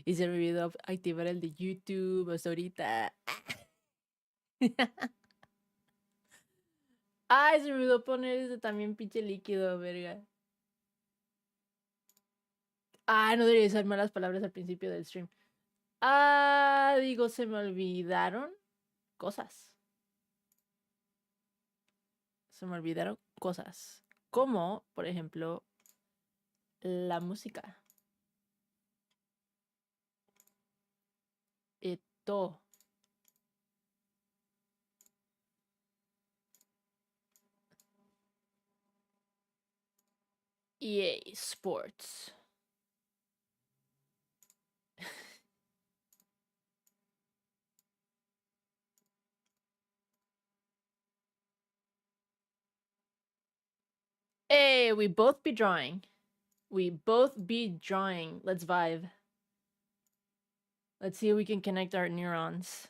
Y se me olvidó activar el de YouTube hasta ahorita. Ay, se me olvidó poner ese también pinche líquido, verga. Ah, no debería usar malas palabras al principio del stream. Ah, digo, se me olvidaron cosas. Se me olvidaron cosas. Como, por ejemplo, la música. Esto. EA Sports. Hey, we both be drawing. We both be drawing. Let's vibe. Let's see if we can connect our neurons.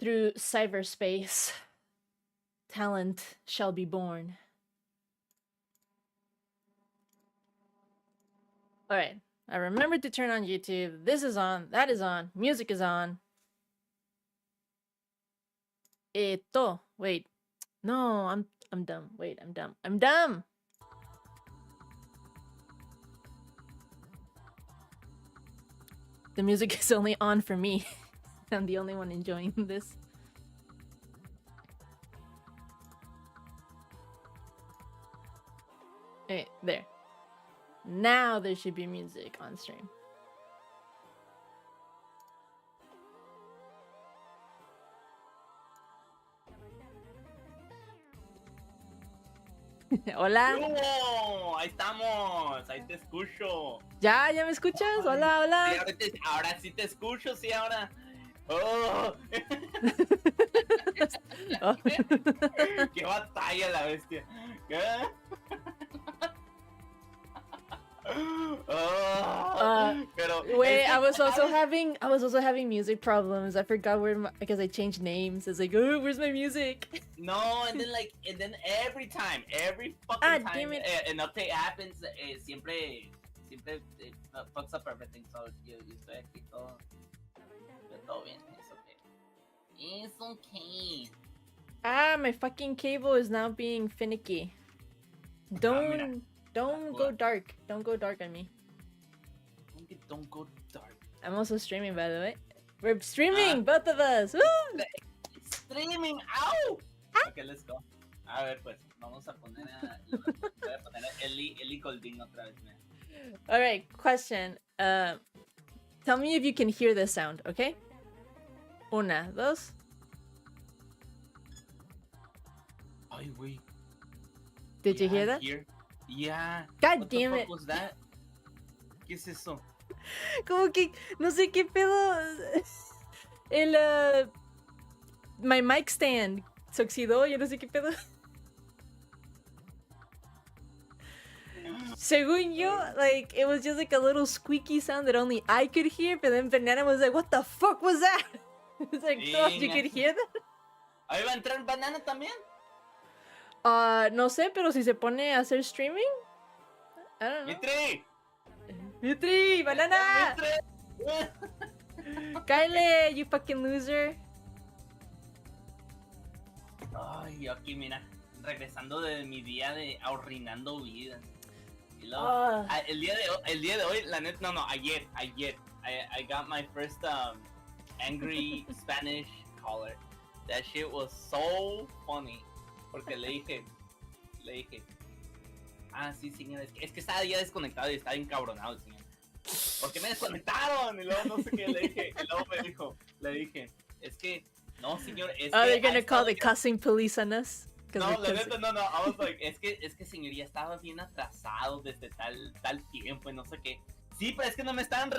Through cyberspace, talent shall be born. Alright, I remembered to turn on YouTube. This is on, that is on, music is on. Esto. Wait. No, I'm dumb. Wait, I'm dumb. I'm dumb! The music is only on for me. I'm the only one enjoying this. Okay, there. Now there should be music on stream. Hola. ¡No! Ahí estamos, ahí te escucho. ¿Ya me escuchas? Hola, hola. Sí, ahora sí te escucho, sí, ahora. ¡Oh! Oh. ¡Qué batalla la bestia! ¿Qué? Pero wait, I was also having music problems. I forgot because I changed names. It's like, oh, where's my music? No, and then every fucking time, damn it. an update happens, siempre fucks up everything. So yo estoy aquí todo bien. It's okay. Ah, my fucking cable is now being finicky. Don't go dark. Don't go dark on me. Don't go dark. I'm also streaming, by the way. We're streaming, both of us. Woo! Streaming, ¡au! Ok, let's go. A ver, pues, vamos a poner voy a poner a Ellie Golding otra vez. All right, question. Tell me if you can hear this sound, okay? Una, dos. Ay, güey. Did you hear that? Yeah. God What damn the it. fuck was that? ¿Qué es eso? Como que no sé qué pedo. My mic stand se oxidó, yo no sé qué pedo. Según yo, like, it was just like a little squeaky sound that only I could hear, but then Banana was like, what the fuck was that? It's like, oh, you could hear that? ¿Ahí va a entrar Banana también? No sé, pero si se pone a hacer streaming, I don't know. ¡Mitri! ¡Mitri! ¡Banana! ¡Kyle, you fucking loser! Ay, aquí mira, regresando de mi día de ahorrinando vidas. Y luego, el día de hoy, la neta, ayer, I got my first angry Spanish caller. That shit was so funny. Porque le dije, sí, señor, es que estaba ya desconectado y estaba encabronado el señor. ¿Por qué me desconectaron? Y luego no sé qué le dije, y luego le dije, es que, no, señor, es que... they're gonna call the cussing police on us? No, la neta, no, I was like, es que señor, ya estaba bien atrasado desde tal tiempo y no sé qué. Sí, pero es que no me estaban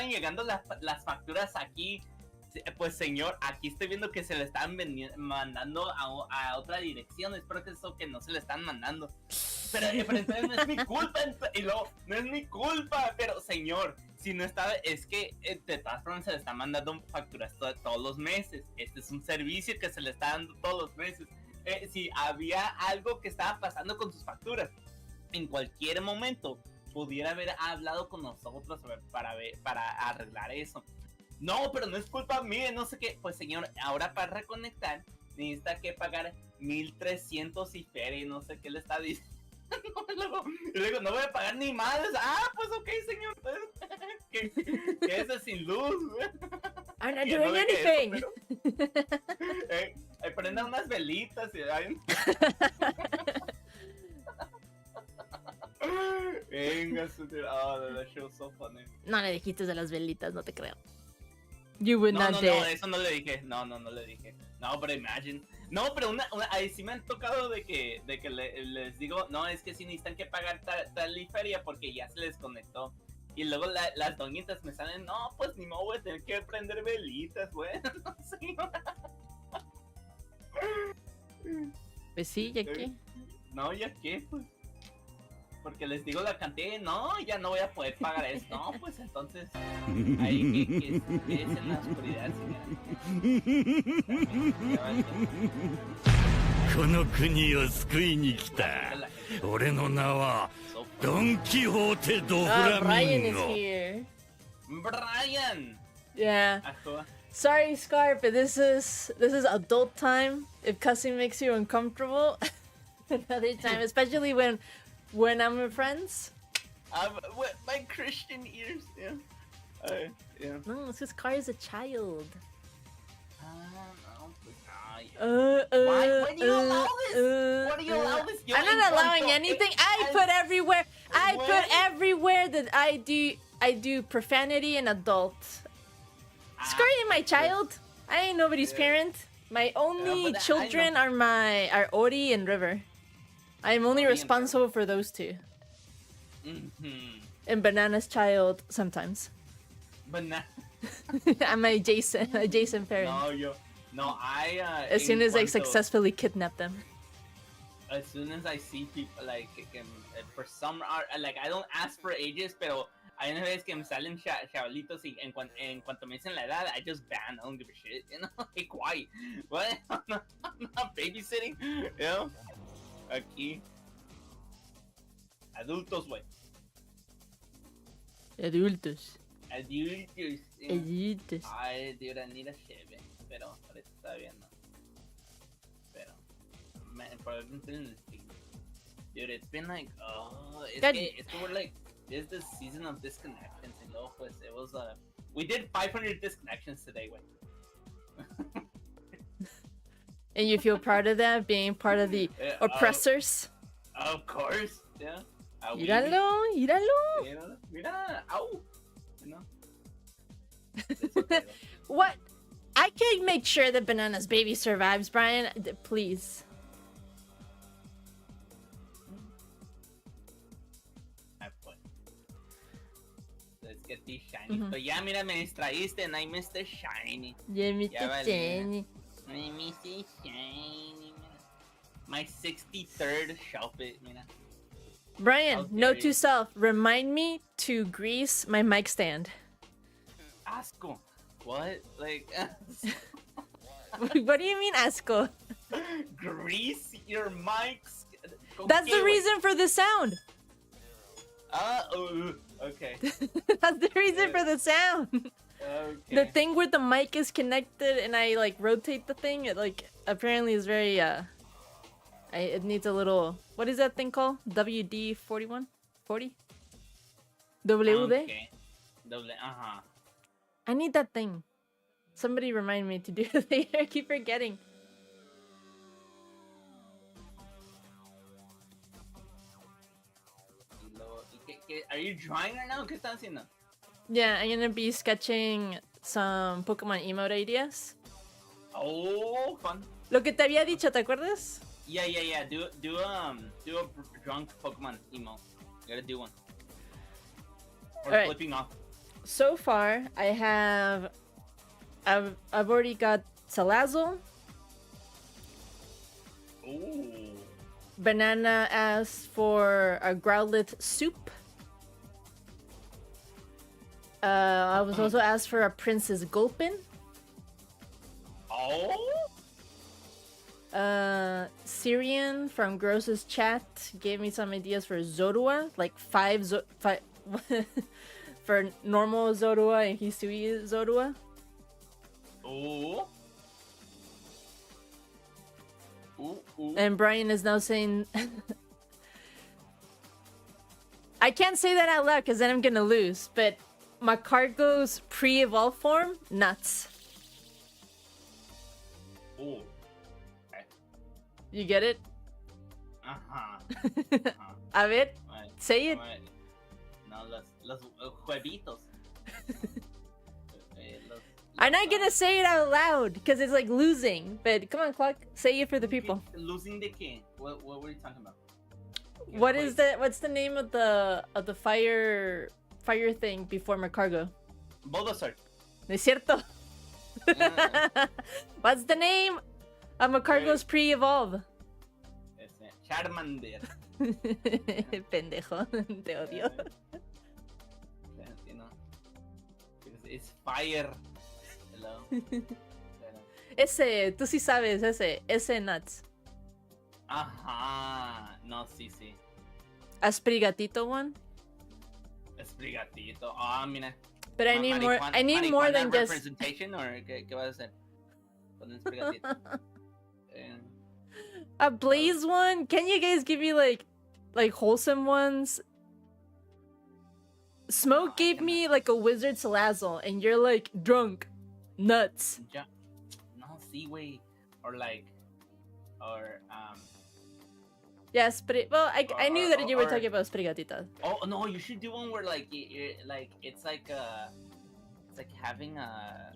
llegando las facturas aquí. Pues señor, aquí estoy viendo que se le están mandando a otra dirección. Espero que eso que no se le están mandando. Pero entonces no es mi culpa. Y luego, no es mi culpa. Pero señor, si no estaba, es que de todas formas se le están mandando facturas todos los meses. Este es un servicio que se le está dando todos los meses. Si había algo que estaba pasando con sus facturas, en cualquier momento pudiera haber hablado con nosotros para arreglar eso. No, pero no es culpa mía, no sé qué. Pues señor, ahora para reconectar necesita que pagar 1300 y feria, no sé qué le está diciendo. Y luego, no voy a pagar ni madres. Ah, pues ok, señor. Que ese sin luz, güey. I'm not Que doing no deje anything. eso, prenda unas velitas y ay. Venga, that show was so funny. No le dijiste de las velitas, no te creo. You would No, not no, dare. no, eso no le dije. No le dije. No, pero imagine. No, pero ahí sí me han tocado de que les digo, no, es que sí necesitan que pagar tal y feria porque ya se les conectó. Y luego las doñitas me salen, no, pues ni modo, voy a tener que prender velitas, güey. No sé. Pues sí, ¿ya qué? No, ¿ya qué? Pues. Porque les digo la cantidad, no, ya no voy a poder pagar eso. No, pues entonces, ahí que es en la oscuridad, señora. この国を救いに来た。俺の名はドン・キホーテ・ド・フ Ah, ラ Brian ミン is ゴ。 here. Brian! Yeah. Actúa. Sorry, Scar, but this is adult time. If cussing makes you uncomfortable, another time, especially when I'm with friends. My Christian ears, yeah. Yeah. No, it's because Scar is a child. No, pues, ay. Why do you allow this? Why do you allow this? Yo I'm not en allowing cuanto- anything. I put everywhere. I When? put everywhere that I do profanity and adult. Scar ain't my child. I ain't nobody's Yeah. parent. My only but I children are Ori and River. I'm only Ori and responsible for those two. Mhm. And Banana's child sometimes. But now, I'm a Jason parent. I As soon en as I cuanto- successfully kidnap them. As soon as I see people like for some like I don't ask for ages, pero hay una vez que me salen chavalitos y en cuanto me dicen la edad, I just ban. I don't give a shit, you know. Like why? What? I'm not babysitting, you know. Aquí, adultos, güey. Adultos. Adultos. Adultos. Ay, dude, I need a cheve, pero ahorita está bien, ¿no? Pero, probablemente en el stream. Dude, it's been like, it's que we're like, this is the season of disconnections, and luego, pues, it was, we did 500 disconnections today, güey. And you feel proud of that, being part of the Yeah, oppressors? Of course, yeah. Míralo. Mira, ow, you know. It's okay, though. What? I can make sure that Banana's baby survives, Brian. Please. Pues. Let's get these shiny. Pero ya, mira, me distraíste, and I missed the shiny. Yeah, me Ya too, valí. Jenny. I missed the shiny, mira. My 63rd shelf it, mira. Brian, How note dare to you. self: remind me to grease my mic stand. Asco. What? Like, What do you mean, asco? grease your mics? ¿Con That's qué, the güey? reason for the sound. Okay. That's the reason for the sound. Okay. The thing where the mic is connected and I like rotate the thing, it like apparently is very it needs a little, what is that thing called? WD-41? 40? WD? Okay. I need that thing. Somebody remind me to do it later. I keep forgetting. Are you drawing right now? ¿Qué estás haciendo? Yeah, I'm gonna be sketching some Pokemon emote ideas. Oh, fun. Lo que te había dicho, ¿te acuerdas? Yeah. Do a drunk Pokemon emo. You gotta do one. Or Alright. flipping off. So far, I've already got Salazzle. Ooh. Banana asked for a Growlithe soup. I was also asked for a Princess Gulpin. Oh. Syrian from Gross's chat gave me some ideas for Zorua, like five for normal Zorua and Hisui Zorua. Ooh. Ooh. And Brian is now saying, I can't say that out loud because then I'm gonna lose, but Macargo's pre-evolved form, nuts. Ooh. Okay. You get it? Ajá. A ver, Right. say it. Right. No, los huevitos. I'm not gonna say it out loud because it's like losing. But come on, Clock, say it for the people. Losing the king. What were you talking about? What is the what's the name of the fire thing before Macargo? Bulbasaur. No es cierto. What's the name of Macargo's pre-evolve? Charmander. Pendejo, te odio. You know, it's fire. Hello. Ese, tú sí sabes, ese nuts. Ajá. No, sí. Asprigatito one. Esprigatito. Ah, mira. But I need more. I need more than just. Representation or qué vas a hacer con el esprigatito. A blaze one. Can you guys give me like wholesome ones? Smoke gave me like a wizard Salazzle, and you're like drunk, nuts. Yeah. No, sí, güey. Or Yes, but I knew that you were talking about Sprigatita. Oh no, you should do one where like it's like having a.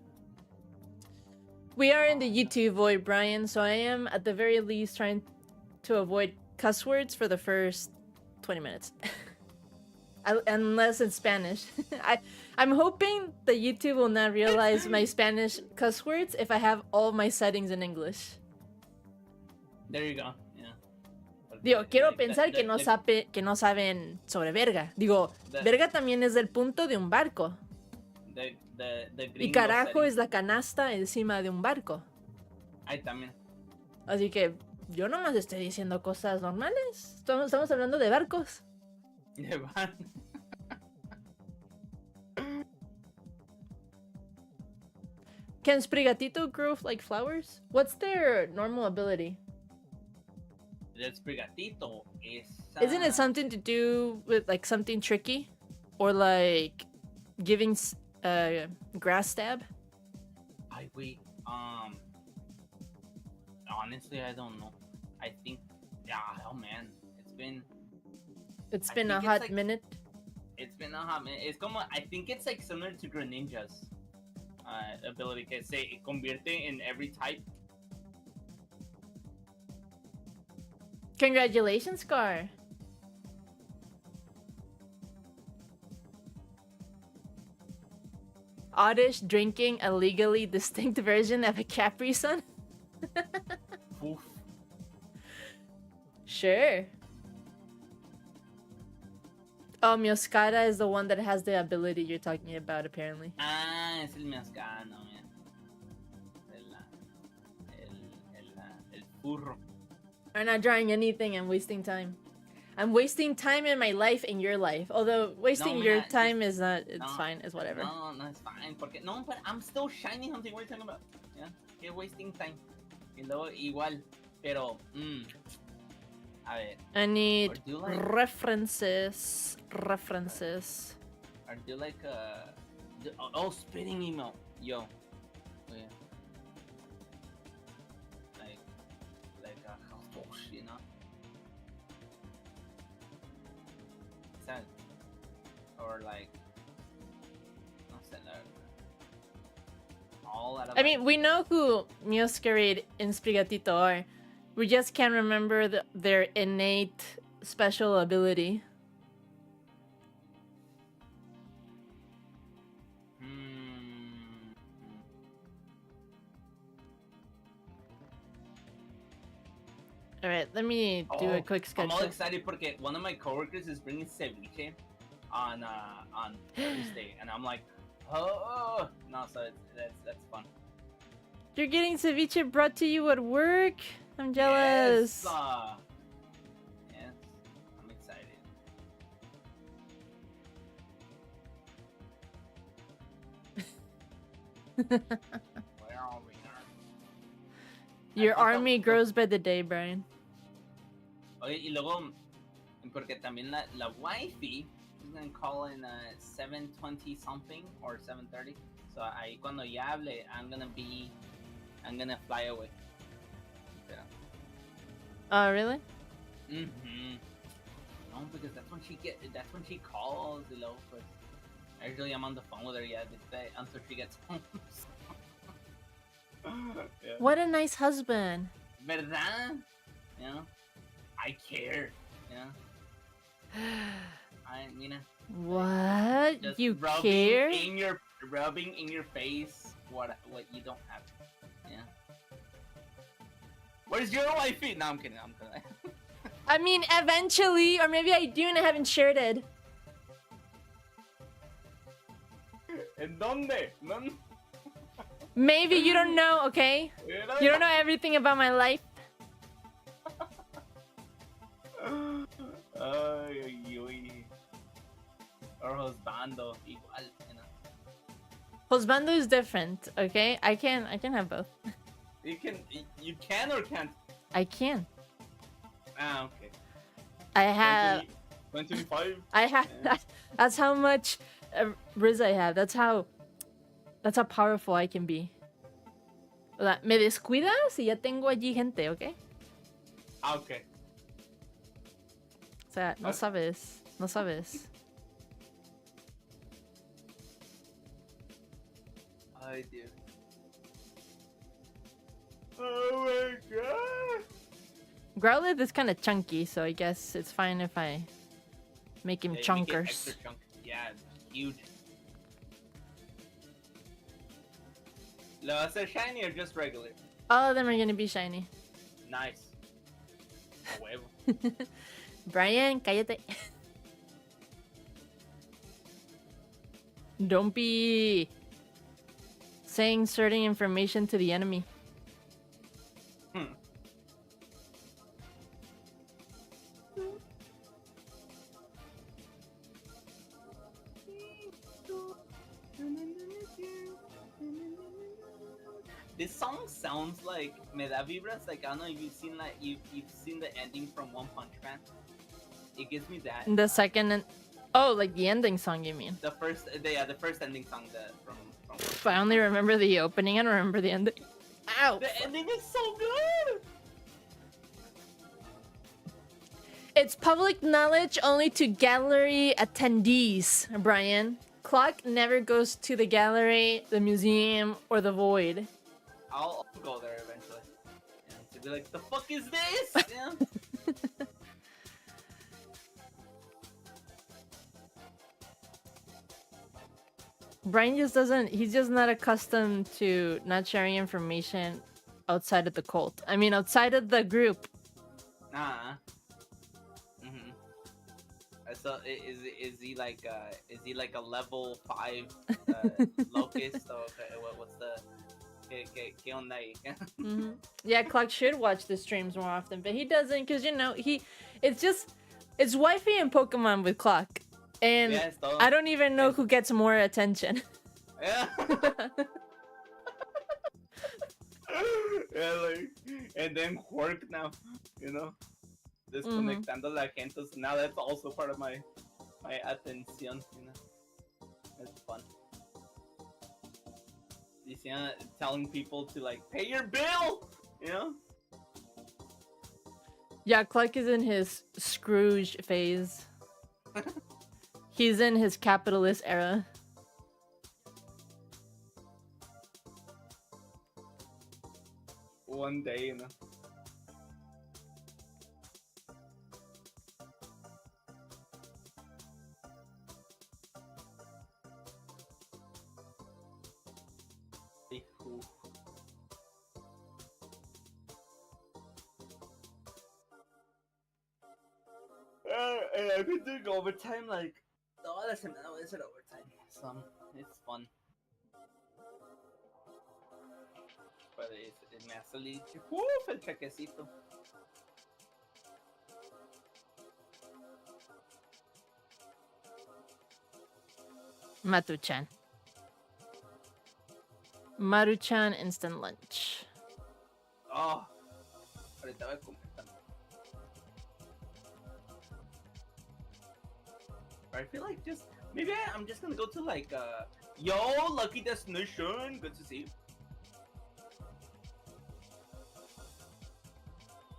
We are in the YouTube void, Brian, so I am at the very least trying to avoid cuss words for the first 20 minutes. Unless it's Spanish. I'm hoping that YouTube will not realize my Spanish cuss words if I have all my settings in English. There you go. Yeah. Digo, quiero pensar que no saben sobre verga. Digo, verga también es el punto de un barco. Y carajo es la canasta encima de un barco. Ahí también. Así que yo nomás estoy diciendo cosas normales. Estamos hablando de barcos. Can Sprigatito grow like flowers? What's their normal ability? El Sprigatito is. Isn't it something to do with like something tricky, or like giving grass stab? Wait. Honestly, I don't know. I think. Yeah. Oh man, It's been a hot minute. It's been a hot minute. It's como. I think it's like similar to Greninja's ability. Que se convierte in every type. Congratulations, Scar. Oddish drinking a legally distinct version of a Capri Sun? Oof. Sure. Oh, Mioscara is the one that has the ability you're talking about, apparently. Ah, es el Miascano, man. El furro. I'm not drawing anything, I'm wasting time. I'm wasting time in my life in your life. Although wasting your time is not, it's fine, it's whatever. No, it's fine. Porque, no, but I'm still shining something. What are you talking about? Yeah, you're wasting time. Y luego igual, pero, a ver. I need like, references. Or do like spitting email. Yo. Oh, yeah. Like a you know? Sad. Or like, no sé, all out of. I mean, we know who Mioscarade and Sprigatito are. We just can't remember their innate special ability. Alright, let me do a quick sketch. I'm all excited because one of my coworkers is bringing ceviche on Thursday, and I'm like, oh no, so that's fun. You're getting ceviche brought to you at work? I'm jealous. Yes, yes, I'm excited. Where are we now? Your Aquí army estamos. grows by the day, Brian. Oye, y luego, porque también la wifi is gonna call in 7:20 something or 7:30. So ahí cuando ya hable, I'm gonna fly away. Pero, Oh, really? No, because that's when she calls, y luego, pues, actually I'm on the phone with her until she gets home. Yeah. What a nice husband. ¿Verdad? You know, I care. You know, mira, What? just You rubbing care? rubbing in your face what you don't have. Yeah. Where's your wifey? No, I'm kidding. I mean, eventually, or maybe I do and I haven't shared it. ¿En dónde? ¿Dónde? Maybe you don't know, okay? You don't know everything about my life. Ay, ay, ay. Or husbando, igual, you know. Husbando is different, okay? I can have both. You can or can't? I can. Ah, okay. I have. 25. I have. Yeah. That's how much riz I have. That's how powerful I can be. O sea, me descuidas y ya tengo allí gente, ¿ok? Ah, okay. O sea, no sabes. No sabes. Ay, Dios. Oh my god. Growlithe is kind of chunky, so I guess it's fine if I make him Yeah, you make it chunkers. extra chunk. Yeah, huge. Lo va a hacer shiny or just regular? All of them are gonna be shiny. Nice. A huevo. Brian, cállate. Don't be saying certain information to the enemy. This song sounds like me da vibras. Like I don't know if you've seen the ending from One Punch Man. It gives me that. The second and oh, like the ending song, you mean? The first ending song from Pff, I only remember the opening. I don't remember the ending. Ow! the ending is so good. It's public knowledge only to gallery attendees, Brian. Clock never goes to the gallery, the museum, or the void. I'll go there eventually. Yeah, to be like, the fuck is this? Yeah. Brian just doesn't. He's just not accustomed to not sharing information outside of the cult. I mean, outside of the group. Mm-hmm. So is he like a level 5 locust or what's the ¿Qué onda ahí? Mm-hmm. Yeah, Clock should watch the streams more often, but he doesn't because it's wifey and Pokemon with Clock, and Yeah, it's todo. I don't even know who gets more attention. Yeah. Yeah, like, and then work now, you know, desconectando la gente. So now that's also part of my atención, you know. It's fun. Telling people to like pay your bill, you know. Yeah, Clock is in his Scrooge phase. He's in his capitalist era. One day, you know. I've been doing overtime like toda la semana voy a hacer overtime, so it's fun. Pues me ha salido. ¡Uf! El chequecito. Matuchan. Maruchan instant lunch. Oh, ahorita voy a comer también. I feel like maybe I'm just gonna go to like yo, lucky destination. Good to see you.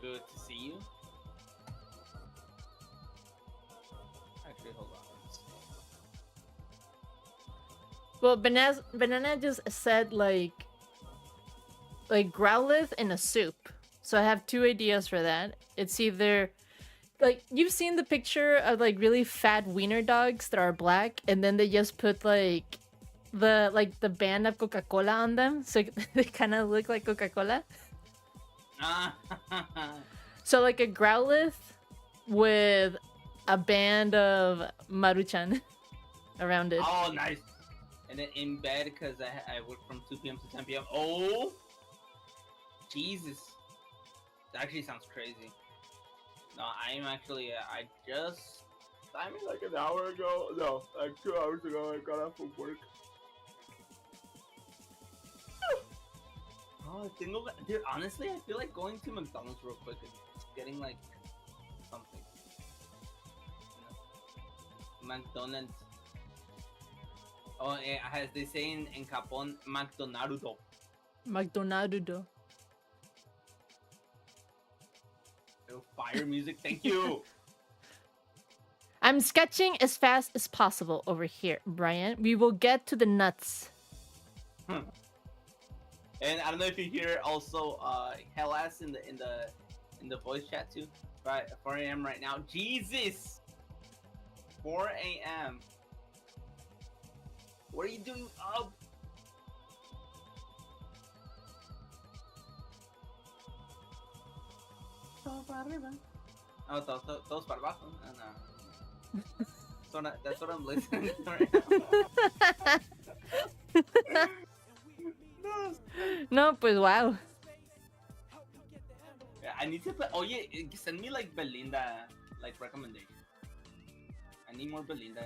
Good to see you. Actually, hold on. Well, Banana just said like Growlithe in a soup. So I have two ideas for that. It's either like you've seen the picture of like really fat wiener dogs that are black, and then they just put like the band of Coca-Cola on them, so they kind of look like Coca-Cola. So like a Growlithe with a band of Maruchan around it. Oh, nice. And then in bed because I work from 2 p.m. to 10 p.m. Oh, Jesus. That actually sounds crazy. No, I'm actually, I mean like an hour ago. No, like 2 hours ago I got off of work. Oh, dude, honestly, I feel like going to McDonald's real quick and getting like something. You know? McDonald's. Oh, as they say in Japón, McDonaldo. McDonaldo. Fire music, thank you. I'm sketching as fast as possible over here, Brian. We will get to the nuts. And I don't know if you hear also Hellas in the voice chat too. Right, 4 a.m. right now. Jesus, 4 a.m. What are you doing up? Todo para arriba. Oh, todos para abajo. No. So that's what I'm listening to right now. No, pues wow. Yeah, I need to play. Oh yeah, send me like Belinda like recommendation. I need more Belinda.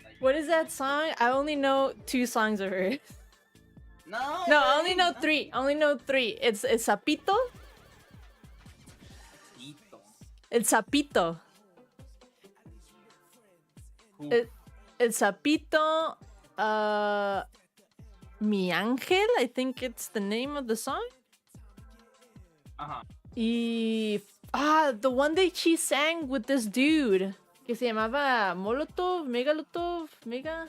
Like, What is that song? I only know 2 songs of hers. No, I only know 3. It's Sapito. It's Sapito. It's Sapito. Mi Ángel, I think it's the name of the song. The one that she sang with this dude que se llamaba Molotov, Mega.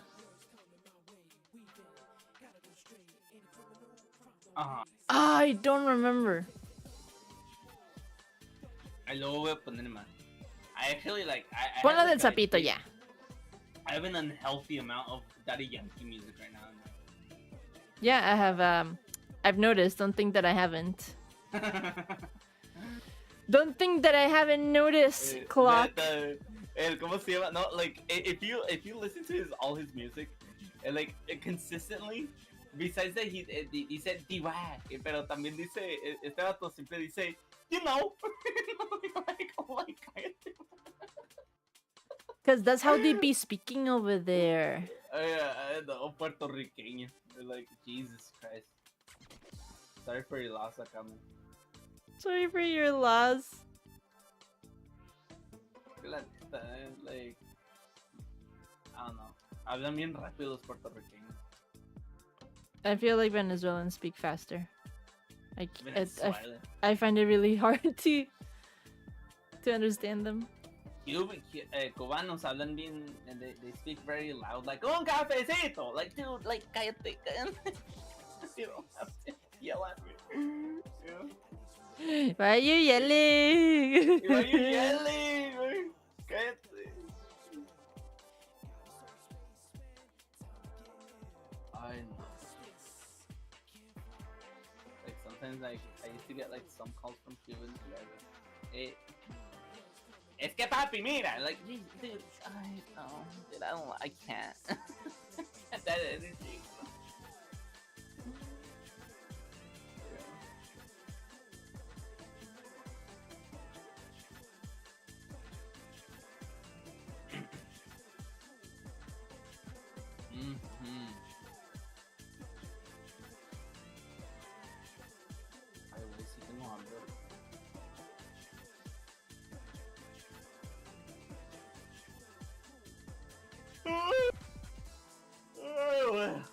I don't remember. I luego voy a poner más. I actually like. I Ponlo have, del like, Sapito, yeah. I have an unhealthy amount of Daddy Yankee music right now. Yeah, I have. I've noticed. Don't think that I haven't. Don't think that I haven't noticed, Clock. ¿Cómo se llama? No, like if you listen to all his music, and like consistently, besides that he said diva, pero también dice este vato siempre dice, you know, like, oh my God. Because that's how they be speaking over there. No, puertorriqueño. Like, Jesus Christ. Sorry for your loss, Akame. Sorry for your loss. Like, I don't know. Hablan bien rápido los puertorriqueños. I feel like Venezuelans speak faster. I find it really hard to understand them. Cubanos hablan bien, and they speak very loud, like, un cafecito! Like, dude, like, cállate. You don't have to yell at me. You know? Why are you yelling? Why are you yelling? Cállate. I know. Like, sometimes, like, I used to get, like, some calls from Cubans, like, es que papi, mira, like, dude, I can't. That energy.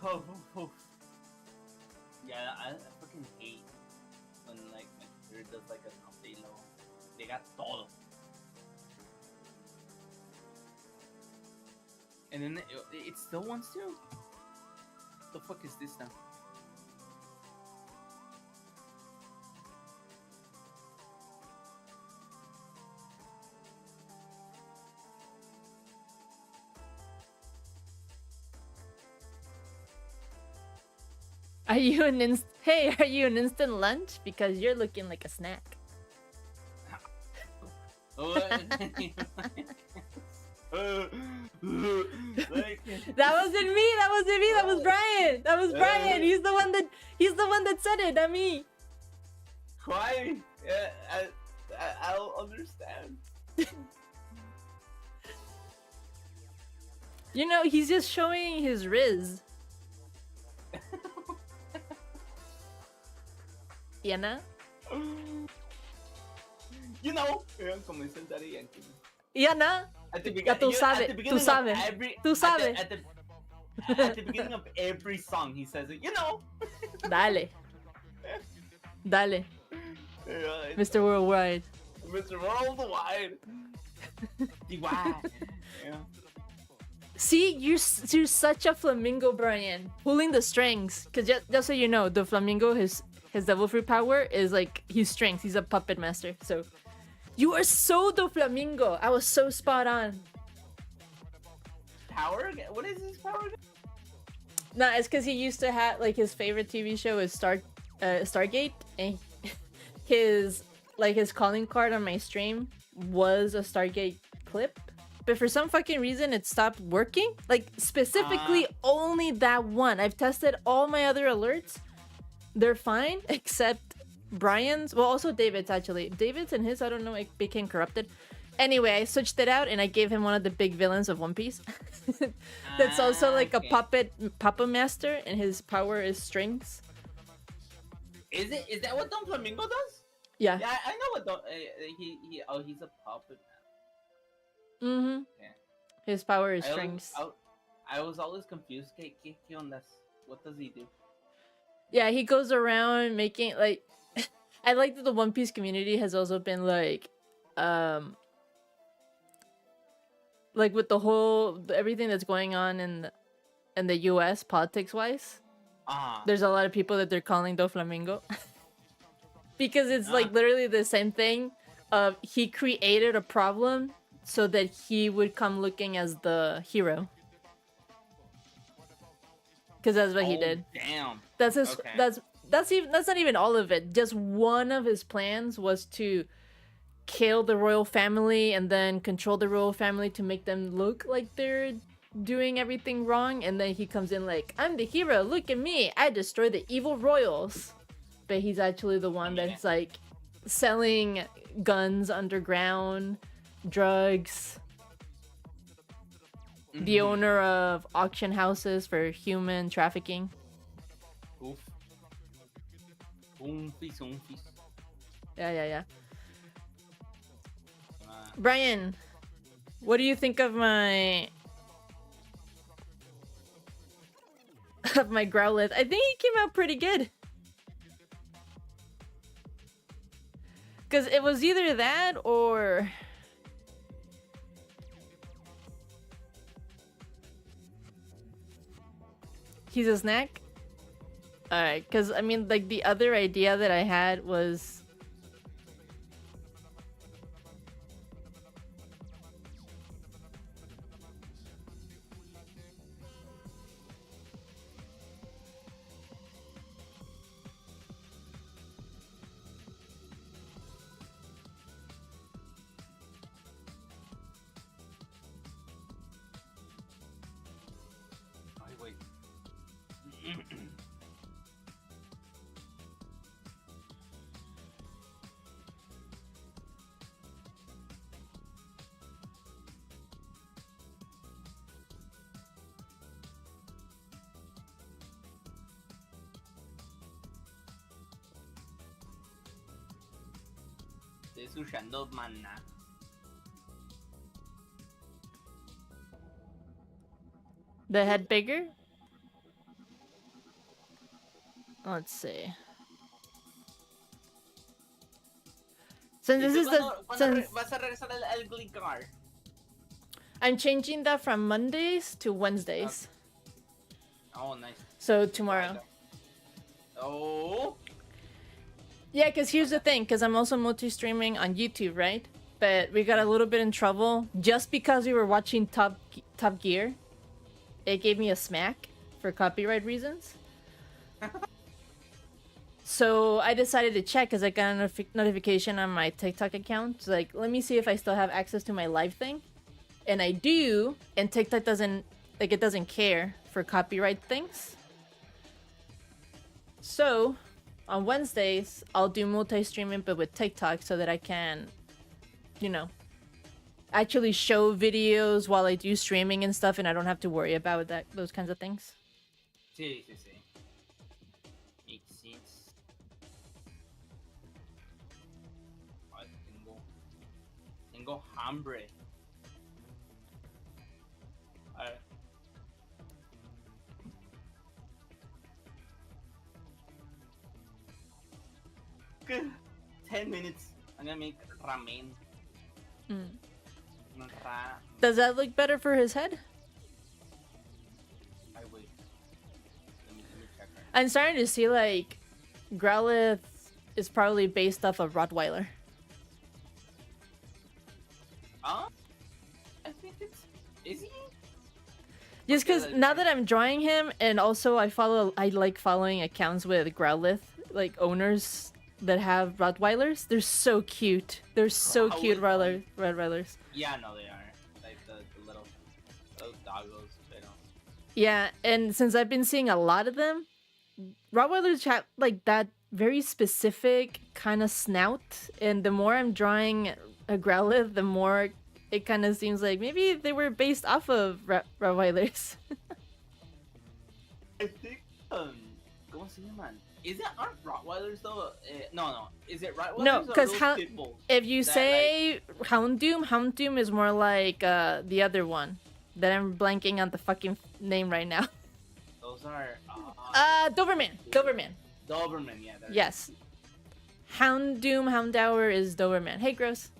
Oh, oh. Yeah, I fucking hate when like my computer does like an update low. They got todo. And then it still wants to? What the fuck is this now? Are you an Hey, are you an instant lunch? Because you're looking like a snack. That wasn't me. That wasn't me. That was Brian. That was Brian. He's the one that said it, not me. Why? I don't understand. You know, he's just showing his riz. Yana? You know, como dice el Daddy Yankee. Yana? Ya tú sabes, tú sabes, tú sabes. At the beginning of every song, he says it. You know. Dale. Dale. Mr. Worldwide. Mr. Worldwide. Yeah. See, you're such a flamingo, Brian. Pulling the strings. Because just so you know, the flamingo, his devil fruit power is like, he's strings. He's a puppet master. So, you are so the flamingo. I was so spot on. Power? What is his power? No, it's because he used to have, like, his favorite TV show is Stargate. And his calling card on my stream was a Stargate clip. But for some fucking reason, it stopped working. Like, specifically only that one. I've tested all my other alerts. They're fine, except Brian's. Well, also David's, actually. David's and his, I don't know, it became corrupted. Anyway, I switched it out, and I gave him one of the big villains of One Piece. That's also like a puppet master, and his power is strings. Is that what Don Flamingo does? Yeah. Yeah, I know what Don... he's a puppet man. Mm-hmm. Yeah. His power is strings. I was always confused. ¿Qué ondas? What does he do? Yeah, he goes around making, like... I like that the One Piece community has also been, like... like, with the whole... everything that's going on in the US, politics-wise. There's a lot of people that they're calling Doflamingo. Because it's, like, literally the same thing of he created a problem so that he would come looking as the hero. Because that's what he did. Damn. That's his. Okay. That's not even all of it. Just one of his plans was to kill the royal family and then control the royal family to make them look like they're doing everything wrong. And then he comes in like, I'm the hero. Look at me. I destroyed the evil royals. But he's actually the one that's like selling guns underground, drugs. Mm-hmm. The owner of auction houses for human trafficking. Oof. Umfis. Yeah. Brian, what do you think of my Growlithe? I think he came out pretty good. Because it was either that or... he's a snack? Alright, because, I mean, like, the other idea that I had was... Wait. Estoy usando maná. The head bigger? Let's see. Since ¿Y this tú is the cuándo since vas a regresar al Gligar? I'm changing that from Mondays to Wednesdays. Oh, nice. So tomorrow. Oh. Yeah, because here's the thing, because I'm also multi-streaming on YouTube, right? But we got a little bit in trouble just because we were watching Top Gear. It gave me a smack for copyright reasons. So I decided to check because I got a notification on my TikTok account. It's like, let me see if I still have access to my live thing. And I do, and TikTok doesn't, like, it doesn't care for copyright things. So on Wednesdays, I'll do multi-streaming but with TikTok so that I can, you know, actually show videos while I do streaming and stuff, and I don't have to worry about those kinds of things. Sí. Makes sense. Ay, tengo hambre. A ver. Good. 10 minutes. I'm gonna make ramen. Does that look better for his head? I wait. Let me check her. I'm starting to see, like, Growlithe is probably based off of Rottweiler. I think it's... Is he? Just because now that I'm drawing him, and also I like following accounts with Growlithe, like owners that have Rottweilers. They're so cute. They're so cute, Rottweilers. Yeah, no, they are. Like the little doggos, you know. Yeah, and since I've been seeing a lot of them, Rottweilers have like that very specific kind of snout, and the more I'm drawing a Growlithe, the more it kind of seems like maybe they were based off of Rottweilers. I think, ¿cómo se llaman? Aren't Rottweilers though? No. Is it Rottweilers No, or because those pitbulls if you that, say Houndoom is more like the other one that I'm blanking on the fucking name right now. Those are... Doberman. Doberman, yeah. Yes. Houndour is Doberman. Hey, Gross.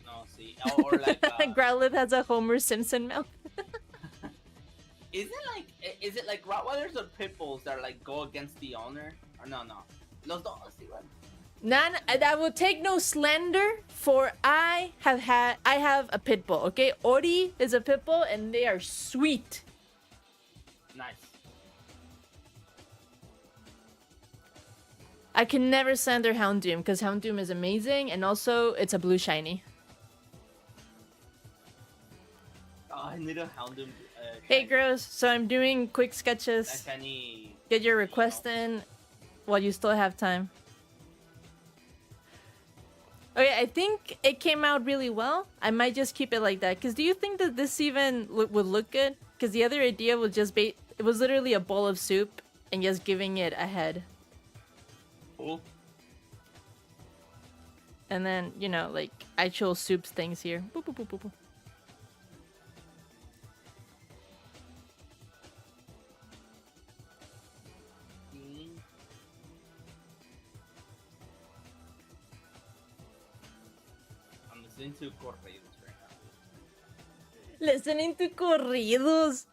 No, see. Or like... Growlithe has a Homer Simpson mouth. Is it like Rottweilers or pitbulls that like go against the owner? Or no. Los dos, igual. None. I will take no slander, for I have a pit bull. Okay, Ori is a pit bull, and they are sweet. Nice. I can never slander Houndoom because Houndoom is amazing, and also it's a blue shiny. Oh, I need a Houndoom. Hey, Gross. So I'm doing quick sketches. Shiny. Get your request in while you still have time. Okay, I think it came out really well. I might just keep it like that. Because do you think that this even would look good? Because the other idea was just it was literally a bowl of soup and just giving it a head. Cool. And then, you know, like actual soups things here. Boop, boop, boop, boop, boop. I'm listening to corridos right now. Listening to corridos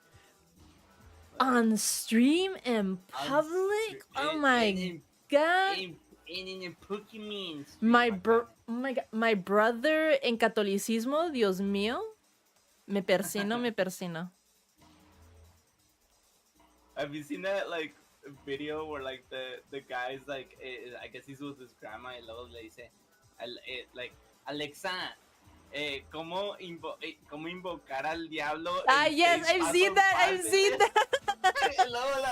on stream in public? Oh my god. In Pokemon. My brother en catolicismo, Dios mío. Me persino. Have you seen that like video where like the guy's like I guess he's with his grandma y luego le dice like Alexa, ¿cómo invocar al diablo? Ah, yes, I've seen that. Y luego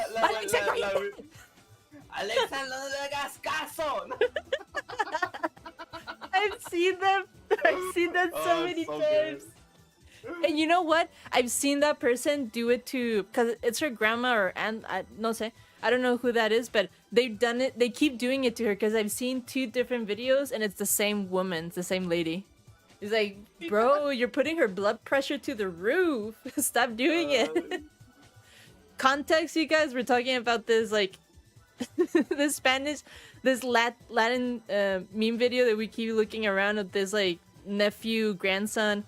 Alexa, no le hagas caso. I've seen that so many times. Good. And you know what? I've seen that person do it to, because it's her grandma or aunt, no sé. I don't know who that is, but they've done it. They keep doing it to her because I've seen 2 different videos and it's the same woman, it's the same lady. It's like, bro, you're putting her blood pressure to the roof. Stop doing it. context, you guys, we're talking about this like this Spanish, this Latin meme video that we keep looking around of this like nephew grandson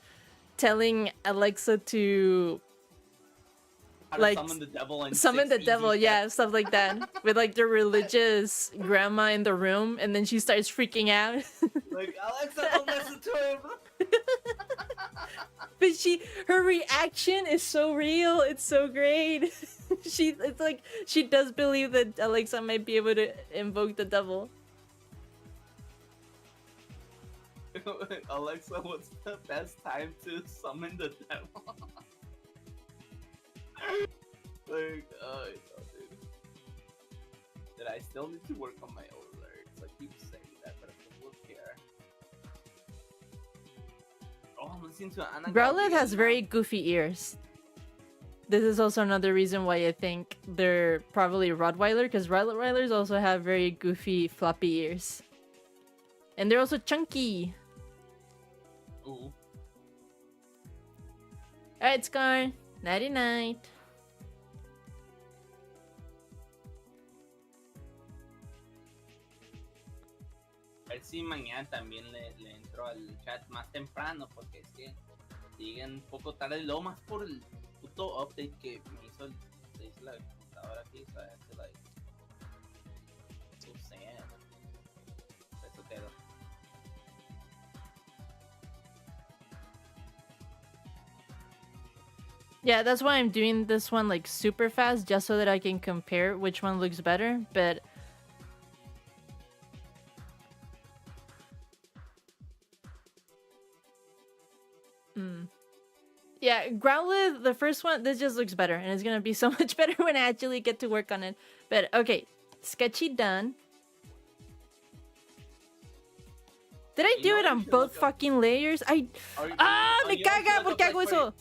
telling Alexa to How to like summon the devil and summon the devil, yeah, stuff like that, with like the religious grandma in the room, and then she starts freaking out. Like, Alexa, don't listen to him. But her reaction is so real. It's so great. It's like she does believe that Alexa might be able to invoke the devil. Alexa, what's the best time to summon the devil? Like, dude. That I still need to work on my alerts. I keep saying that, but I don't care. Oh, I'm listening to Anna. Growlithe has very goofy ears. This is also another reason why I think they're probably Rottweiler, because Rottweilers also have very goofy, floppy ears. And they're also chunky. Ooh. Alright, Scar. Nighty night. A ver si mañana también le entro al chat más temprano, porque es que siguen un poco tarde, lo más por el puto update que me hizo la computadora aquí, ¿sabes? Like, so sad. Eso quedó. Yeah, that's why I'm doing this one like super fast, just so that I can compare which one looks better, but... Yeah, Growlithe, the first one, this just looks better, and it's gonna be so much better when I actually get to work on it. But, okay, sketchy done. Did I do it on both fucking layers? Me caga, ¿por qué hago eso?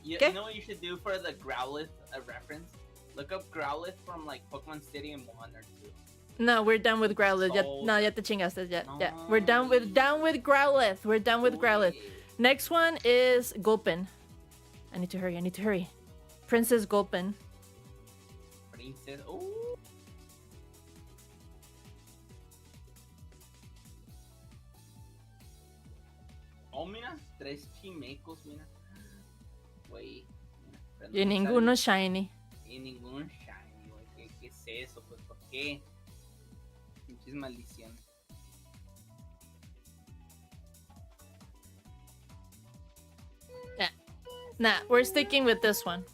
You know what you should do for the Growlithe reference? Look up Growlithe from like Pokemon Stadium 1 or 2. No, we're done with Growlithe. Ya te chingaste. Yeah. We're done with Growlithe. We're done with Growlithe. Next one is Gulpin. I need to hurry. Princess Gulpin. Princess. Oh. Oh, mira, 3 chimecos, mira. Güey. Y ninguno shiny. Y ninguno shiny, güey. ¿Qué es eso? Pues, ¿por qué? Pinches maldiciones. Nah, we're sticking with this one.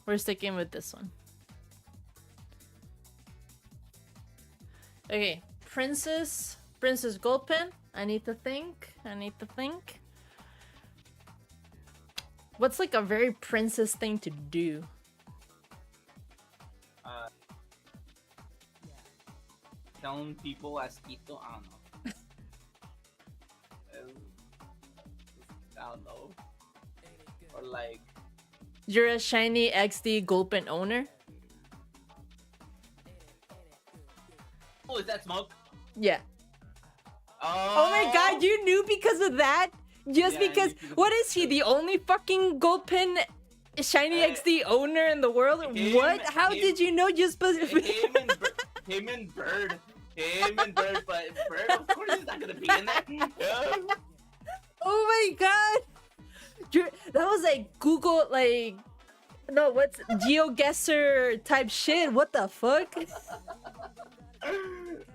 Okay, Princess Gulpin. I need to think. What's like a very princess thing to do? Telling people asquito, I don't know. Or like... You're a shiny XD Gulpin owner? Oh, is that Smoke? Yeah. Oh my god, you knew because of that? Just because... What is he, the only fucking Gulpin shiny XD owner in the world? What? How did you know just... Him and Bird, but Bird, of course, is not gonna be in that. Oh my god! That was like Google, like... No, what's... GeoGuessr type shit. What the fuck?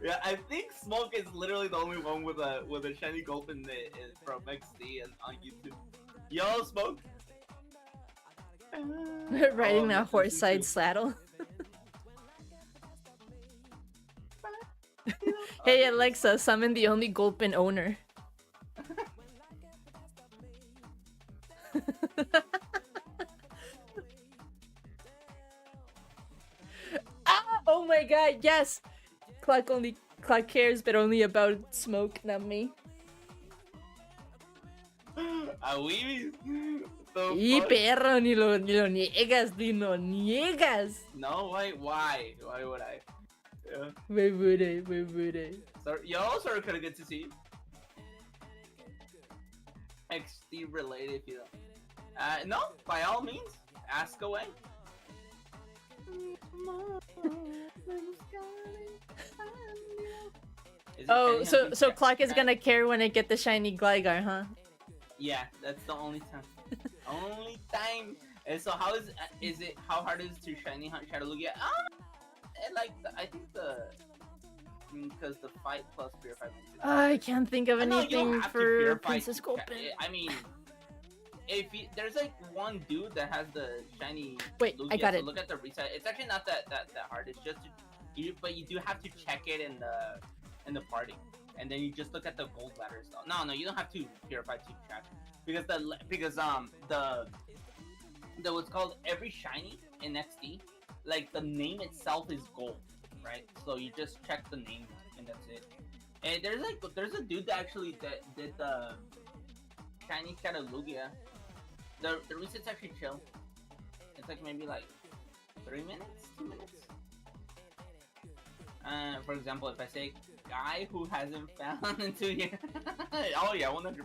Yeah, I think Smoke is literally the only one with a shiny Gulpin from XD and on YouTube. Yo, Smoke! Riding a horse-side saddle. Hey Alexa, summon the only Gulpin owner. Oh my god, yes! Clark cares, but only about Smoke, not me. Y perro, ni lo niegas, ni lo niegas. No, wait, why? Why would I? Yeah. Why would I? Sorry, yo, sorry, kinda good to see you. XD related, if you don't. No, by all means, ask away. Is it Oh, shiny so hunting Clock is shiny? gonna care when I get the shiny Gligar, huh? Yeah, that's the only time. Only time. And so how is it? How hard is it to shiny hunt Shadow Lugia? I think because the fight plus purify. I can't think of No, you don't anything have to for purify Princess to Sculpin. I mean, there's like one dude that has the shiny. Wait, Lugia, I got so it. Look at the reset. It's actually not that hard. It's just but you do have to check it in the party, and then you just look at the gold ladder stuff. No, you don't have to purify to check because the what's called every shiny in XD, like the name itself is gold, right? So you just check the name and that's it. And there's a dude that actually did the shiny Shadow Lugia. The reset's actually chill. It's like maybe like 3 minutes, 2 minutes. For example, if I say guy who hasn't found in 2 years, oh yeah, 100%.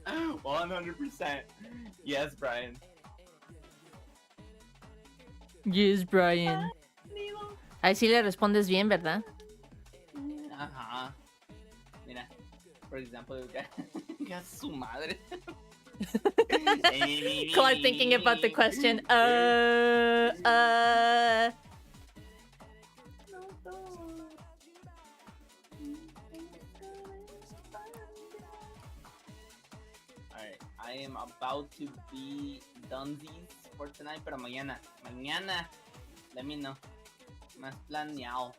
100%. Yes, Brian. Yes, Brian. Ahí sí le respondes bien, ¿verdad? Ajá. Mira, for example, ya su madre. Clark thinking about the question. Alright, I am about to be donesies for tonight, pero mañana, let me know. Más planeado.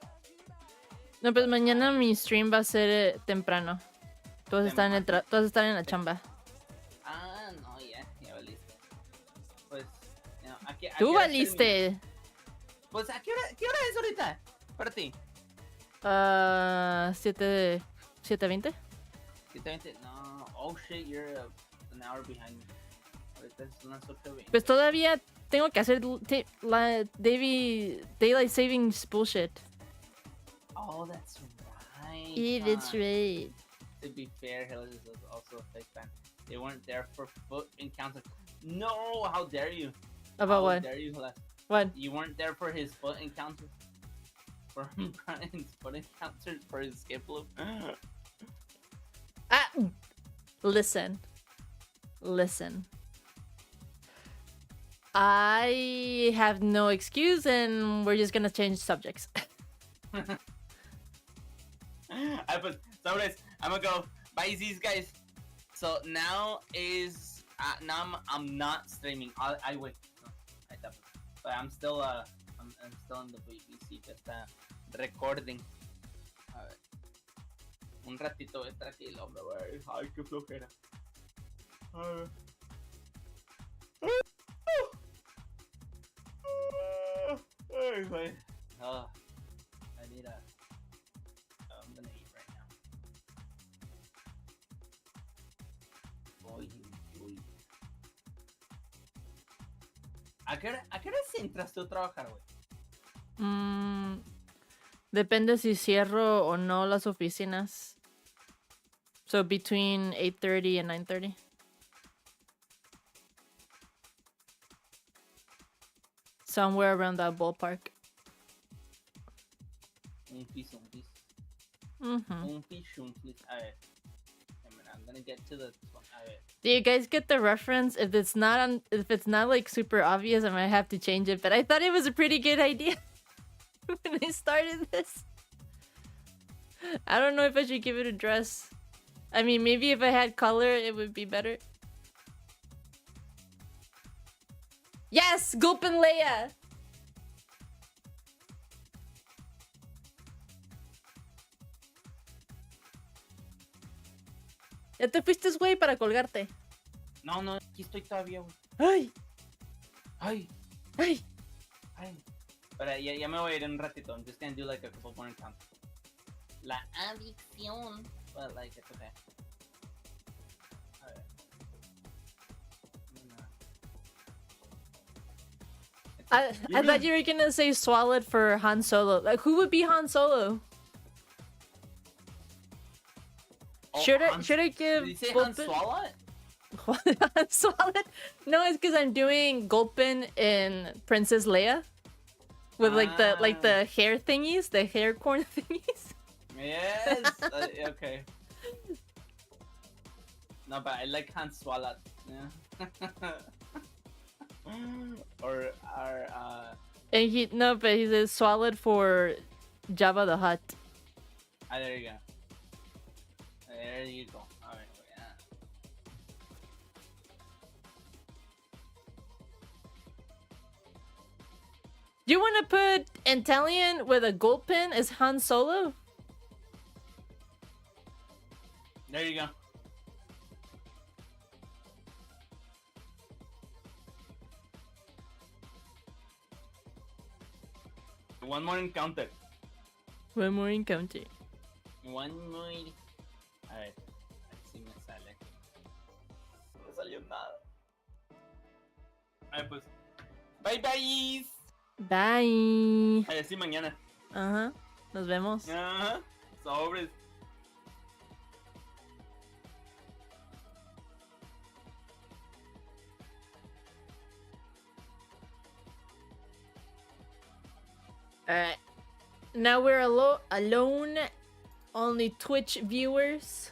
No, pues mañana mi stream va a ser temprano. Todos están en la chamba. Ah, no, ya valiste. Pues, aquí Tú valiste. Pues, ¿a qué hora es ahorita? Para ti. 7:20. 7:20. No, oh shit, you're an hour behind me. Ahorita es unas 8:20. Pues todavía tengo que hacer la daylight savings bullshit. Oh, that's right. Yeah, that's right. To be fair, Hillis is also a fake fan. They weren't there for foot encounter. No, how dare you? About what? How dare you, Hillis? What? You weren't there for his foot encounter. For Brian's foot encounter for his skip loop. Listen. I have no excuse, and we're just gonna change subjects. I'm gonna go. Bye, these guys. So now is I'm not streaming. I wait. No, I tap it. But I'm still I'm still in the BBC que está recording. A ver. Un ratito voy a estar aquí, hombre, güey. Ay, qué flojera. A ver. Ay, güey. Oh, I need I'm gonna eat right now. Uy. ¿A qué hora entras tú a trabajar, güey? Depende si cierro o no las oficinas. So between 8:30 and 9:30. Somewhere around that ballpark. Un piso. Mm-hmm. Un piso. A ver. I'm gonna get to the. A ver. Do you guys get the reference? If it's not like super obvious, I might have to change it. But I thought it was a pretty good idea when I started this. I don't know if I should give it a dress. I mean, maybe if I had color, it would be better. Yes, Gulpin Leia. Ya te fuiste, güey, para colgarte. No, aquí estoy todavía, güey. Ay. Pero ya me voy a ir en un ratito. I'm just gonna do like a couple more encounters. La adicción. But like, it's okay. A ver. I thought you were gonna say Swallow for Han Solo. Like, who would be Han Solo? Oh, Should I give Did you say Han Gulpin? Swallow? Han Swallow? No, it's because I'm doing Gulpin in Princess Leia. with like the hair thingies, the hair corn thingies. Yes. Okay. No, but I like Han Swallow. Yeah. or And but he says swallowed for Jabba the Hutt. there you go. There you go. Alright, yeah. Do you want to put Antelian with a gold pin as Han Solo? There you go. One more encounter. One more encounter. One more. A ver si me sale aquí. No me salió nada. A ver, pues. Bye bye. Bye. A ver si mañana. Ajá. Nos vemos. Ajá. Sobres. Alright. Now we're alone. Only Twitch viewers.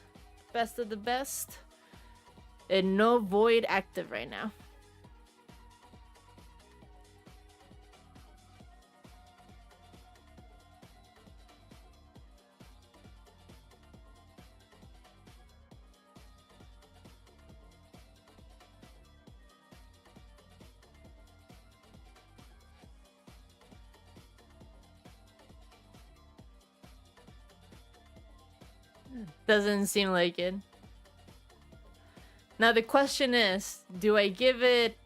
Best of the best. And no void active right now. Doesn't seem like it. Now the question is, do I give it...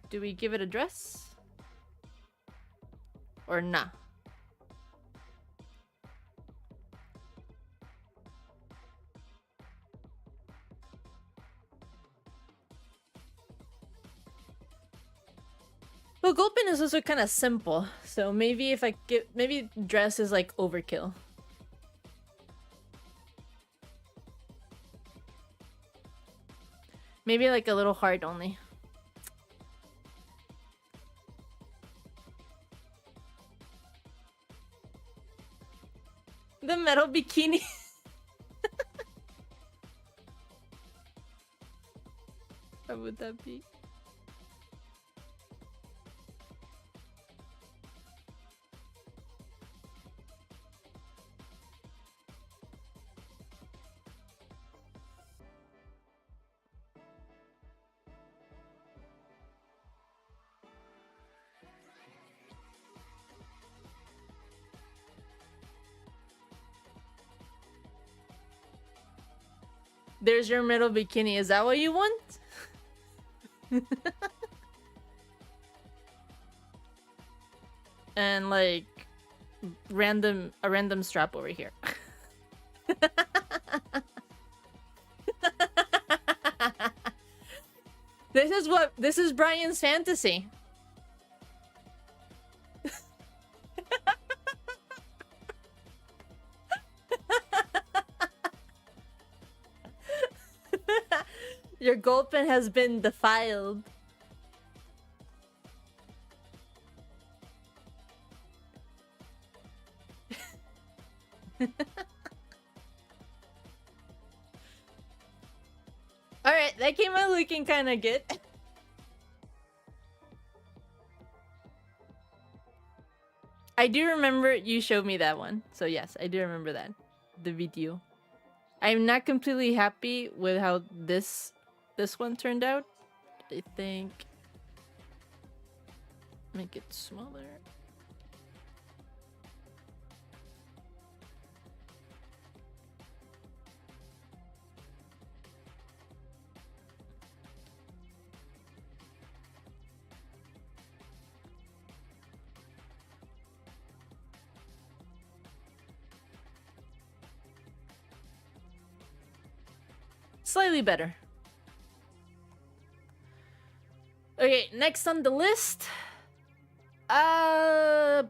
Do we give it a dress? Or nah? Well, Gulpin is also kind of simple, so maybe if I give, maybe dress is like overkill. Maybe like a little heart only. The metal bikini. How would that be? There's your metal bikini. Is that what you want? And like a random strap over here. This is Brian's fantasy. Your Gulpin has been defiled. Alright, that came out looking kinda good. I do remember you showed me that one. So yes, I do remember that. The video. I'm not completely happy with how this one turned out. I think make it smaller. Slightly better. Okay, next on the list. I'm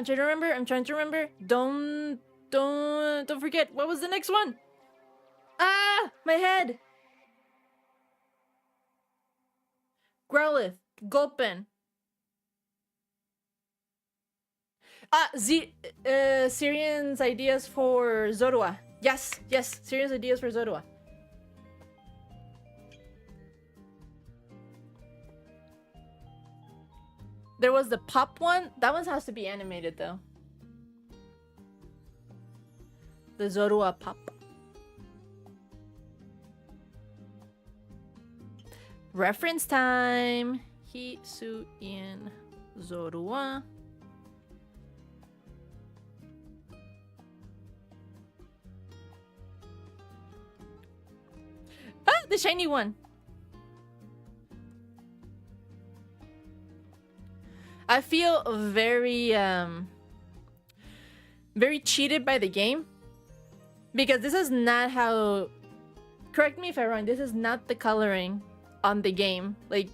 trying to remember. Don't forget. What was the next one? My head. Growlithe. Gulpen. Syrian's ideas for Zorua. Yes, Syrian's ideas for Zorua. There was the pop one. That one has to be animated though. The Zorua pop. Reference time. Hisuian Zorua. Ah, the shiny one. I feel very very cheated by the game because this is not how, correct me if I'm wrong, this is not the coloring on the game. Like,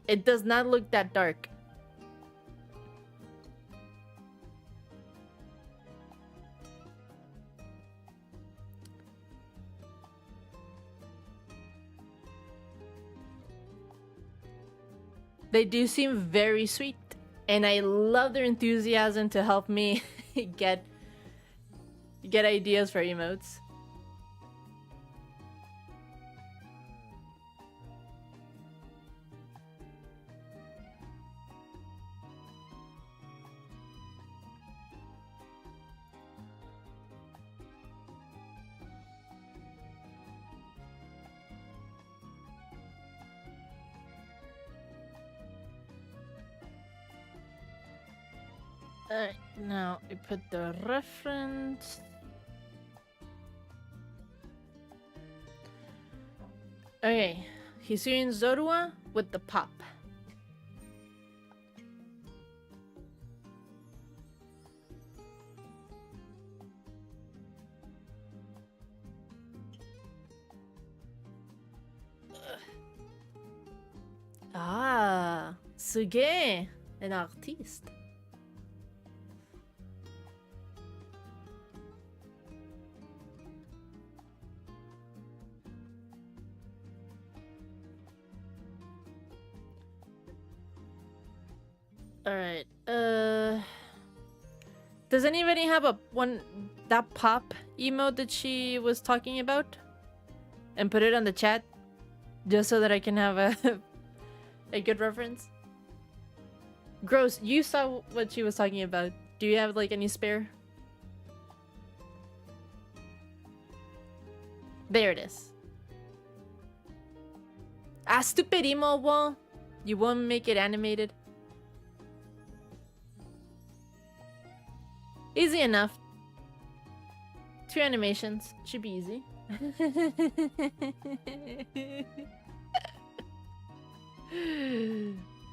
it does not look that dark. They do seem very sweet. And I love their enthusiasm to help me get ideas for emotes. Now we put the reference. Okay, he's doing Zorua with the pop. Ah, suge, an artiste. Alright, does anybody have that pop emote that she was talking about? And put it on the chat? Just so that I can have a good reference? Gross, you saw what she was talking about. Do you have like any spare? There it is. Ah, stupid emo wall. You won't make it animated. Easy enough. 2 animations. Should be easy.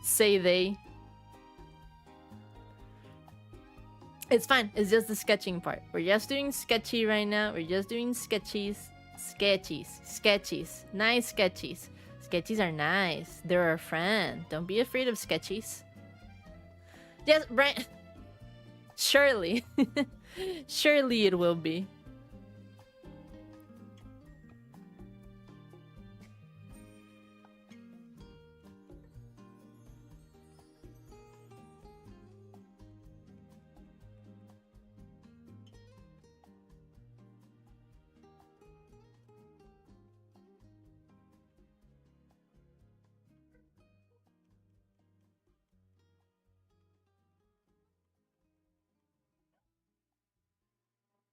Say they. It's fine. It's just the sketching part. We're just doing sketchy right now. We're just doing sketchies. Sketchies. Nice sketchies. Sketchies are nice. They're our friend. Don't be afraid of sketchies. Yes, Brian. Surely. Surely it will be.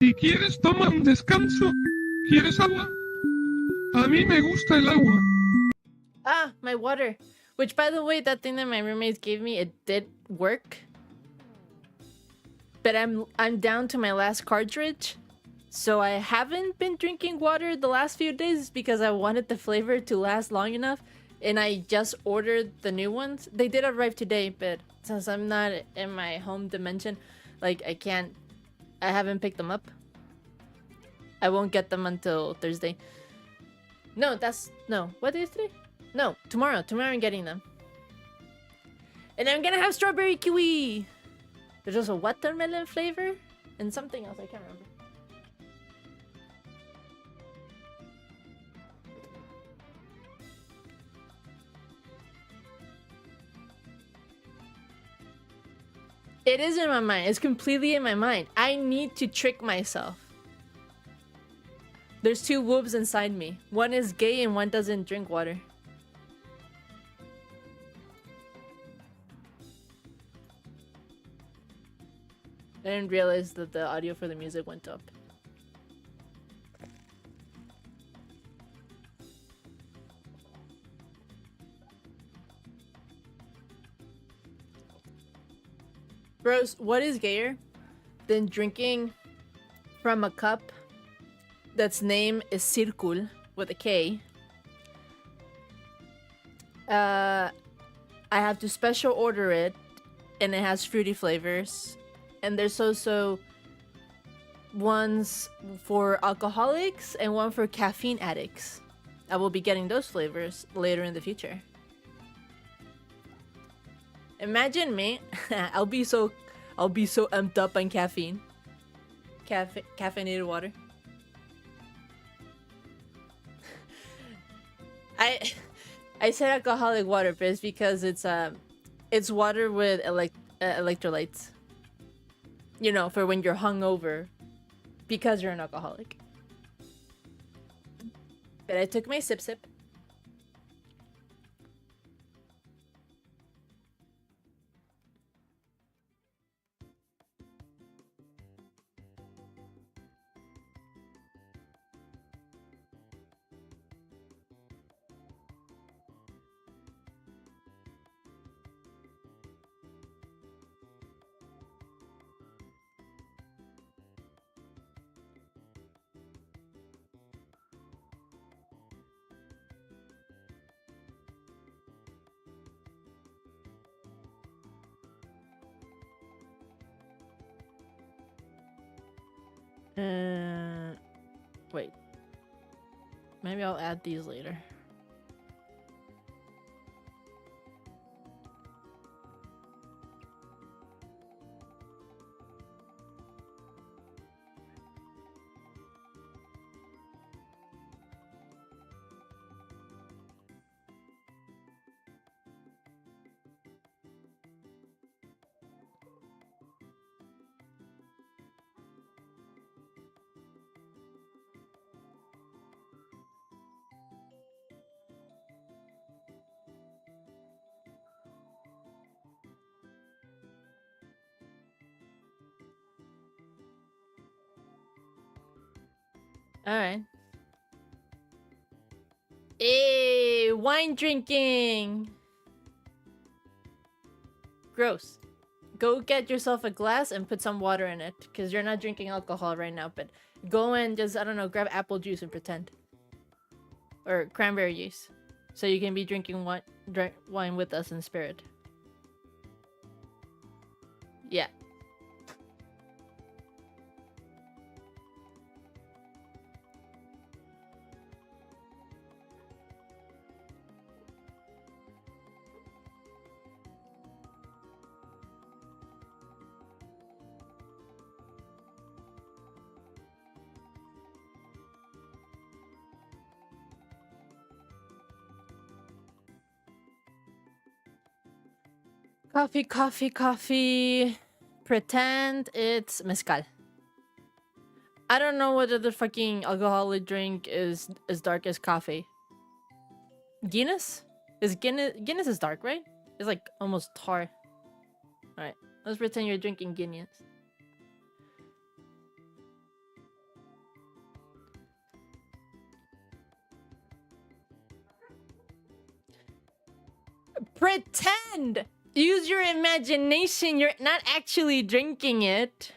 Si quieres toma un descanso. ¿Quieres agua? A mí me gusta el agua. Ah, my water. Which, by the way, that thing that my roommates gave me, it did work. But I'm down to my last cartridge. So I haven't been drinking water the last few days because I wanted the flavor to last long enough. And I just ordered the new ones. They did arrive today, but since I'm not in my home dimension, like I haven't picked them up. I won't get them until Thursday. No, what day is today? No, tomorrow. Tomorrow I'm getting them. And I'm gonna have strawberry kiwi. There's also watermelon flavor and something else I can't remember. It is in my mind. It's completely in my mind. I need to trick myself. There's two wolves inside me. One is gay and one doesn't drink water. I didn't realize that the audio for the music went up. Bros, what is gayer than drinking from a cup that's name is Circul with a K? I have to special order it, and it has fruity flavors. And there's also ones for alcoholics and one for caffeine addicts. I will be getting those flavors later in the future. Imagine me. I'll be so amped up on caffeine. Caffeinated water. I said alcoholic water, but it's because it's water with electrolytes. You know, for when you're hungover, because you're an alcoholic. But I took my sip. Wait. Maybe I'll add these later. Alright. Hey, wine drinking! Gross. Go get yourself a glass and put some water in it, because you're not drinking alcohol right now, but go and just, I don't know, grab apple juice and pretend. Or cranberry juice. So you can be drinking wine with us in spirit. Yeah. Coffee. Pretend it's mezcal. I don't know whether the fucking alcoholic drink is as dark as coffee. Guinness? Guinness is dark, right? It's like almost tar. Alright, let's pretend you're drinking Guinness. Pretend! Use your imagination. You're not actually drinking it.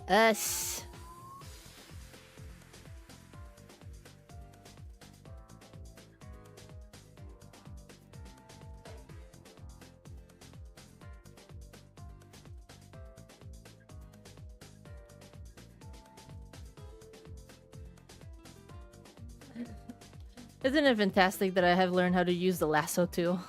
Us. Isn't it fantastic that I have learned how to use the lasso tool?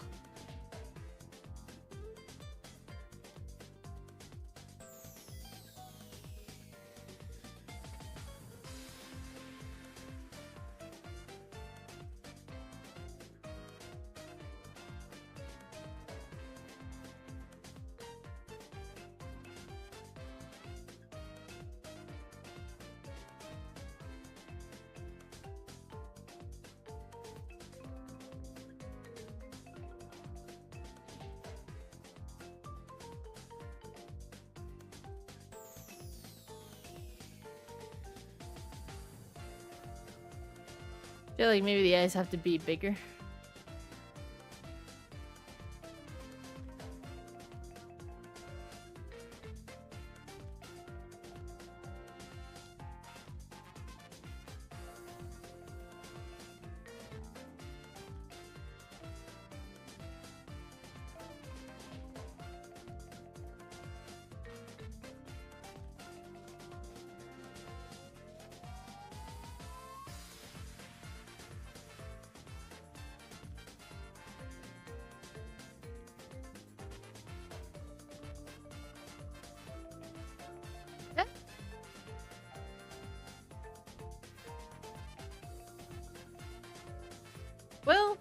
I feel like maybe the eyes have to be bigger. Well,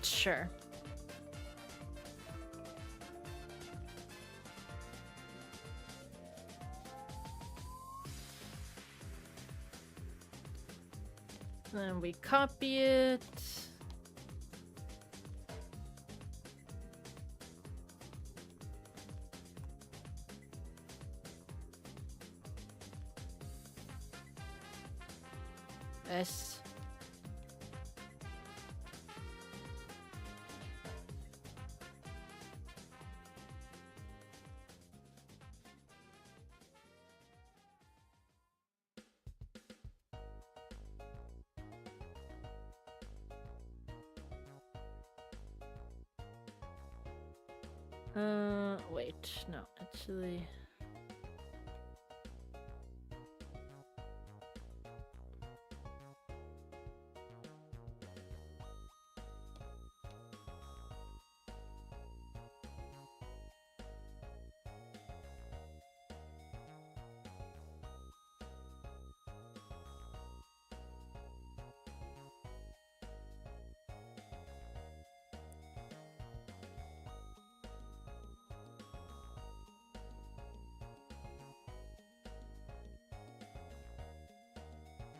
sure. Then we copy it. Yes. Wait, no, actually.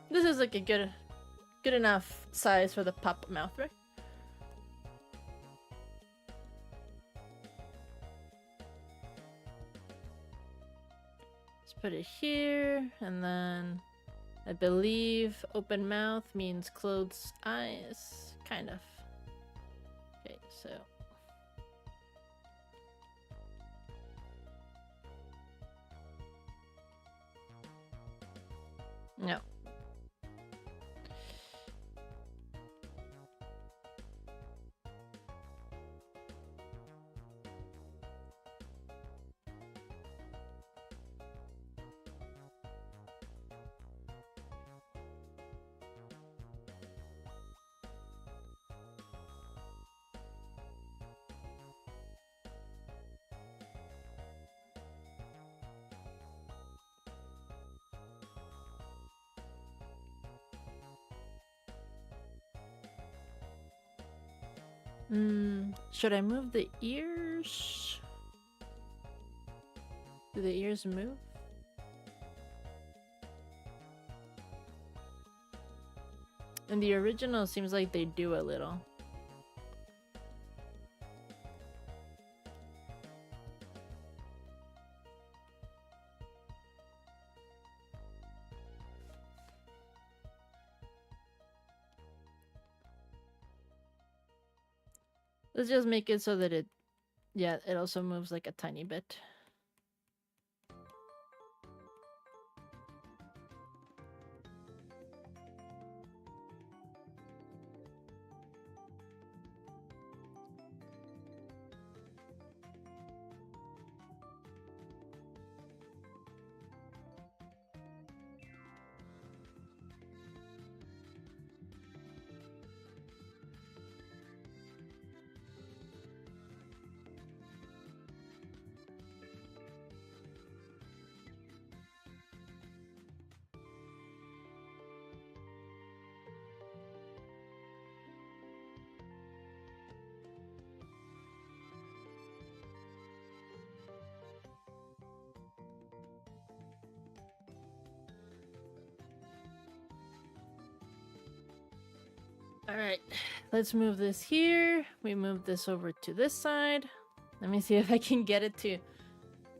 This is like a good enough size for the pop mouth, right? Let's put it here, and then I believe open mouth means closed eyes, kind of. Okay, so no. Should I move the ears? Do the ears move? In the original, seems like they do a little. Let's just make it so that it, yeah, it also moves like a tiny bit. Alright, let's move this here. We move this over to this side. Let me see if I can get it to...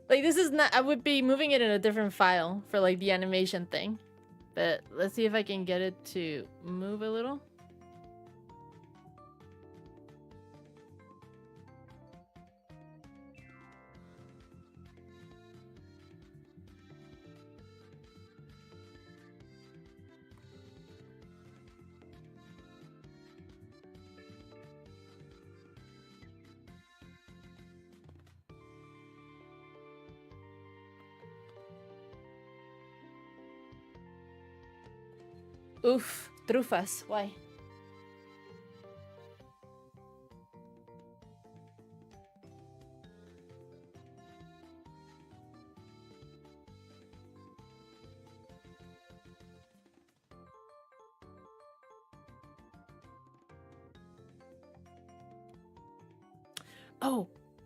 Like, this is not... I would be moving it in a different file for, like, the animation thing. But let's see if I can get it to move a little. Oof, trufas. Why?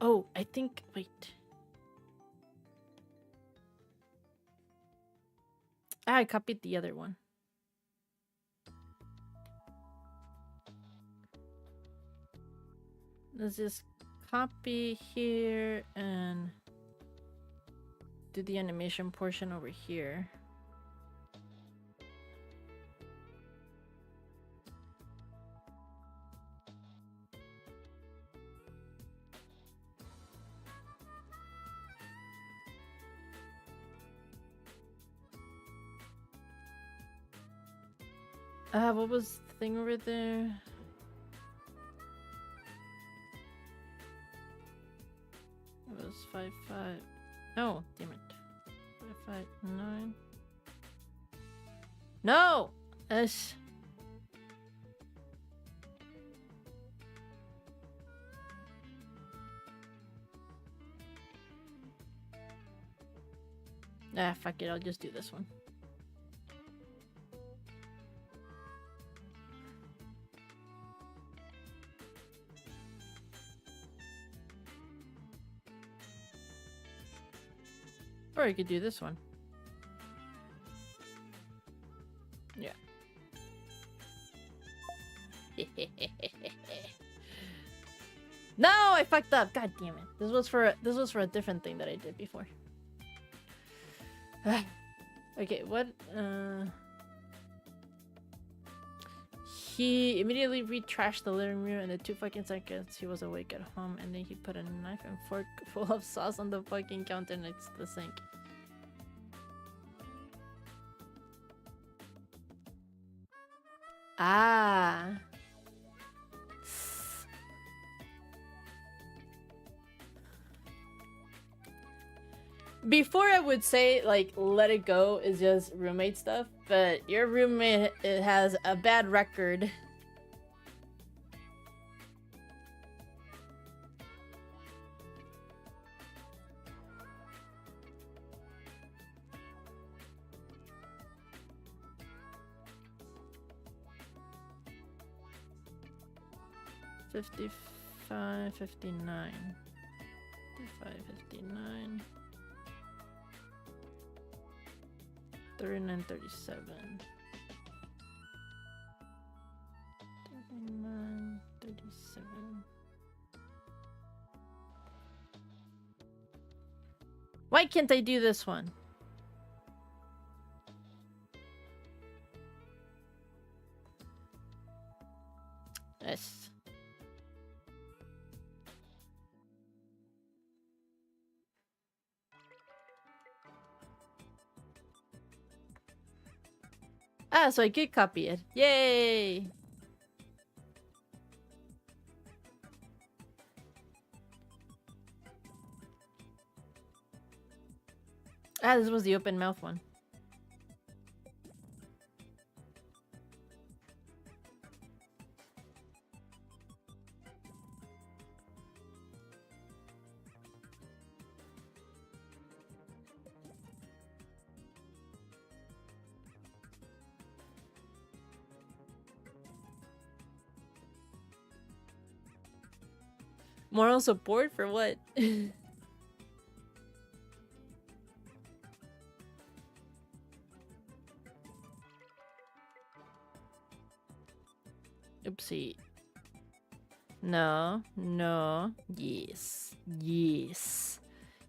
Oh, I think, wait. I copied the other one. Let's just copy here and do the animation portion over here. What was the thing over there? It was 5, 5. Oh, damn it. 5, 5, 9. No! Ish. Ah, fuck it. I'll just do this one. Or I could do this one. Yeah. No, I fucked up. God damn it. This was for a different thing that I did before. Okay, what? He immediately retrashed the living room, and in 2 fucking seconds he was awake at home, and then he put a knife and fork full of sauce on the fucking counter next to the sink. Ah. Before I would say, like, let it go is just roommate stuff, but your roommate, it has a bad record. $55.59. 55.59. 39.37. 39.37. Why can't I do this one? Yes. Ah, so I could copy it. Yay! Ah, this was the open mouth one. Moral support for what? Oopsie. No, no, yes, yes,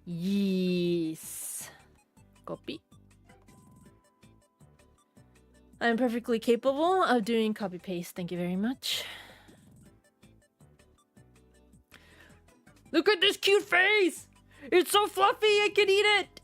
yes. Copy. I'm perfectly capable of doing copy paste. Thank you very much. Look at this cute face! It's so fluffy, I can eat it!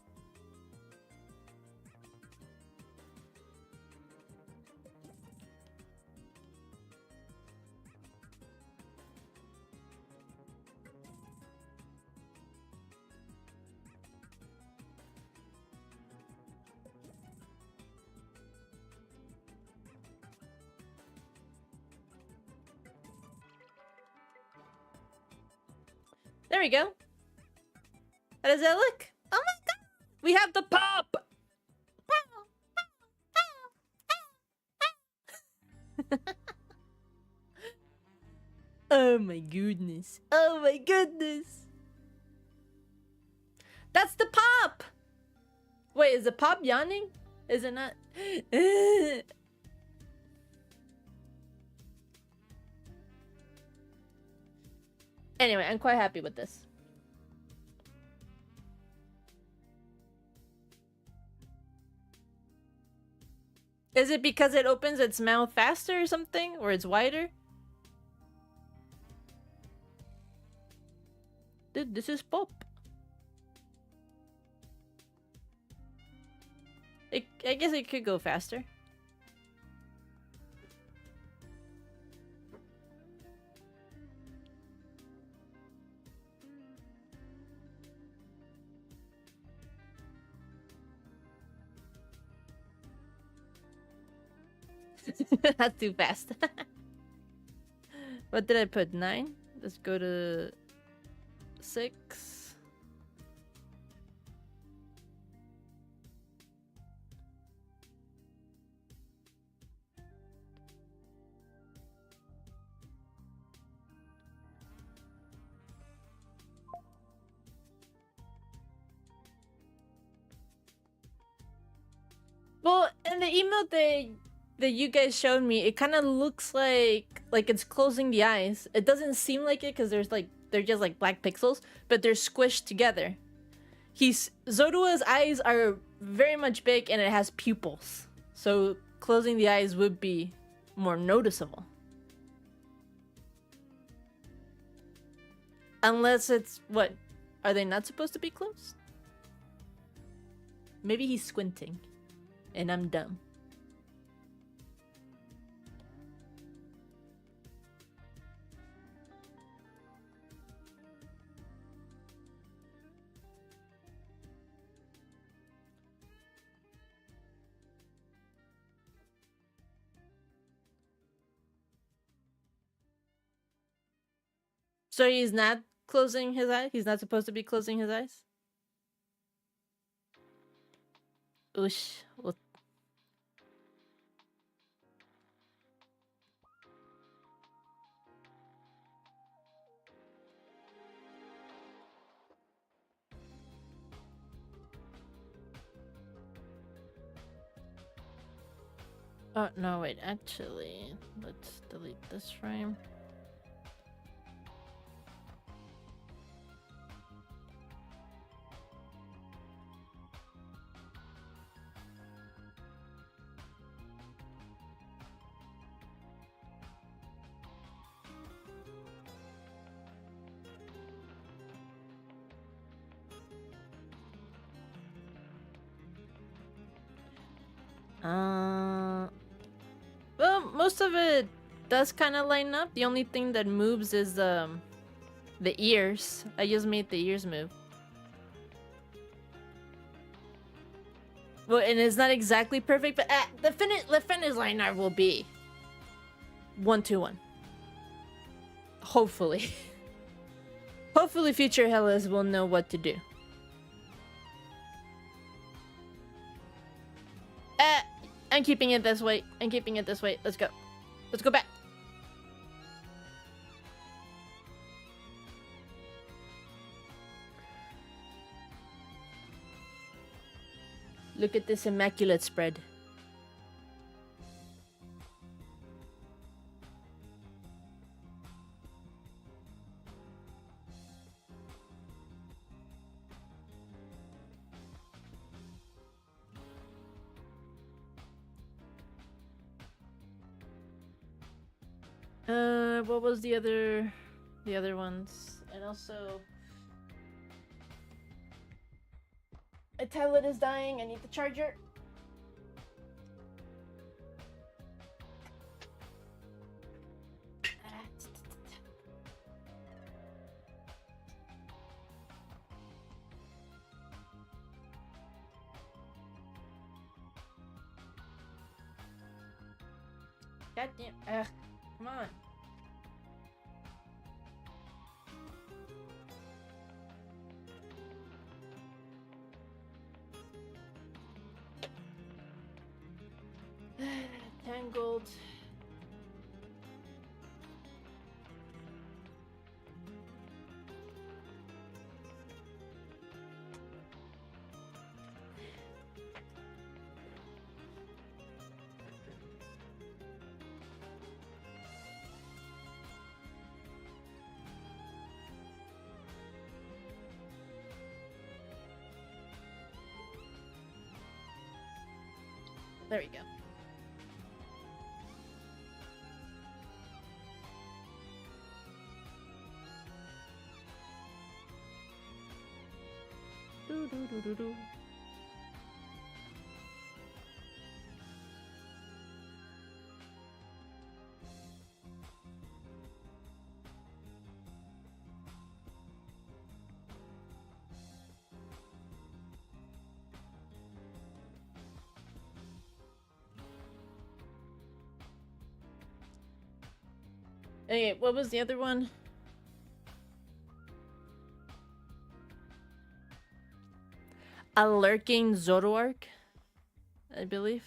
There we go. How does that look? Oh my god! We have the pop! Oh my goodness. Oh my goodness. That's the pop! Wait, is the pop yawning? Is it not? Anyway, I'm quite happy with this. Is it because it opens its mouth faster or something? Or it's wider? Dude, this is pop. I guess it could go faster. That's too fast. What did I put? 9? Let's go to 6. Well, in the email that you guys showed me, it kind of looks like it's closing the eyes. It doesn't seem like it because they're just like black pixels, but they're squished together. Zorua's eyes are very much big and it has pupils, so closing the eyes would be more noticeable. Unless it's what? Are they not supposed to be closed? Maybe he's squinting, and I'm dumb. So he's not closing his eyes? He's not supposed to be closing his eyes? Oosh. Well, oh, no, wait. Actually, let's delete this frame. most of it does kind of line up. The only thing that moves is the ears. I just made the ears move. Well, and it's not exactly perfect, but the finish line art will be 1-2-1. Hopefully. Hopefully future Hellas will know what to do. I'm keeping it this way. I'm keeping it this way. Let's go. Let's go back. Look at this immaculate spread. What was the other ones? And also, a tablet is dying. I need the charger. God damn. Come on. Tangled. There we go. Do. Okay, what was the other one? A lurking Zoroark, I believe.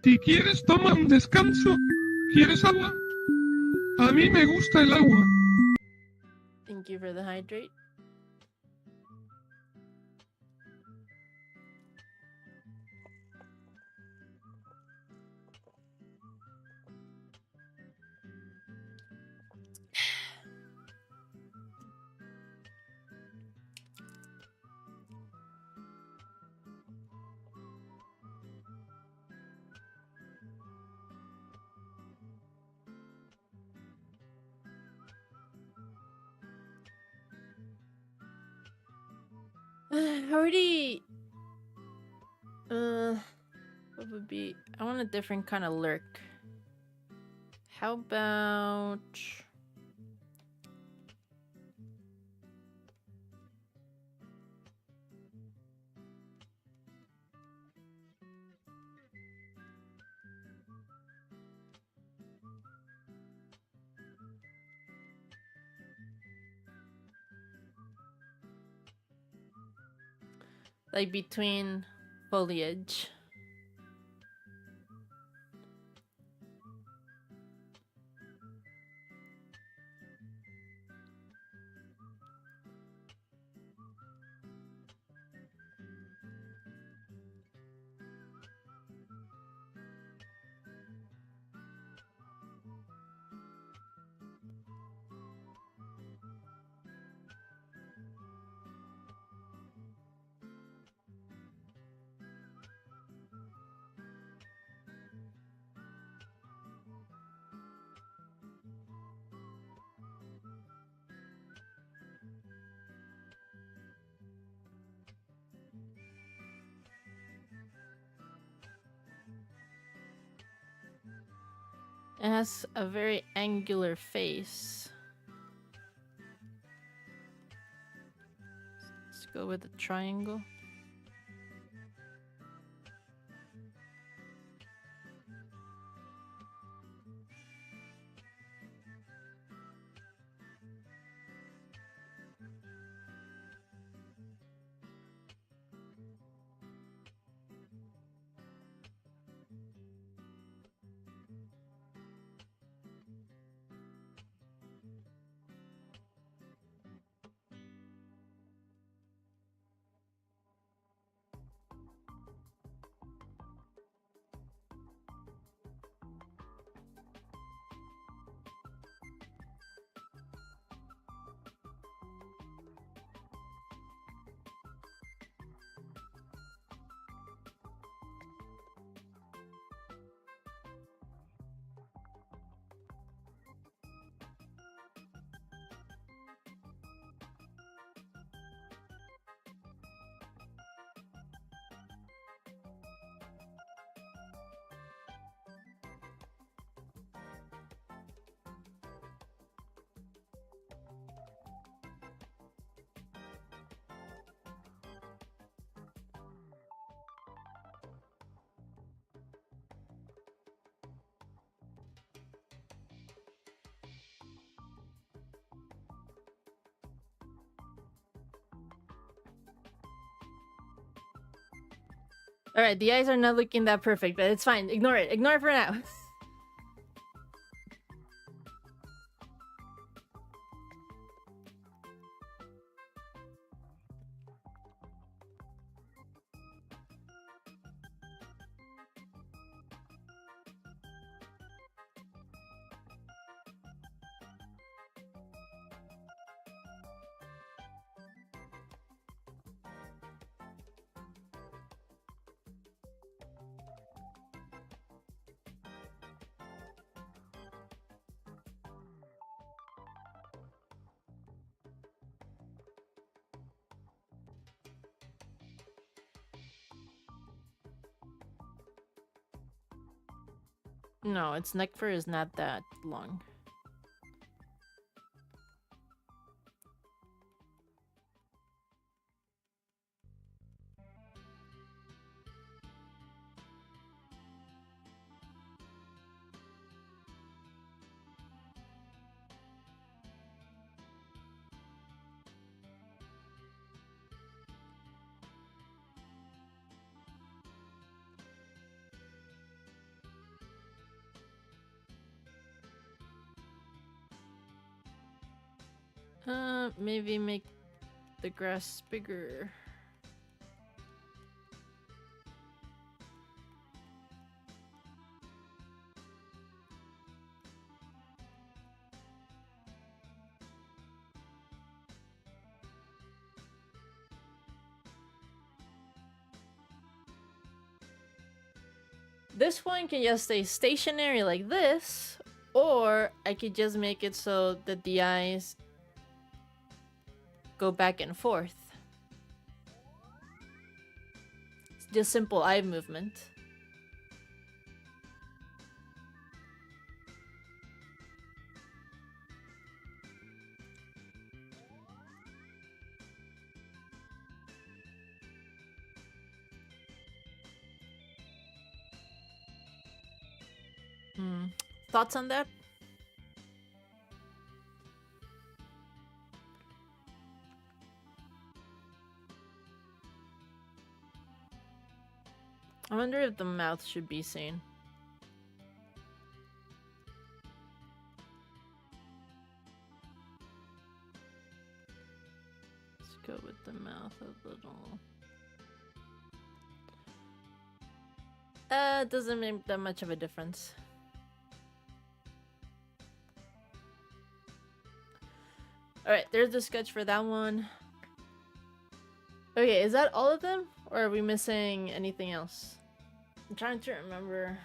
Si quieres toma un descanso. ¿Quieres agua? A mí me gusta el agua. Thank you for the hydrate. Already. What would be? I want a different kind of lurk. How about? Like between foliage. It has a very angular face. Let's go with the triangle. Alright, the eyes are not looking that perfect, but it's fine. Ignore it. Ignore it for now. No, its neck fur is not that long. Maybe make the grass bigger. This one can just stay stationary like this, or I could just make it so that the eyes go back and forth. It's just simple eye movement. Thoughts on that? I wonder if the mouth should be seen. Let's go with the mouth a little. It doesn't make that much of a difference. Alright, there's the sketch for that one. Okay, is that all of them? Or are we missing anything else? I'm trying to remember.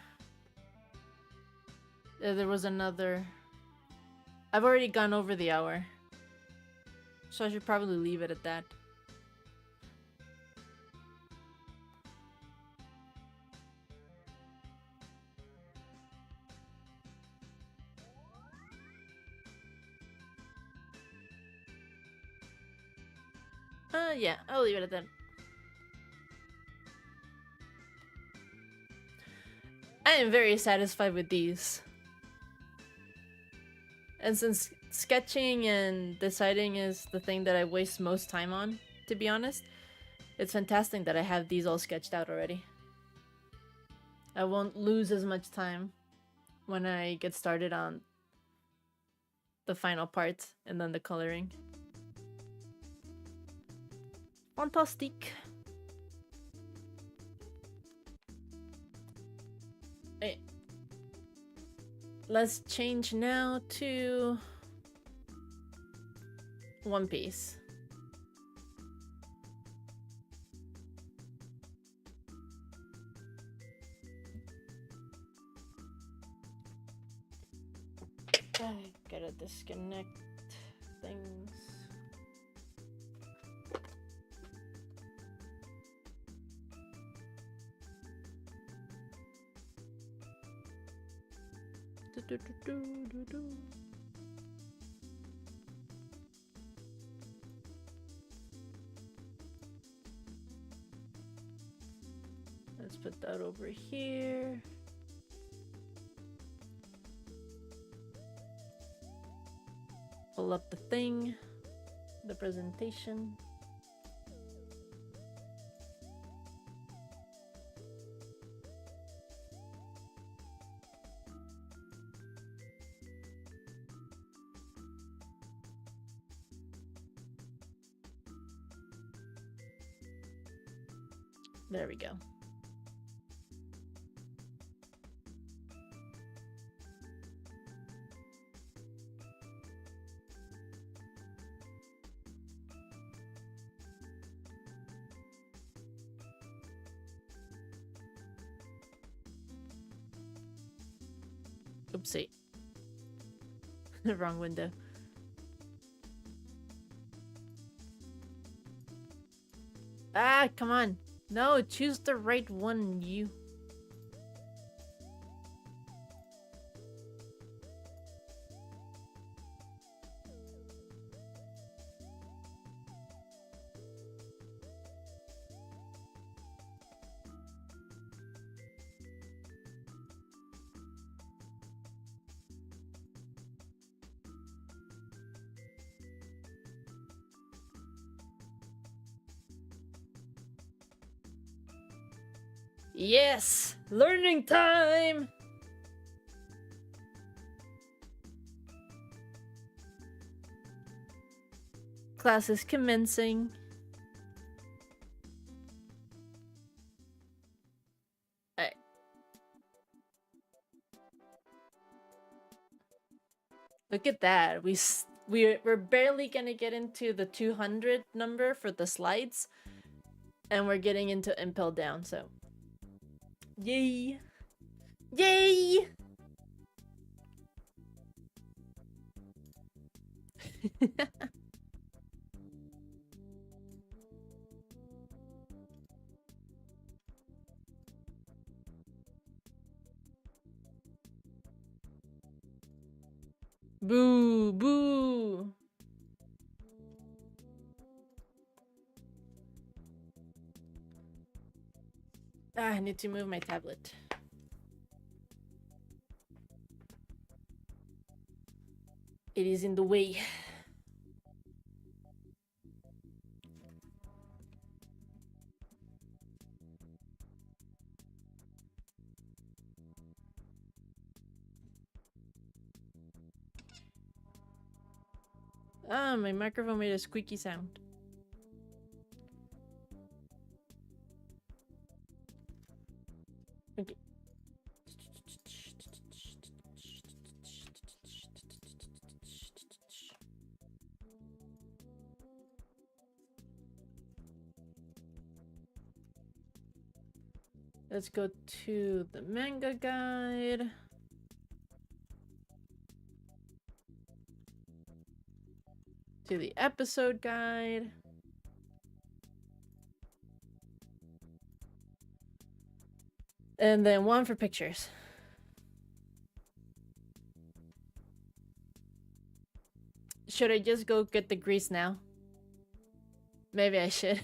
There was another. I've already gone over the hour. So I should probably leave it at that. Yeah, I'll leave it at that. I am very satisfied with these. And since sketching and deciding is the thing that I waste most time on, to be honest, it's fantastic that I have these all sketched out already. I won't lose as much time when I get started on the final part and then the coloring. Fantastic. Hey. Let's change now to One Piece. I gotta disconnect things. Let's put that over here. Pull up the thing, the presentation. There we go. Oopsie. The wrong window. Ah, come on. No, choose the right one, you. Yes! Learning time! Class is commencing. Alright. Look at that. We're barely gonna get into the 200 number for the slides. And we're getting into Impel Down, so... Yay! Yay! Boo! Boo! I need to move my tablet. It is in the way. Ah, my microphone made a squeaky sound. Okay. Let's go to the manga guide. To the episode guide. And then one for pictures. Should I just go get the grease now? Maybe I should.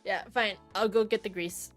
Yeah, fine. I'll go get the grease.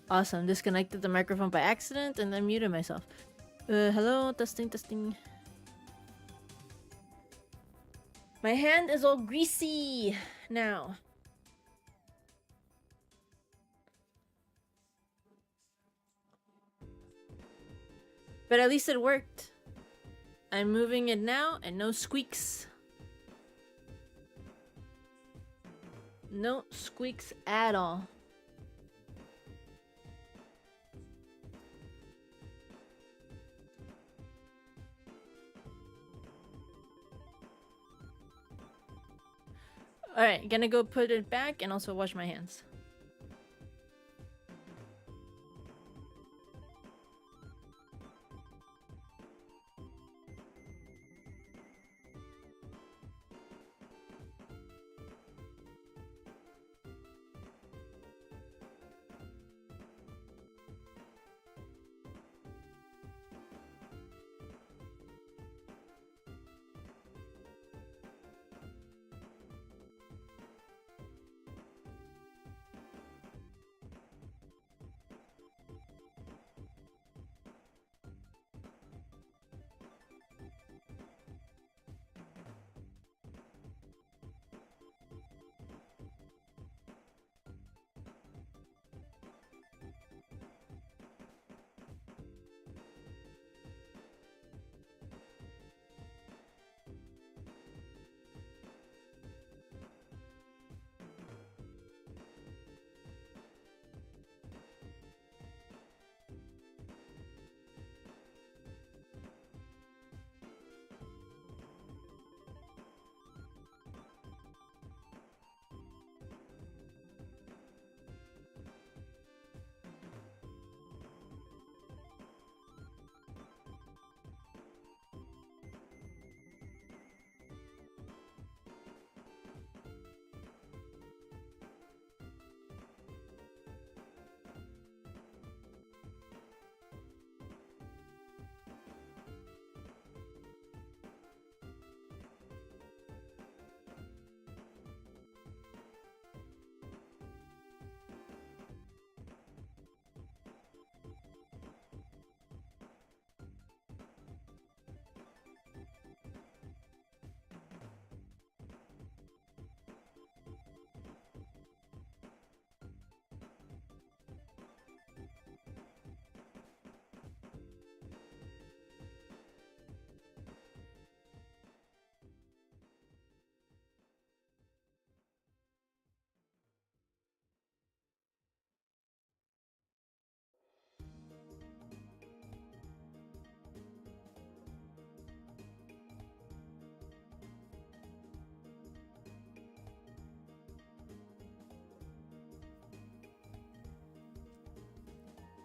Awesome. Disconnected the microphone by accident and then muted myself. Hello, testing, testing. My hand is all greasy now. But at least it worked. I'm moving it now and no squeaks. No squeaks at all. Alright, gonna go put it back and also wash my hands.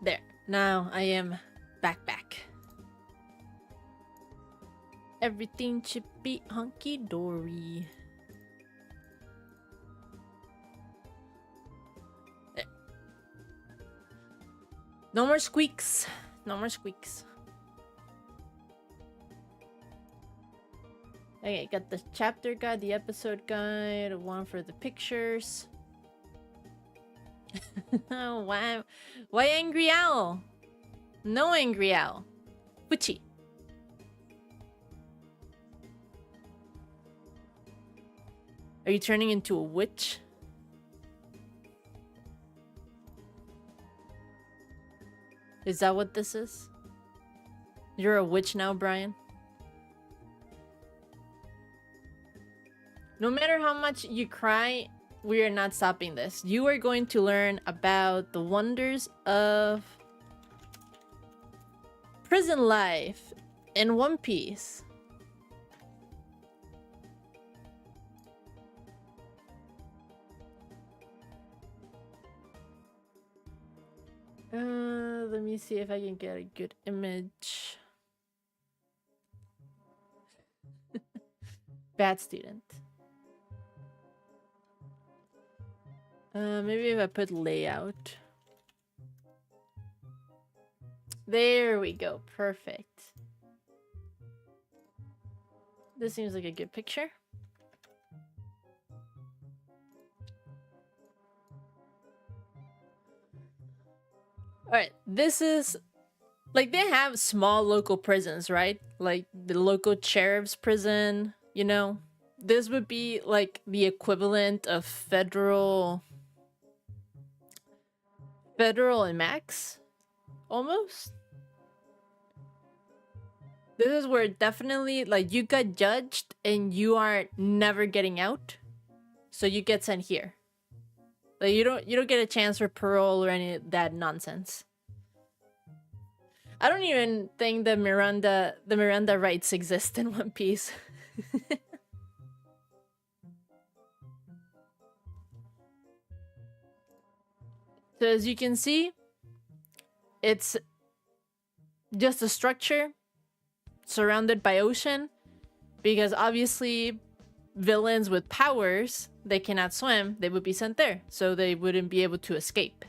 There. Now I am back. Everything should be hunky-dory. There. No more squeaks. No more squeaks. Okay, got the chapter guide, the episode guide, one for the pictures. Why Angry Owl? No Angry Owl. Witchy. Are you turning into a witch? Is that what this is? You're a witch now, Brian? No matter how much you cry, we are not stopping this. You are going to learn about the wonders of prison life in One Piece. Let me see if I can get a good image. Bad student. Maybe if I put layout. There we go. Perfect. This seems like a good picture. Alright, this is like they have small local prisons, right? Like the local sheriff's prison, you know? This would be like the equivalent of federal and max almost. This is where definitely like you got judged and you are never getting out. So you get sent here. Like you don't get a chance for parole or any of that nonsense. I don't even think the Miranda rights exist in One Piece. So as you can see, it's just a structure surrounded by ocean, because obviously villains with powers, they cannot swim, they would be sent there, so they wouldn't be able to escape.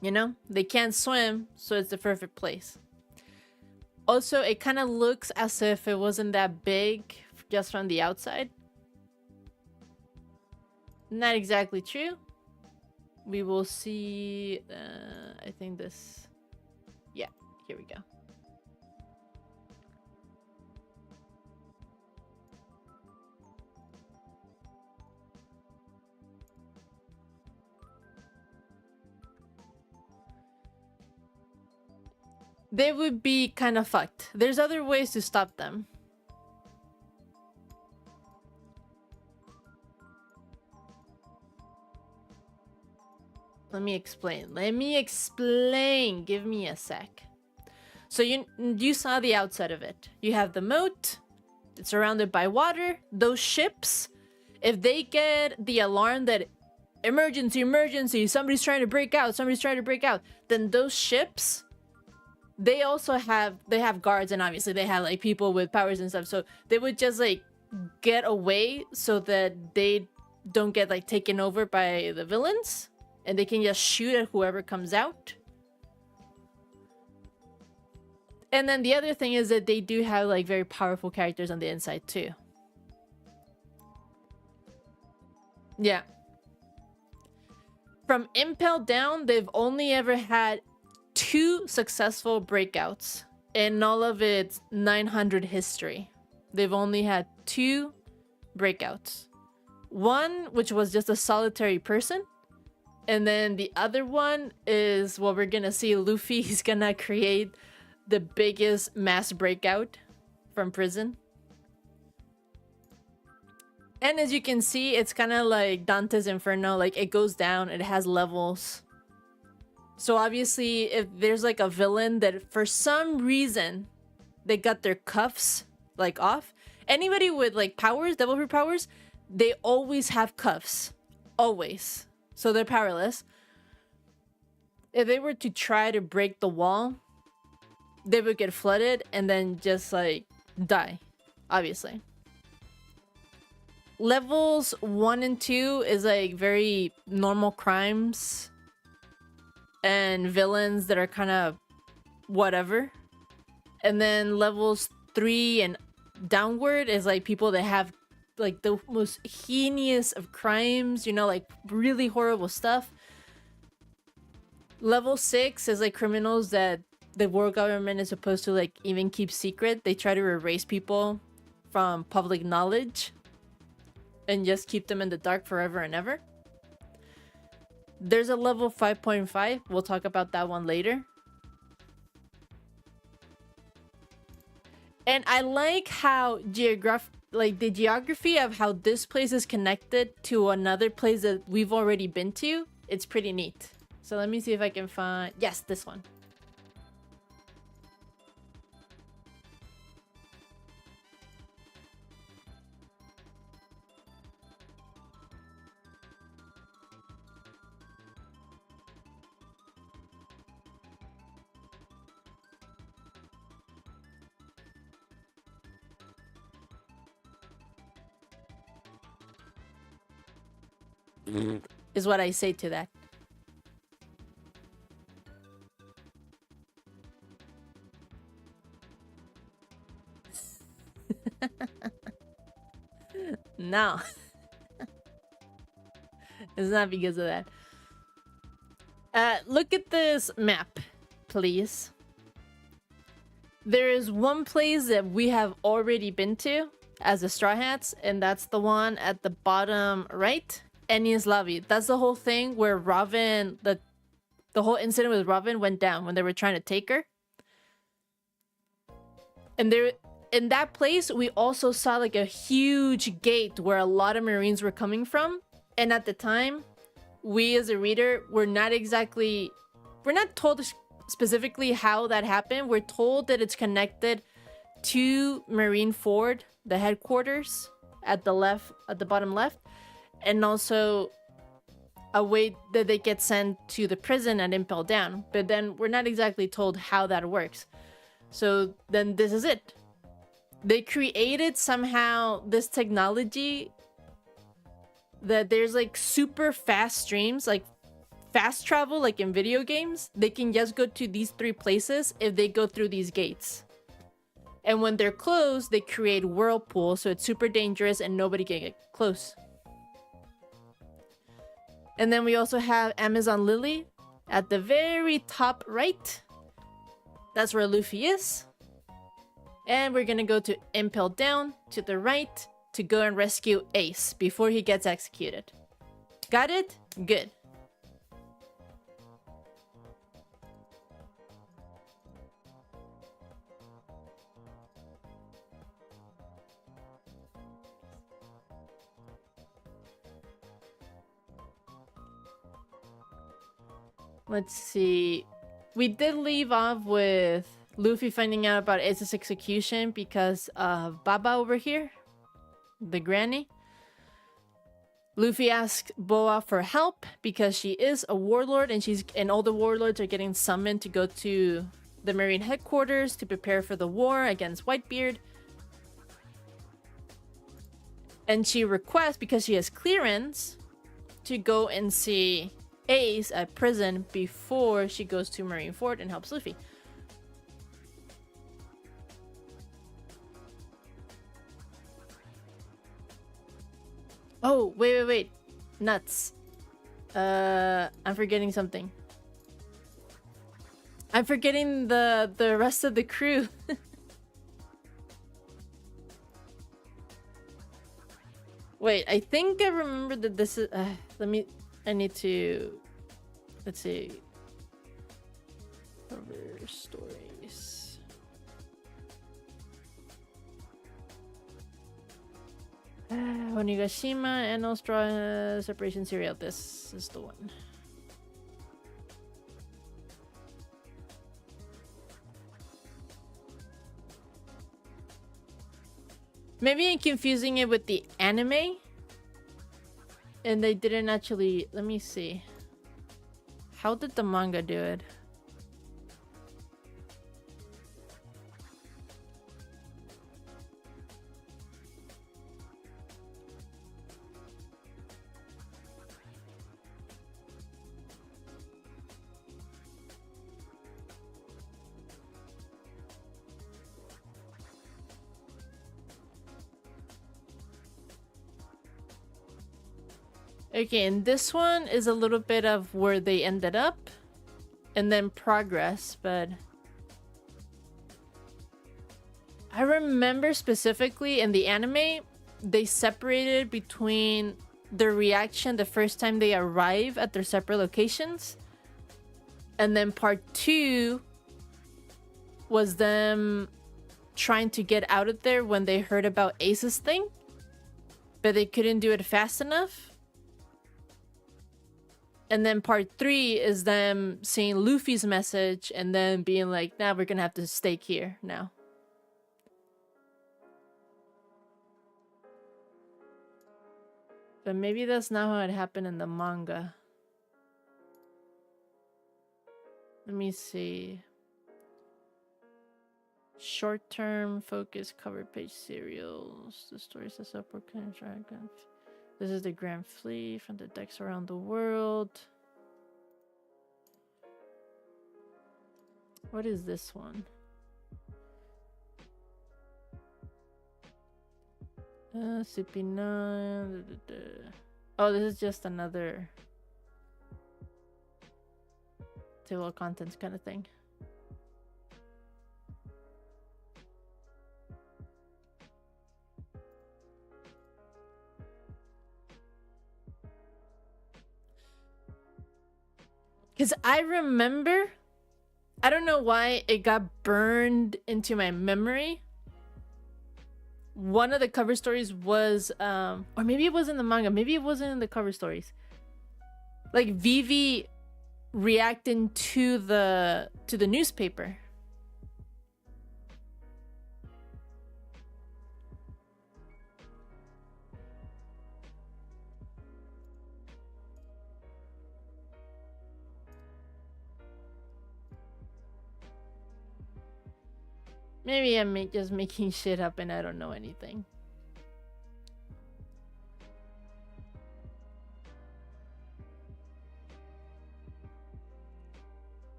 You know, they can't swim, so it's the perfect place. Also, it kind of looks as if it wasn't that big just from the outside. Not exactly true. We will see, I think this, yeah, here we go. They would be kind of fucked. There's other ways to stop them. Let me explain. Give me a sec. So you saw the outside of it. You have the moat. It's surrounded by water. Those ships, if they get the alarm that emergency, somebody's trying to break out, then those ships, they also have guards, and obviously they have like people with powers and stuff. So they would just like get away so that they don't get like taken over by the villains. And they can just shoot at whoever comes out. And then the other thing is that they do have like very powerful characters on the inside too. Yeah. From Impel down, they've only ever had 2 successful breakouts in all of its 900 history. They've only had 2 breakouts. One, which was just a solitary person. And then the other one is what we're gonna see. Luffy is gonna create the biggest mass breakout from prison. And as you can see, it's kind of like Dante's Inferno. Like it goes down, it has levels. So obviously, if there's like a villain that for some reason they got their cuffs like off, anybody with like powers, devil fruit powers, they always have cuffs. Always. So they're powerless. If they were to try to break the wall, they would get flooded and then just like die, obviously. Levels 1 and 2 is like very normal crimes and villains that are kind of whatever. And then levels 3 and downward is like people that have like the most heinous of crimes, you know, like really horrible stuff. Level 6 is like criminals that the world government is supposed to like even keep secret. They try to erase people from public knowledge and just keep them in the dark forever and ever. There's a level 5.5. We'll talk about that one later. And I like how the geography of how this place is connected to another place that we've already been to. It's pretty neat. So let me see if I can find... Yes, this one. Is what I say to that. No. It's not because of that. Look at this map, please. There is one place that we have already been to as the Straw Hats, and that's the one at the bottom right, Enies Lobby. That's the whole thing where Robin, the whole incident with Robin went down when they were trying to take her. And there, in that place, we also saw like a huge gate where a lot of Marines were coming from. And at the time, we as a reader were not told specifically how that happened. We're told that it's connected to Marine Ford, the headquarters at the bottom left, and also a way that they get sent to the prison and Impel Down. But then we're not exactly told how that works. So then this is it. They created somehow this technology that there's like super fast streams, like fast travel, like in video games. They can just go to these 3 places if they go through these gates. And when they're closed, they create whirlpool, so it's super dangerous and nobody can get close. And then we also have Amazon Lily at the very top right. That's where Luffy is. And we're gonna go to Impel Down to the right to go and rescue Ace before he gets executed. Got it? Good. Let's see. We did leave off with Luffy finding out about Ace's execution because of Baba over here, the granny. Luffy asks Boa for help because she is a warlord and all the warlords are getting summoned to go to the Marine headquarters to prepare for the war against Whitebeard. And she requests, because she has clearance, to go and see Ace at prison before she goes to Marine Ford and helps Luffy. Oh, wait. Nuts. I'm forgetting something. I'm forgetting the rest of the crew. Wait, I think I remember that this is... I need to... Let's see. Cover stories. Onigashima and Nostra separation serial. This is the one. Maybe I'm confusing it with the anime. And they didn't actually... Let me see. How did the manga do it? Okay, and this one is a little bit of where they ended up and then progress, but I remember specifically in the anime, they separated between their reaction the first time they arrive at their separate locations, and then part 2 was them trying to get out of there when they heard about Ace's thing, but they couldn't do it fast enough. And then part 3 is them seeing Luffy's message and then being like, nah, we're gonna have to stay here now. But maybe that's not how it happened in the manga. Let me see. Short-term focus cover page serials. The story says upward dragon. This is the Grand Fleet from the decks around the world. What is this one? CP9. Oh, this is just another. table of contents kind of thing. Because I remember, I don't know why it got burned into my memory. One of the cover stories was, or maybe it was in the manga, maybe it wasn't in the cover stories. Like Vivi reacting to the newspaper. Maybe I'm just making shit up and I don't know anything.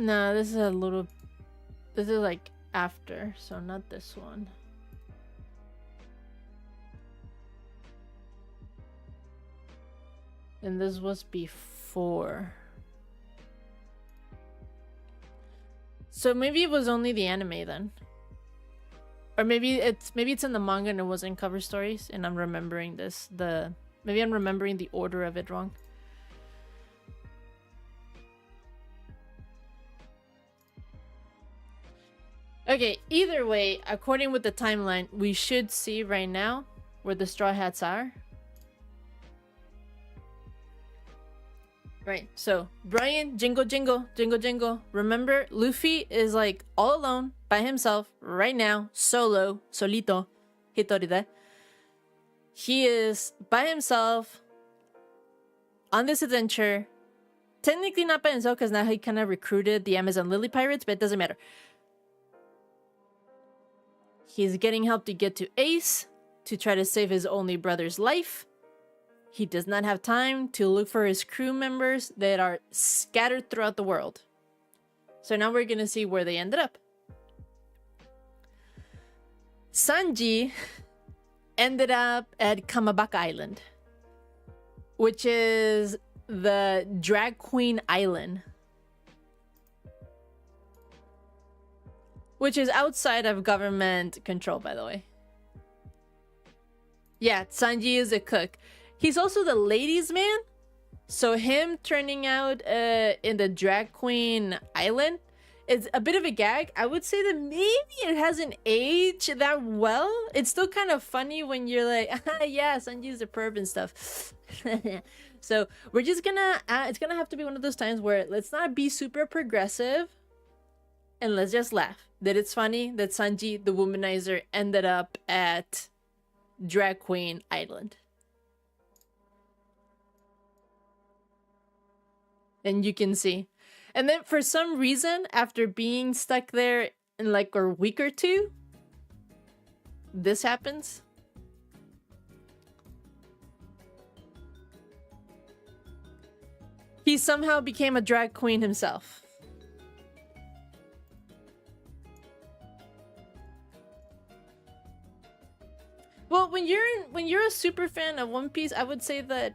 No, this is a little... This is like after, so not this one. And this was before. So maybe it was only the anime then. Or maybe it's in the manga and it was in cover stories and I'm remembering this. Maybe I'm remembering the order of it wrong. Okay, either way, according with the timeline, we should see right now where the Straw Hats are. Right, so Brian, Jingle Jingle, Jingle Jingle. Remember, Luffy is like all alone by himself right now, solo, solito, hitoride. He is by himself on this adventure. Technically not by himself because now he kind of recruited the Amazon Lily Pirates, but it doesn't matter. He's getting help to get to Ace to try to save his only brother's life. He does not have time to look for his crew members that are scattered throughout the world. So now we're going to see where they ended up. Sanji ended up at Kamabaka Island, which is the Drag Queen Island, which is outside of government control, by the way. Yeah, Sanji is a cook. He's also the ladies' man. So him turning out in the Drag Queen Island is a bit of a gag. I would say that maybe it hasn't aged that well. It's still kind of funny when you're like, yeah, Sanji's a perv and stuff. So we're just gonna, it's gonna have to be one of those times where let's not be super progressive and let's just laugh that it's funny that Sanji, the womanizer, ended up at Drag Queen Island. And you can see. And then for some reason, after being stuck there in like a week or two, this happens. He somehow became a drag queen himself. Well, when you're a super fan of One Piece, I would say that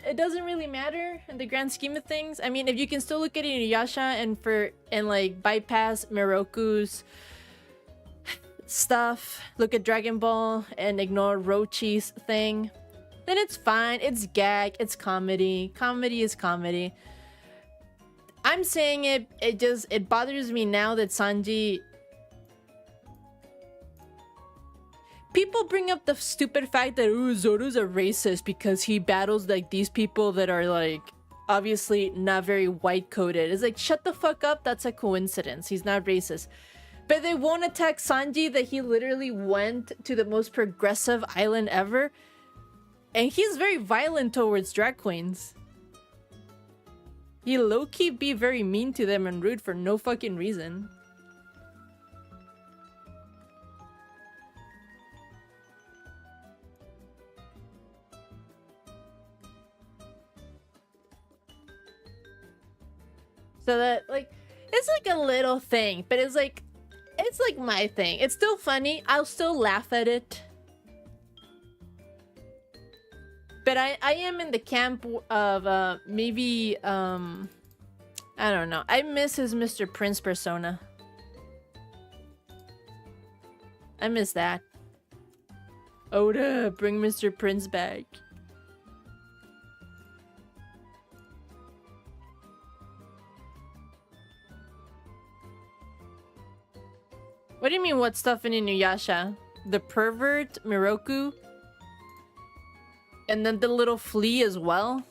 it doesn't really matter in the grand scheme of things. I mean, if you can still look at Inuyasha and like bypass Miroku's stuff, look at Dragon Ball and ignore Rochi's thing, then it's fine. It's gag, it's comedy. Comedy is comedy. I'm saying it bothers me now that Sanji... People bring up the stupid fact that Zoro's a racist because he battles like these people that are like obviously not very white coded. It's like, shut the fuck up, that's a coincidence. He's not racist. But they won't attack Sanji that he literally went to the most progressive island ever. And he's very violent towards drag queens. He low-key be very mean to them and rude for no fucking reason. So that like it's like a little thing, but it's like my thing. It's still funny. I'll still laugh at it. But I am in the camp of maybe I don't know. I miss his Mr. Prince persona. I miss that. Oda, bring Mr. Prince back. What do you mean, what stuff in Inuyasha? The pervert, Miroku? And then the little flea as well?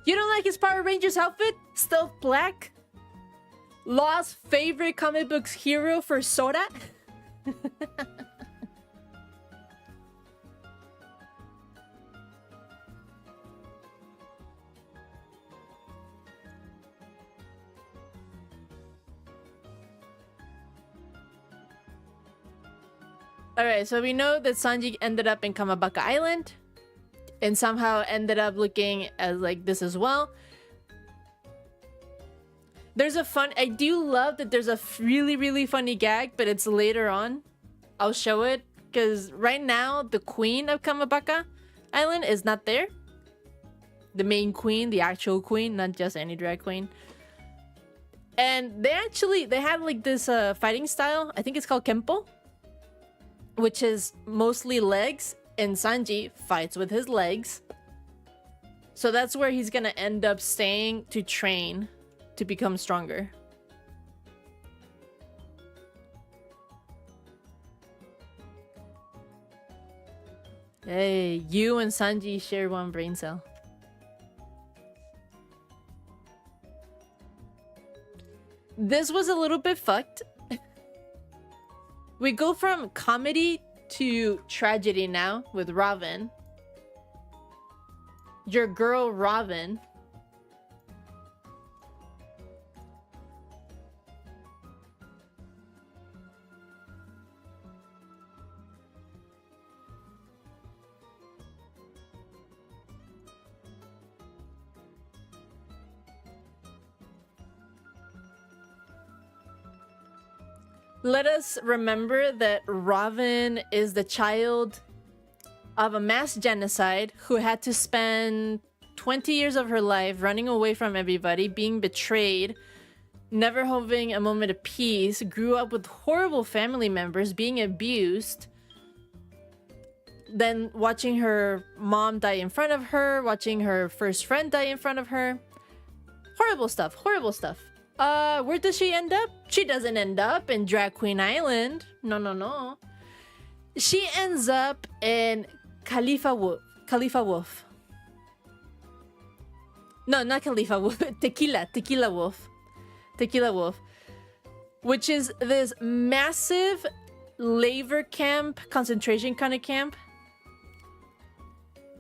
You don't like his Power Rangers outfit? Stealth Black? Law's favorite comic books hero for Sora? Alright, so we know that Sanji ended up in Kamabaka Island. And somehow ended up looking as like this as well. There's a fun... I do love that there's a really, really funny gag, but it's later on. I'll show it. Because right now, the queen of Kamabaka Island is not there. The main queen, the actual queen, not just any drag queen. And they have like this fighting style. I think it's called Kempo. Which is mostly legs. And Sanji fights with his legs. So that's where he's gonna end up staying to train to become stronger. Hey, you and Sanji share one brain cell. This was a little bit fucked. We go from comedy to tragedy now with Robin. Your girl Robin. Let us remember that Robin is the child of a mass genocide who had to spend 20 years of her life running away from everybody, being betrayed, never having a moment of peace, grew up with horrible family members, being abused, then watching her mom die in front of her, watching her first friend die in front of her. Horrible stuff, horrible stuff. Where does she end up? She doesn't end up in Drag Queen Island. No, no, no. She ends up in Khalifa Wolf. Khalifa Wolf. No, not Khalifa Wolf. Tequila Wolf. Tequila Wolf. Which is this massive labor camp, concentration kind of camp.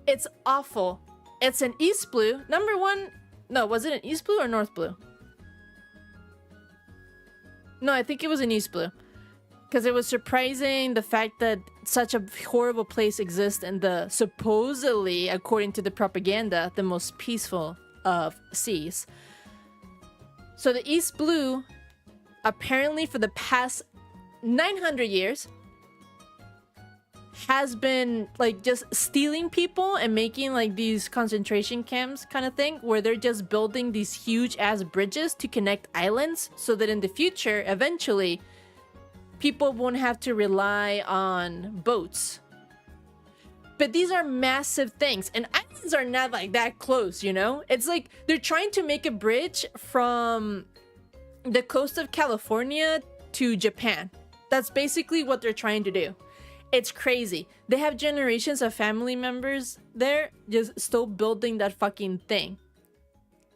It's awful. It's an East Blue. Number one... No, was it an East Blue or North Blue? No, I think it was an East Blue. Because it was surprising the fact that such a horrible place exists in the supposedly, according to the propaganda, the most peaceful of seas. So the East Blue, apparently for the past 900 years, has been like just stealing people and making like these concentration camps kind of thing, where they're just building these huge ass bridges to connect islands so that in the future, eventually, people won't have to rely on boats. But these are massive things, and islands are not like that close, you know? It's like they're trying to make a bridge from the coast of California to Japan. That's basically what they're trying to do. It's crazy. They have generations of family members there just still building that fucking thing.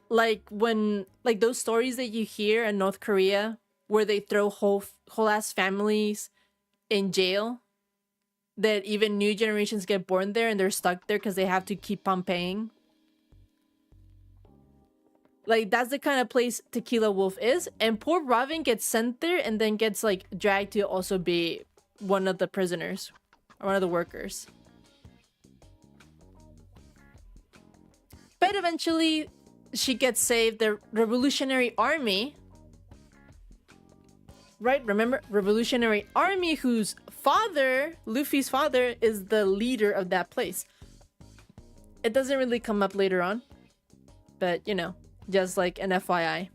Like when, like those stories that you hear in North Korea where they throw whole ass families in jail that even new generations get born there and they're stuck there because they have to keep on paying. Like, that's the kind of place Tequila Wolf is. And poor Robin gets sent there and then gets, like, dragged to also be one of the prisoners. Or one of the workers. But eventually, she gets saved. The Revolutionary Army... Right, remember? Revolutionary Army, whose father, Luffy's father, is the leader of that place. It doesn't really come up later on. But, you know, just like an FYI.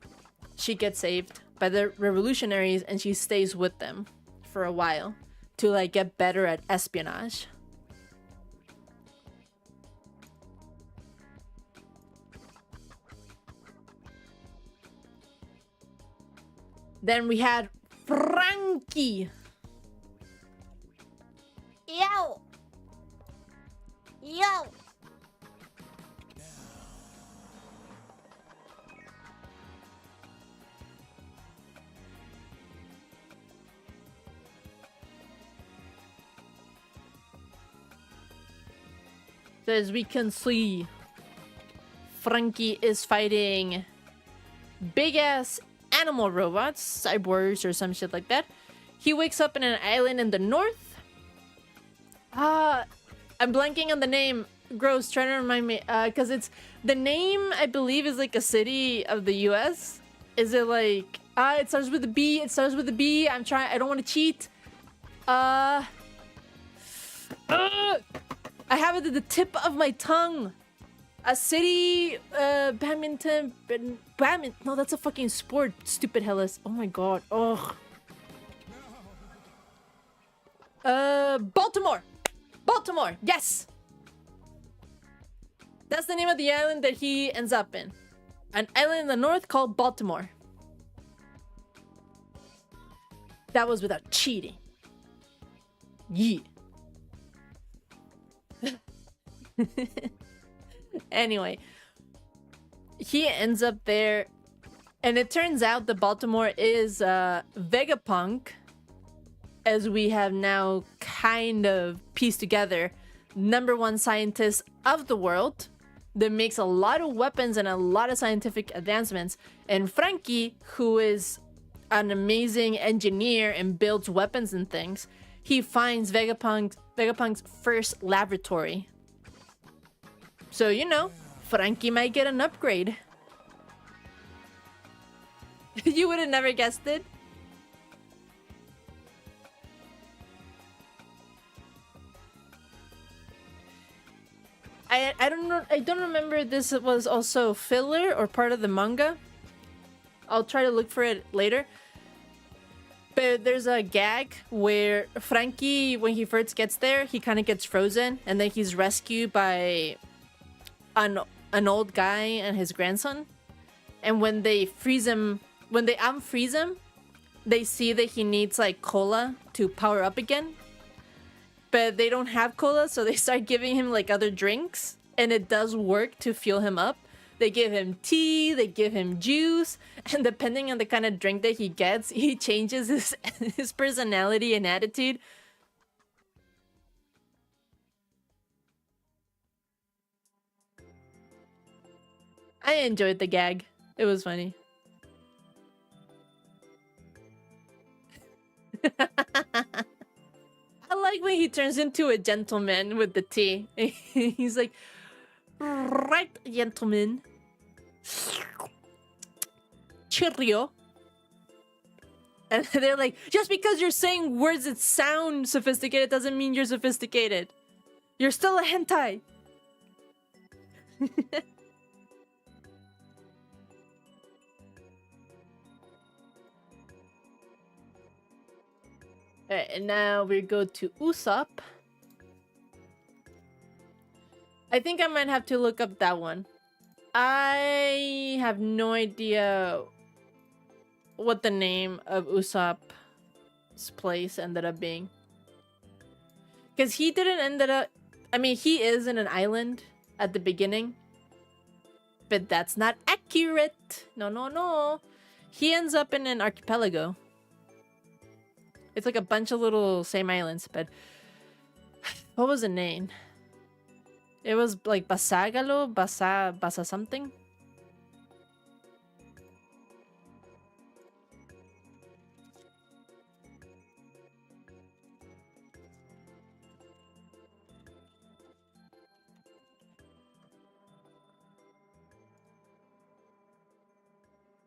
She gets saved by the revolutionaries and she stays with them for a while to, like, get better at espionage. Then we had Franky. Yo! Yo! So as we can see, Franky is fighting big-ass animal robots, cyborgs or some shit like that. He wakes up in an island in the north. I'm blanking on the name. Gross, try to remind me. Because it's... The name, I believe, is like a city of the US. Is it like... it starts with a B. It starts with a B. I'm trying... I don't want to cheat. I have it at the tip of my tongue. A city, badminton, no, that's a fucking sport, stupid Hellas. Oh my god, ugh. Baltimore! Baltimore, yes! That's the name of the island that he ends up in. An island in the north called Baltimore. That was without cheating. Yeah. Anyway, he ends up there, and it turns out that Baltimore is Vegapunk, as we have now kind of pieced together, #1 scientist of the world that makes a lot of weapons and a lot of scientific advancements, and Franky, who is an amazing engineer and builds weapons and things. He finds Vegapunk's first laboratory. So, you know, Franky might get an upgrade. You would have never guessed it. I don't know. I don't remember if this was also filler or part of the manga. I'll try to look for it later. But there's a gag where Franky, when he first gets there, he kind of gets frozen, and then he's rescued by an old guy and his grandson. And when they freeze him, when they unfreeze him, they see that he needs like cola to power up again. But they don't have cola, so they start giving him like other drinks, and it does work to fuel him up. They give him tea, they give him juice, and depending on the kind of drink that he gets, he changes his personality and attitude. I enjoyed the gag. It was funny. I like when he turns into a gentleman with the tea. He's like, right, gentleman. Cheerio. And they're like, just because you're saying words that sound sophisticated doesn't mean you're sophisticated. You're still a hentai. Alright, and now we go to Usopp. I think I might have to look up that one. I have no idea what the name of Usopp's place ended up being. Because he didn't end up... I mean, he is in an island at the beginning. But that's not accurate. No, no, no. He ends up in an archipelago. It's like a bunch of little same islands, but What was the name? It was like Basagalo, Basa something.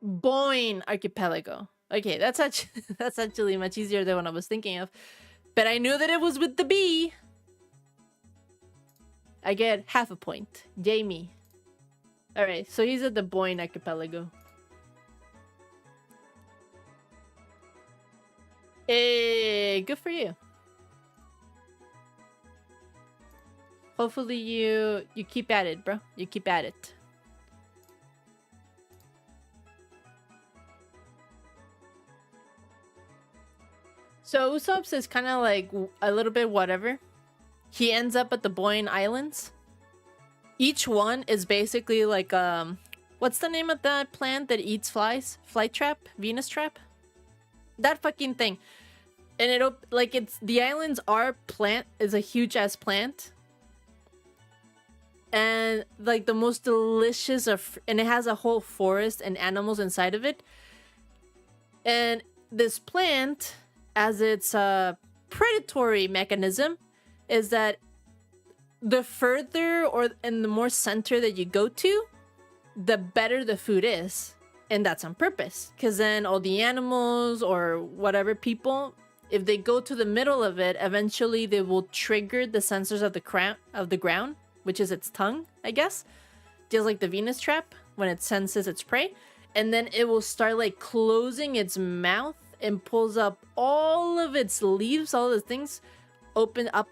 Boyne Archipelago. Okay, that's actually much easier than what I was thinking of. But I knew that it was with the B. I get half a point. Jamie. Alright, so he's at the Boyne Archipelago. Hey, good for you. Hopefully you keep at it, bro. You keep at it. So Usopp's is kind of like a little bit whatever. He ends up at the Boyne Islands. Each one is basically like what's the name of that plant that eats flies? Fly trap? Venus trap? That fucking thing. And it's the islands are plant is a huge ass plant. And like the most delicious and it has a whole forest and animals inside of it. And this plant, as its predatory mechanism, is that the further and the more center that you go to, the better the food is. And that's on purpose. Because then all the animals or whatever people, if they go to the middle of it, eventually they will trigger the sensors of the ground, which is its tongue, I guess. Just like the Venus trap, when it senses its prey. And then it will start like closing its mouth and pulls up all of its leaves, all the things, open up.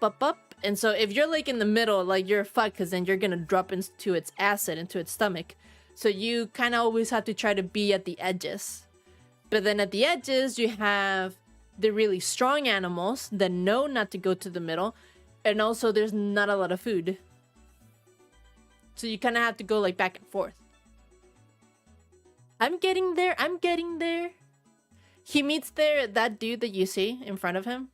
And so if you're like in the middle, like you're fucked, because then you're gonna drop into its acid, into its stomach. So you kind of always have to try to be at the edges. But then at the edges, you have the really strong animals that know not to go to the middle. And also there's not a lot of food. So you kind of have to go like back and forth. I'm getting there. He meets that dude that you see in front of him.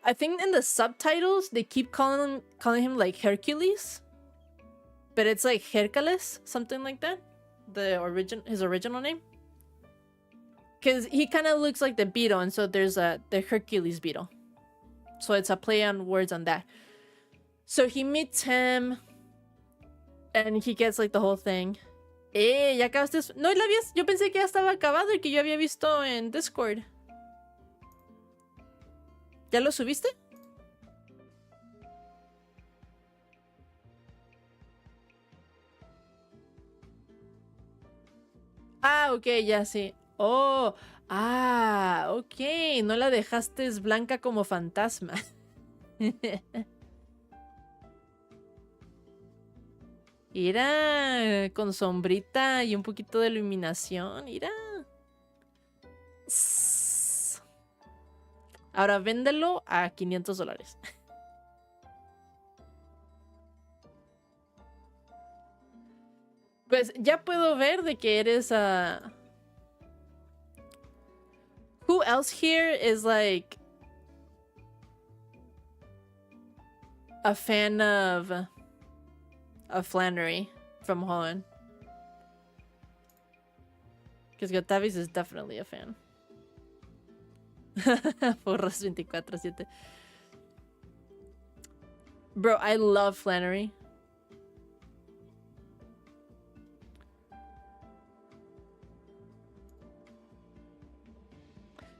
I think in the subtitles they keep calling him like Hercules, but it's like Hercules, something like that. His original name. Because he kind of looks like the beetle, and so there's the Hercules beetle. So it's a play on words on that. So he meets him, and he gets like the whole thing. ¿Ya acabaste? ¿No la habías? Yo pensé que ya estaba acabado y que yo había visto en Discord. ¿Ya lo subiste? Ah, ok, ya sí. Oh, ok. No la dejaste blanca como fantasma. Mira, con sombrita y un poquito de iluminación. Mira. Ahora véndelo a $500. Pues ya puedo ver de que eres Who else here is like a fan of Flannery from Holland? Because Gotavis is definitely a fan. Porras 24/7. Bro, I love Flannery.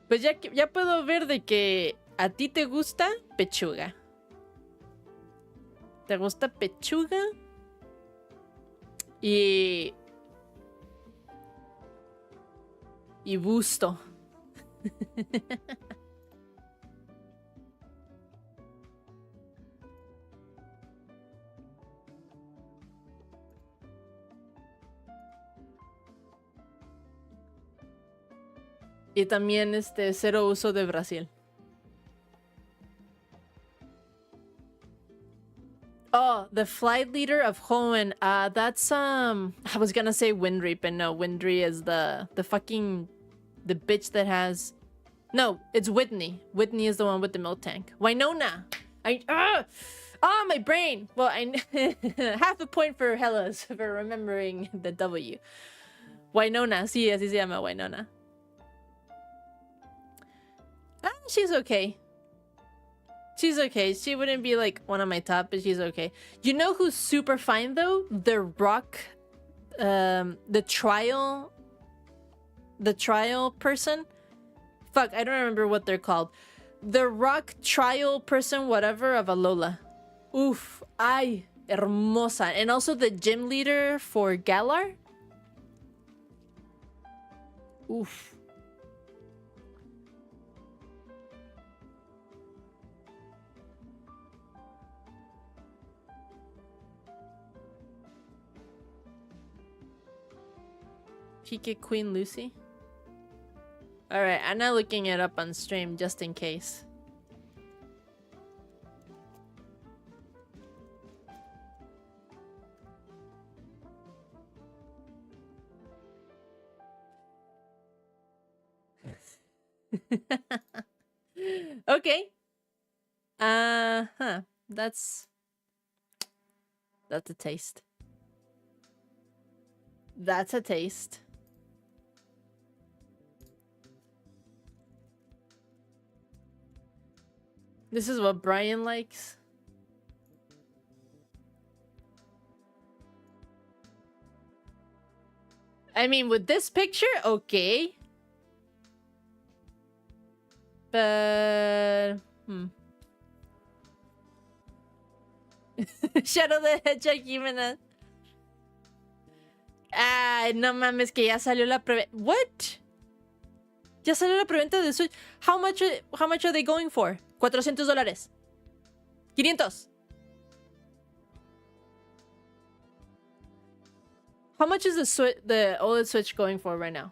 Pues ya puedo ver de que a ti te gusta pechuga. ¿Te gusta pechuga? Y busto. Y también cero uso de Brasil. Oh, the flight leader of Hoenn. That's I was gonna say Windry, but no, Windry is the fucking the bitch that has No, it's Whitney. Whitney is the one with the milk tank. Winona. My brain. Well, I half a point for Hellas for remembering the W. Winona. Sí, así se llama Winona. She's okay. She's okay. She wouldn't be like one of my top, but she's okay. You know who's super fine though? The Rock, the trial person. Fuck, I don't remember what they're called. The Rock trial person, whatever, of Alola. Oof, ay, hermosa. And also the gym leader for Galar. Oof. Pika Queen Lucy. Alright, I'm not looking it up on stream just in case. Okay. That's a taste. That's a taste. This is what Brian likes. I mean, with this picture, okay. But... Shadow the Hedgehog Jimenez. Ay, no mames, que ya salió la preventa. What? Ya salió la preventa de Switch. How much are they going for? $400. 500. How much is the OLED Switch going for right now?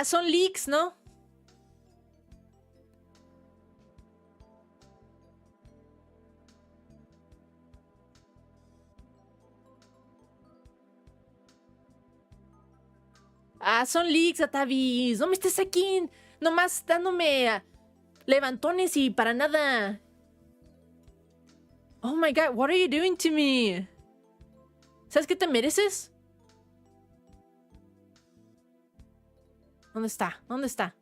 Son leaks, ¿no? Son leaks, Atavis. No me estés aquí nomás dándome levantones y para nada. Oh my god, what are you doing to me? ¿Sabes qué te mereces? ¿Dónde está? ¿Dónde está?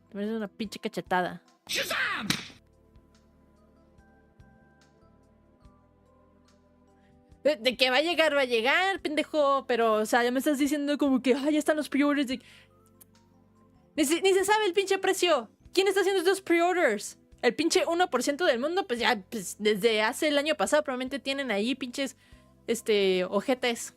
Te mereces una pinche cachetada. ¡Shazam! De que va a llegar, pendejo. Pero, o sea, ya me estás diciendo como que ya están los pre-orders. Ni se sabe el pinche precio. ¿Quién está haciendo estos pre-orders? El pinche 1% del mundo, pues ya desde hace el año pasado probablemente tienen ahí pinches ojetes.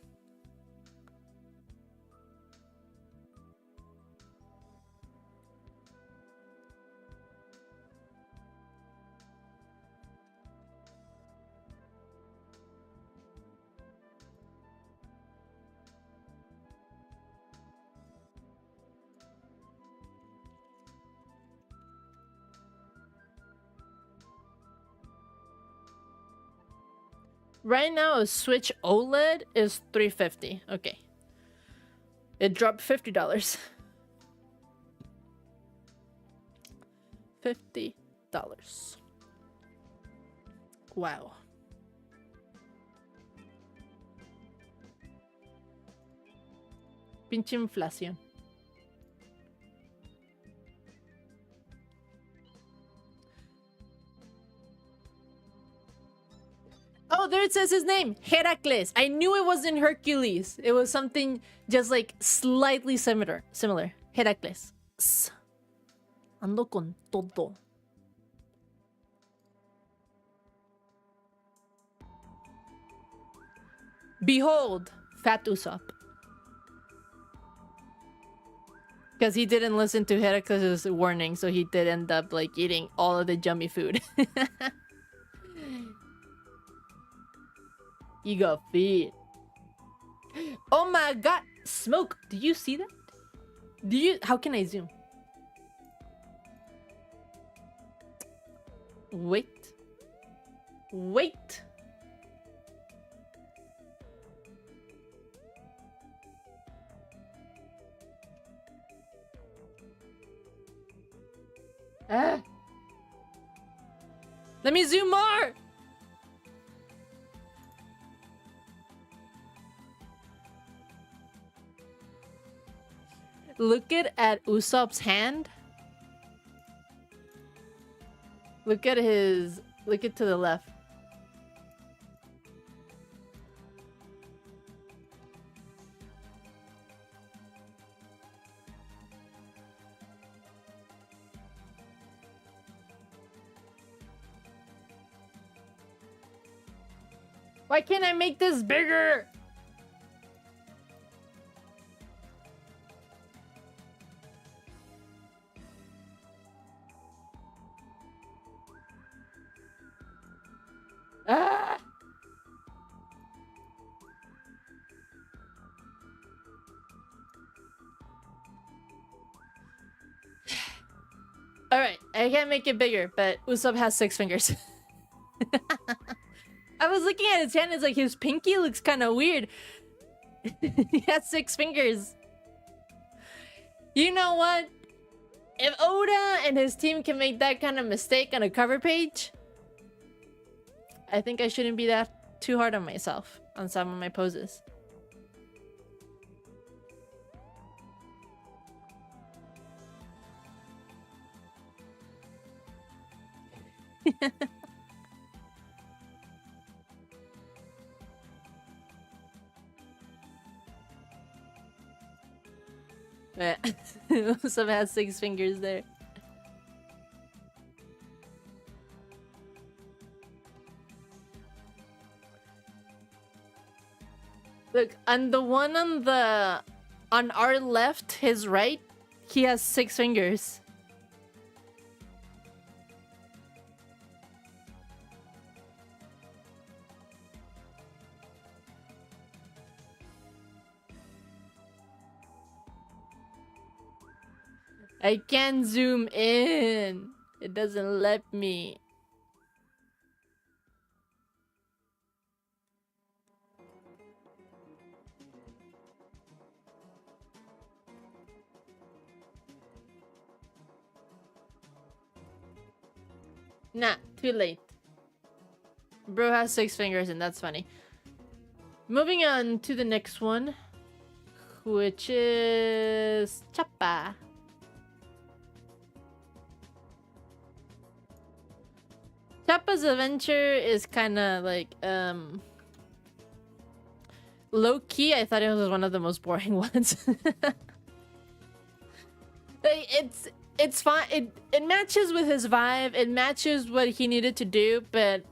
Right now, a Switch OLED is $350. Okay. It dropped $50. $50. Wow. Pinche inflación. Oh, there it says his name. Heracles. I knew it wasn't Hercules. It was something just like slightly similar. Heracles. Ando con todo. Behold, Fat Usopp. Because he didn't listen to Heracles' warning, so he did end up like eating all of the yummy food. You got feed. Oh my god! Smoke! Do you see that? Do you? How can I zoom? Wait. Wait. Ah. Let me zoom more. Look at Usopp's hand. Look at his... Look it to the left. Why can't I make this bigger? Ah! Alright, I can't make it bigger, but Usopp has 6 fingers. I was looking at his hand, it's like his pinky looks kind of weird. He has 6 fingers. You know what? If Oda and his team can make that kind of mistake on a cover page, I think I shouldn't be that too hard on myself on some of my poses. Usopp has 6 fingers there. Look, on the one on our left, his right, he has 6 fingers. I can't zoom in. It doesn't let me. Nah, too late. Bro has 6 fingers and that's funny. Moving on to the next one, which is Chopper. Chopper's adventure is kind of like low-key. I thought it was one of the most boring ones. It's fine. It matches with his vibe. It matches what he needed to do, but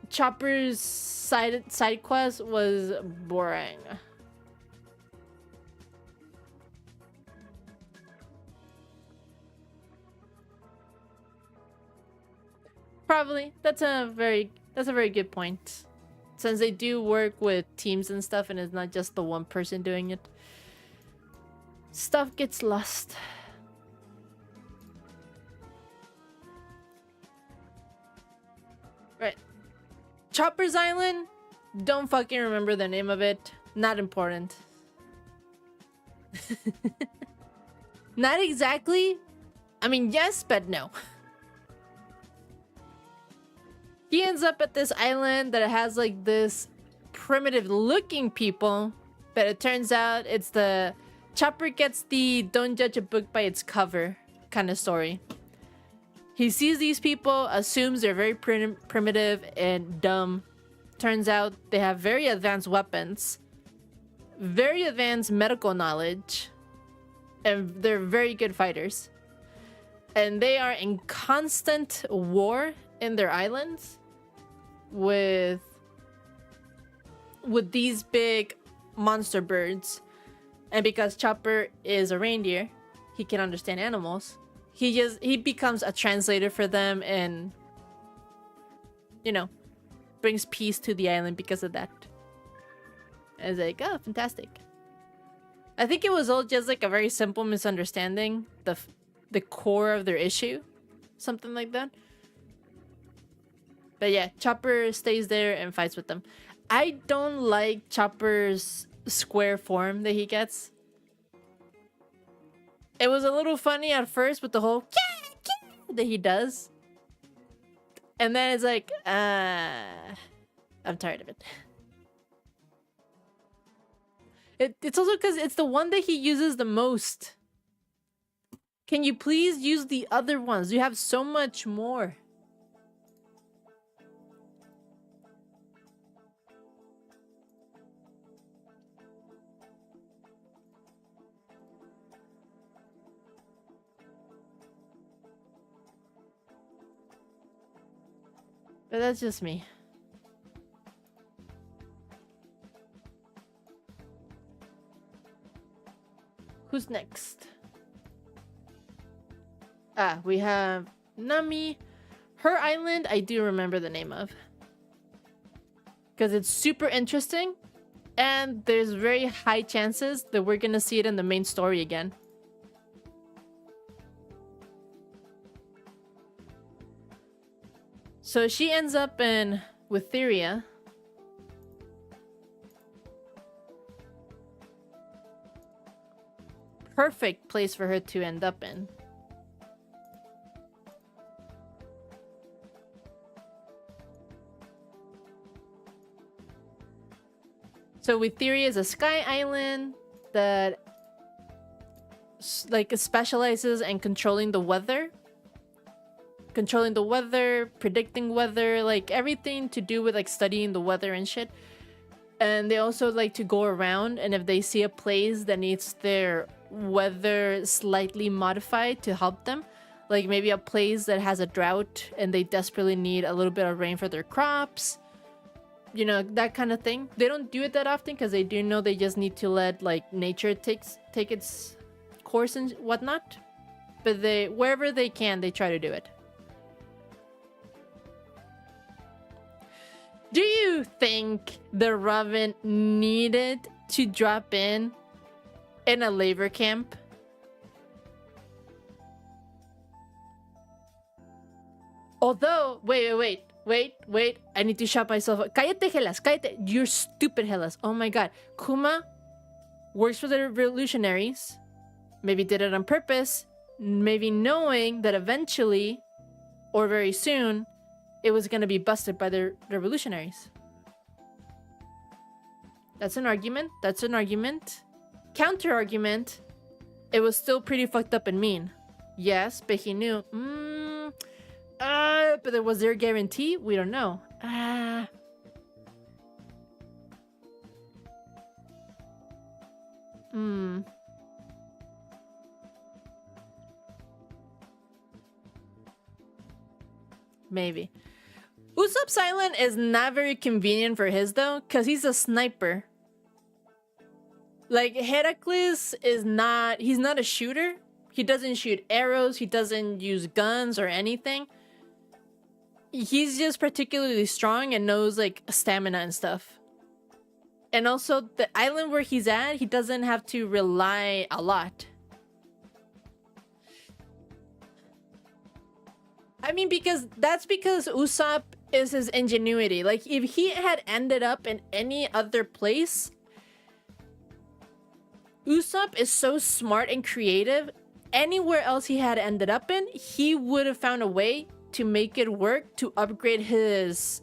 Chopper's side quest was boring. Probably. That's a very good point. Since they do work with teams and stuff and it's not just the one person doing it. Stuff gets lost. Right. Chopper's Island? Don't fucking remember the name of it. Not important. Not exactly. I mean, yes, but no. He ends up at this island that has like this primitive looking people, but it turns out it's the Chopper gets the don't judge a book by its cover kind of story. He sees these people, assumes they're very primitive and dumb. Turns out they have very advanced weapons, very advanced medical knowledge, and they're very good fighters. And they are in constant war in their islands with these big monster birds. And because Chopper is a reindeer, he can understand animals. He becomes a translator for them and, you know, brings peace to the island because of that. And it's like, oh, fantastic. I think it was all just like a very simple misunderstanding. The core of their issue. Something like that. But yeah, Chopper stays there and fights with them. I don't like Chopper's square form that he gets. It was a little funny at first with the whole that he does. And then it's like, I'm tired of it. It's also because it's the one that he uses the most. Can you please use the other ones? You have so much more. But that's just me. Who's next? We have Nami. Her island, I do remember the name of. Because it's super interesting. And there's very high chances that we're gonna see it in the main story again. So she ends up in Witheria. Perfect place for her to end up in. So Witheria is a sky island that like specializes in controlling the weather. Controlling the weather, predicting weather, like everything to do with like studying the weather and shit. And they also like to go around, and if they see a place that needs their weather slightly modified to help them, like maybe a place that has a drought and they desperately need a little bit of rain for their crops, you know, that kind of thing. They don't do it that often because they do know they just need to let like nature take its course and whatnot. But they, wherever they can, they try to do it. Do you think the Raven needed to drop in a labor camp? Although, wait. I need to shut myself up. Cállate, Hellas, cállate. You're stupid, Hellas. Oh my god. Kuma works for the revolutionaries. Maybe did it on purpose. Maybe knowing that eventually, or very soon, it was going to be busted by the revolutionaries. That's an argument. Counter argument. It was still pretty fucked up and mean. Yes, but he knew. But was there a guarantee? We don't know. Maybe. Usopp's island is not very convenient for his though, because he's a sniper. Like Heracles is not, he's not a shooter. He doesn't shoot arrows, he doesn't use guns or anything. He's just particularly strong and knows like stamina and stuff. And also the island where he's at, he doesn't have to rely a lot. I mean, because Usopp is his ingenuity. Like, if he had ended up in any other place, Usopp is so smart and creative. Anywhere else he had ended up in, he would have found a way to make it work to upgrade his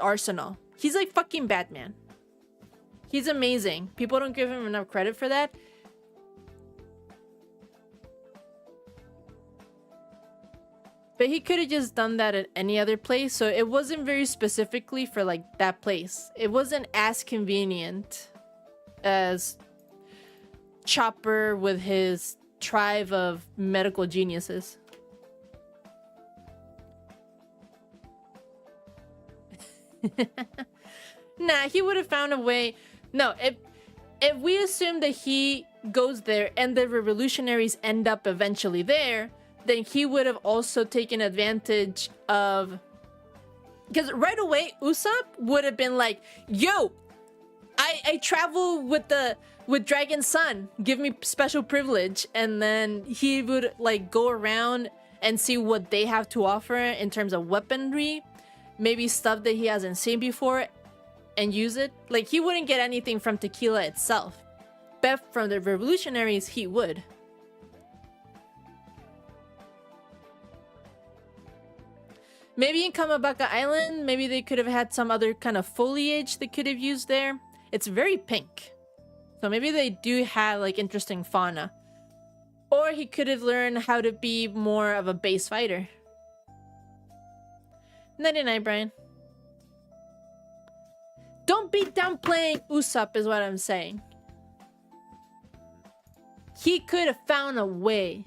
arsenal. He's like fucking Batman. He's amazing. People don't give him enough credit for that. But he could have just done that at any other place, so it wasn't very specifically for like that place. It wasn't as convenient as Chopper with his tribe of medical geniuses. Nah, he would have found a way. No, if we assume that he goes there and the revolutionaries end up eventually there, then he would have also taken advantage of... Because right away, Usopp would have been like, yo, I travel with Dragon Sun. Give me special privilege. And then he would like go around and see what they have to offer in terms of weaponry. Maybe stuff that he hasn't seen before and use it. Like, he wouldn't get anything from Tequila itself. But from the revolutionaries, he would. Maybe in Kamabaka Island, maybe they could have had some other kind of foliage they could have used there. It's very pink. So maybe they do have like interesting fauna. Or he could have learned how to be more of a base fighter. Nighty-night, Brian. Don't be downplaying Usopp is what I'm saying. He could have found a way.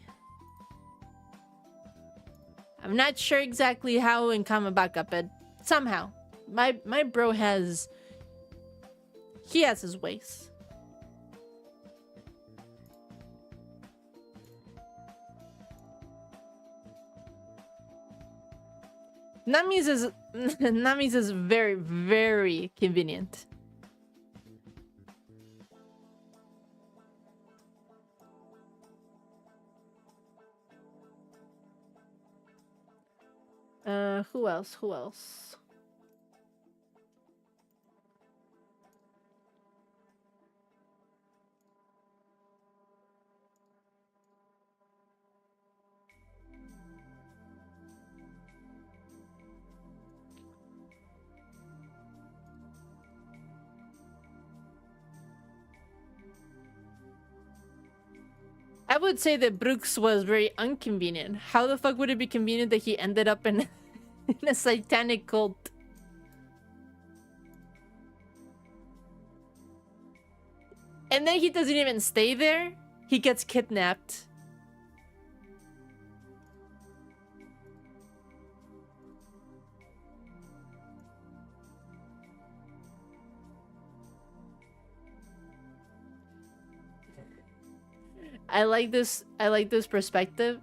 I'm not sure exactly how in Kamabaka, but somehow. My bro has... He has his ways. Nami's is very, very convenient. Who else? Who else? I would say that Brooks was very inconvenient. How the fuck would it be convenient that he ended up in, in a satanic cult? And then he doesn't even stay there. He gets kidnapped. I like this perspective.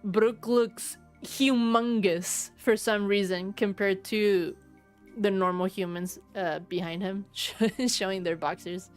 Brook looks humongous for some reason compared to the normal humans behind him showing their boxers.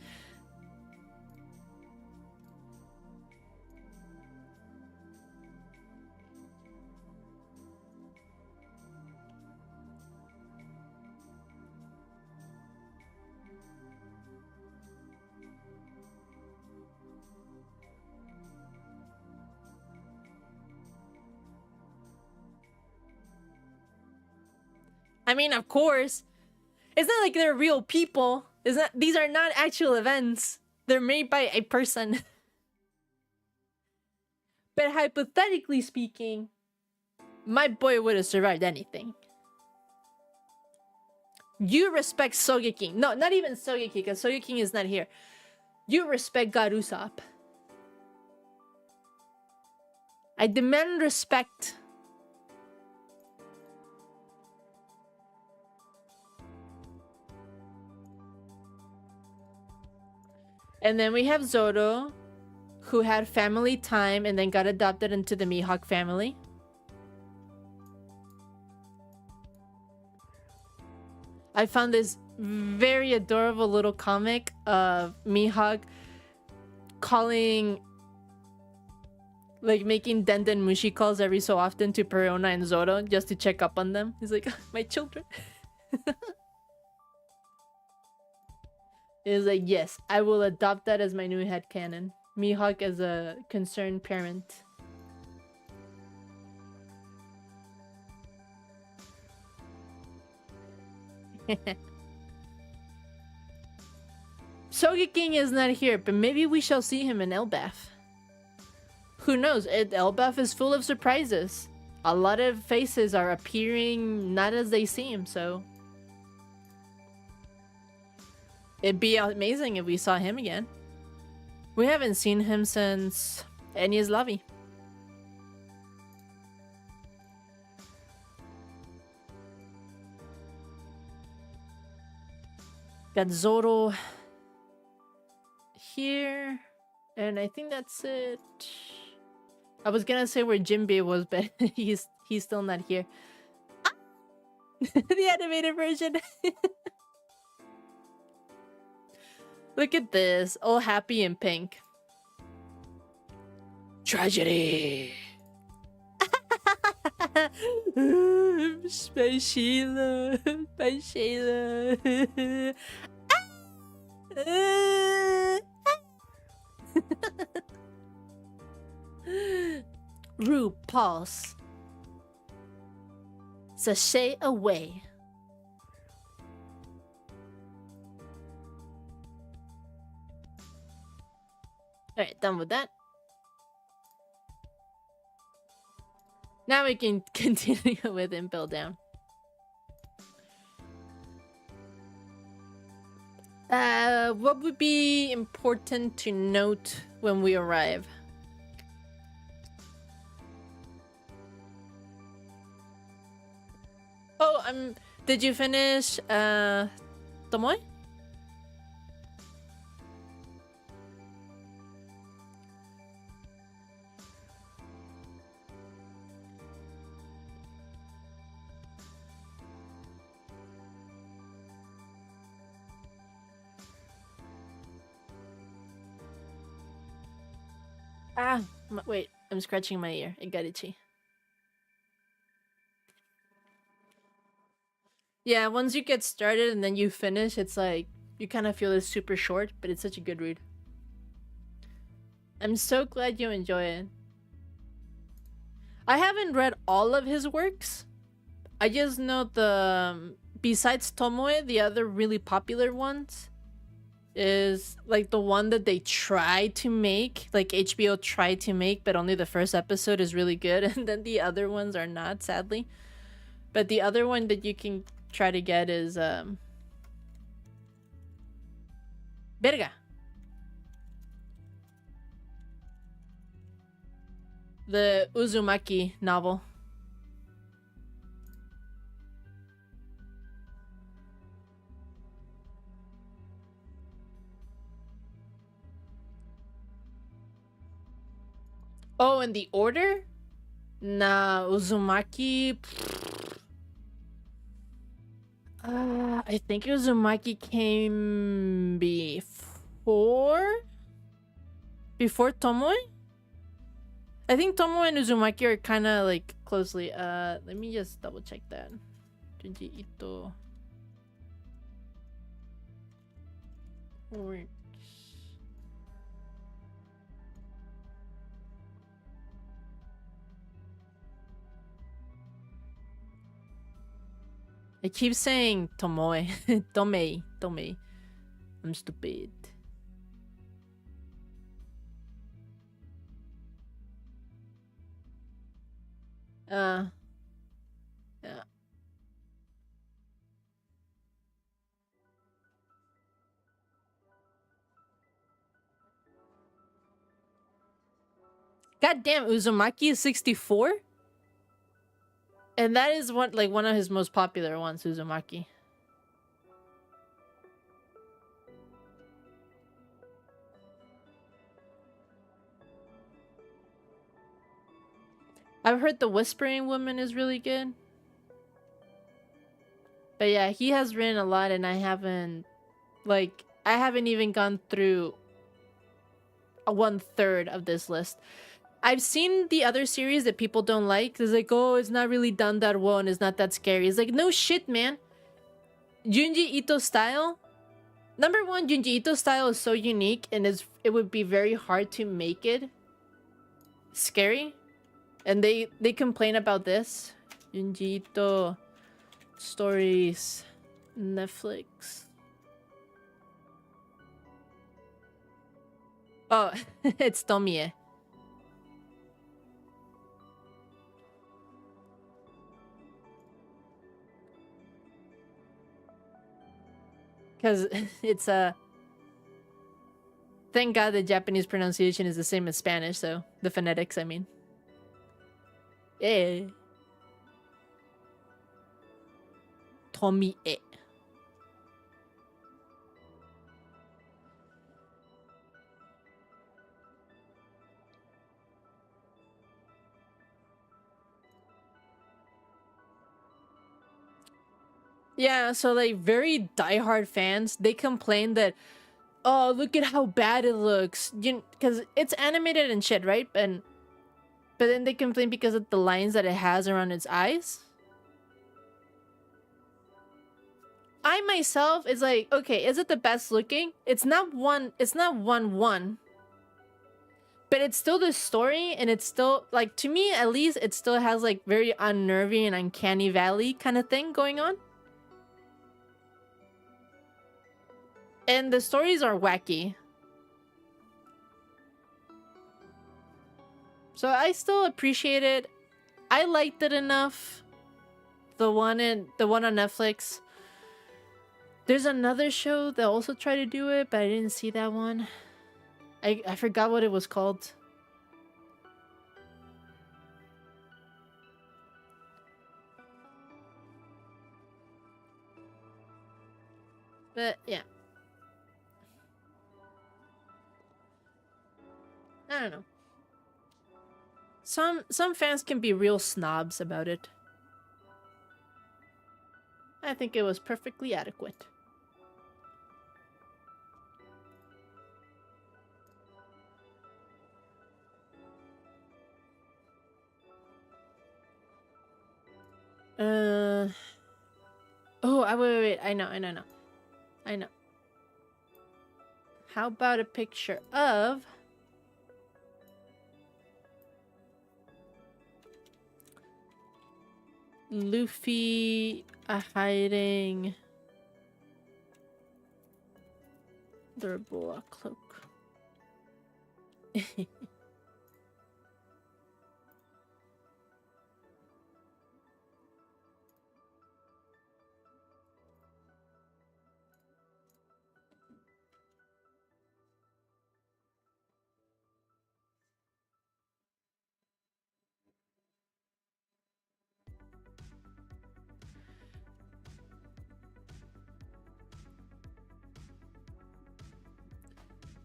I mean, of course. It's not like they're real people. These are not actual events. They're made by a person. But hypothetically speaking, my boy would have survived anything. You respect Sogeking. No, not even Sogeking, because Sogeking is not here. You respect God Usopp. I demand respect. And then we have Zoro, who had family time and then got adopted into the Mihawk family. I found this very adorable little comic of Mihawk calling, like making Denden Mushi calls every so often to Perona and Zoro just to check up on them. He's like, my children. Is like, yes, I will adopt that as my new headcanon. Mihawk as a concerned parent. Sogeking is not here, but maybe we shall see him in Elbaf. Who knows? Elbaf is full of surprises. A lot of faces are appearing not as they seem, so... It'd be amazing if we saw him again. We haven't seen him since Enies Lobby. Got Zoro. here. And I think that's it. I was gonna say where Jinbei was, but he's still not here. Ah! The animated version. Look at this, all happy in pink. Tragedy. By Sheila. By Sheila. RuPaul's Sashay Away. Alright, done with that. Now we can continue with Impel Down. What would be important to note when we arrive? Oh, did you finish Tomoe? Wait, I'm scratching my ear. It got itchy. Yeah, once you get started and then you finish, it's like you kind of feel it's super short, but it's such a good read. I'm so glad you enjoy it. I haven't read all of his works. I just know the besides Tomoe, the other really popular ones is like the one that they tried to make, like HBO tried to make, but only the first episode is really good, and then the other ones are not, sadly. But the other one that you can try to get is Verga. The Uzumaki novel. Oh, in the order? Nah, Uzumaki. I think Uzumaki came before Tomoe? I think Tomoe and Uzumaki are kind of like closely. Let me just double check that. Junji Ito. Works. I keep saying Tomoe. Tomei. I'm stupid. Yeah. Goddamn, Uzumaki is 64? And that is one of his most popular ones, Uzumaki. I've heard The Whispering Woman is really good. But yeah, he has written a lot and I haven't even gone through 1/3 of this list. I've seen the other series that people don't like. It's like, oh, it's not really done that well and it's not that scary. It's like, no shit, man. Junji Ito style. Number one, Junji Ito style is so unique and it would be very hard to make it scary. And they complain about this. Junji Ito stories, Netflix. Oh, it's Tomie. Because it's thank God the Japanese pronunciation is the same as Spanish, so the phonetics, I mean. Eh. Tomie. Yeah, so like very diehard fans, they complain that, oh, look at how bad it looks, because it's animated and shit, right? But then they complain because of the lines that it has around its eyes. I myself is like, okay, is it the best looking? It's not one, but it's still the story, and it's still like, to me at least, it still has like very unnerving and uncanny valley kind of thing going on. And the stories are wacky. So I still appreciate it. I liked it enough. The one on Netflix. There's another show that also tried to do it, but I didn't see that one. I forgot what it was called. But yeah. I don't know. Some fans can be real snobs about it. I think it was perfectly adequate. Oh, wait. I know. How about a picture of Luffy hiding the boa cloak?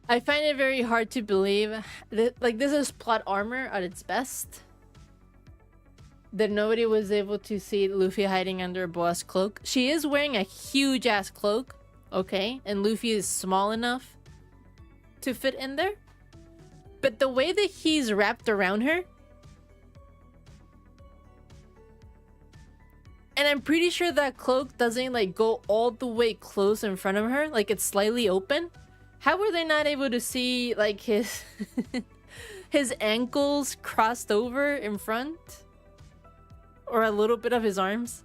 I find it very hard to believe that, like, this is plot armor at its best. That nobody was able to see Luffy hiding under Boa's cloak. She is wearing a huge ass cloak, okay? And Luffy is small enough to fit in there. But the way that he's wrapped around her, and I'm pretty sure that cloak doesn't like go all the way close in front of her, like it's slightly open. How were they not able to see like his his ankles crossed over in front? Or a little bit of his arms?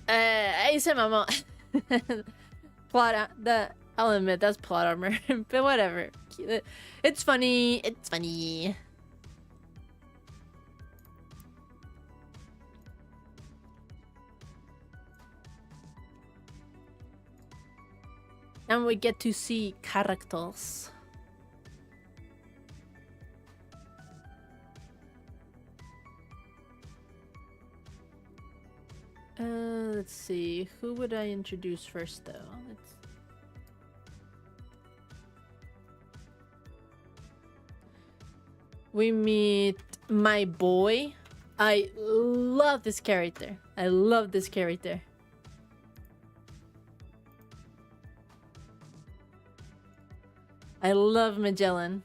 I said mama. I'll admit that's plot armor, but whatever. It's funny. It's funny. And we get to see characters. Let's see. Who would I introduce first, though? We meet my boy. I love this character. I love this character. I love Magellan.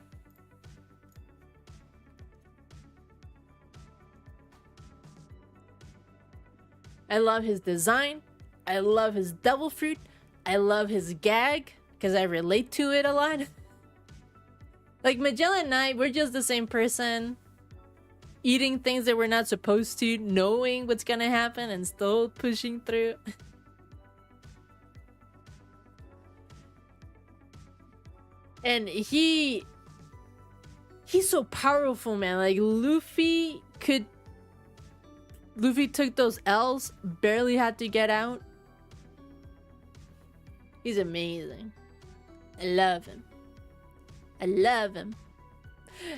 I love his design. I love his devil fruit. I love his gag because I relate to it a lot. Like Magellan and I, we're just the same person. Eating things that we're not supposed to, knowing what's gonna happen and still pushing through. And he's so powerful, man. Like Luffy took those L's, barely had to get out. He's amazing. I love him. I love him.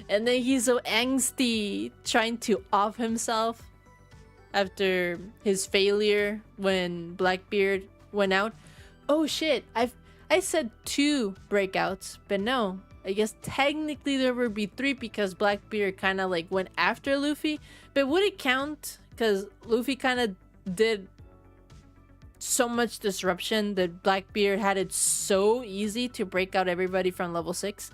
And then he's so angsty, trying to off himself after his failure when Blackbeard went out. Oh shit, I said 2 breakouts, but no. I guess technically there would be 3 because Blackbeard kind of like went after Luffy. But would it count because Luffy kind of did so much disruption that Blackbeard had it so easy to break out everybody from level 6.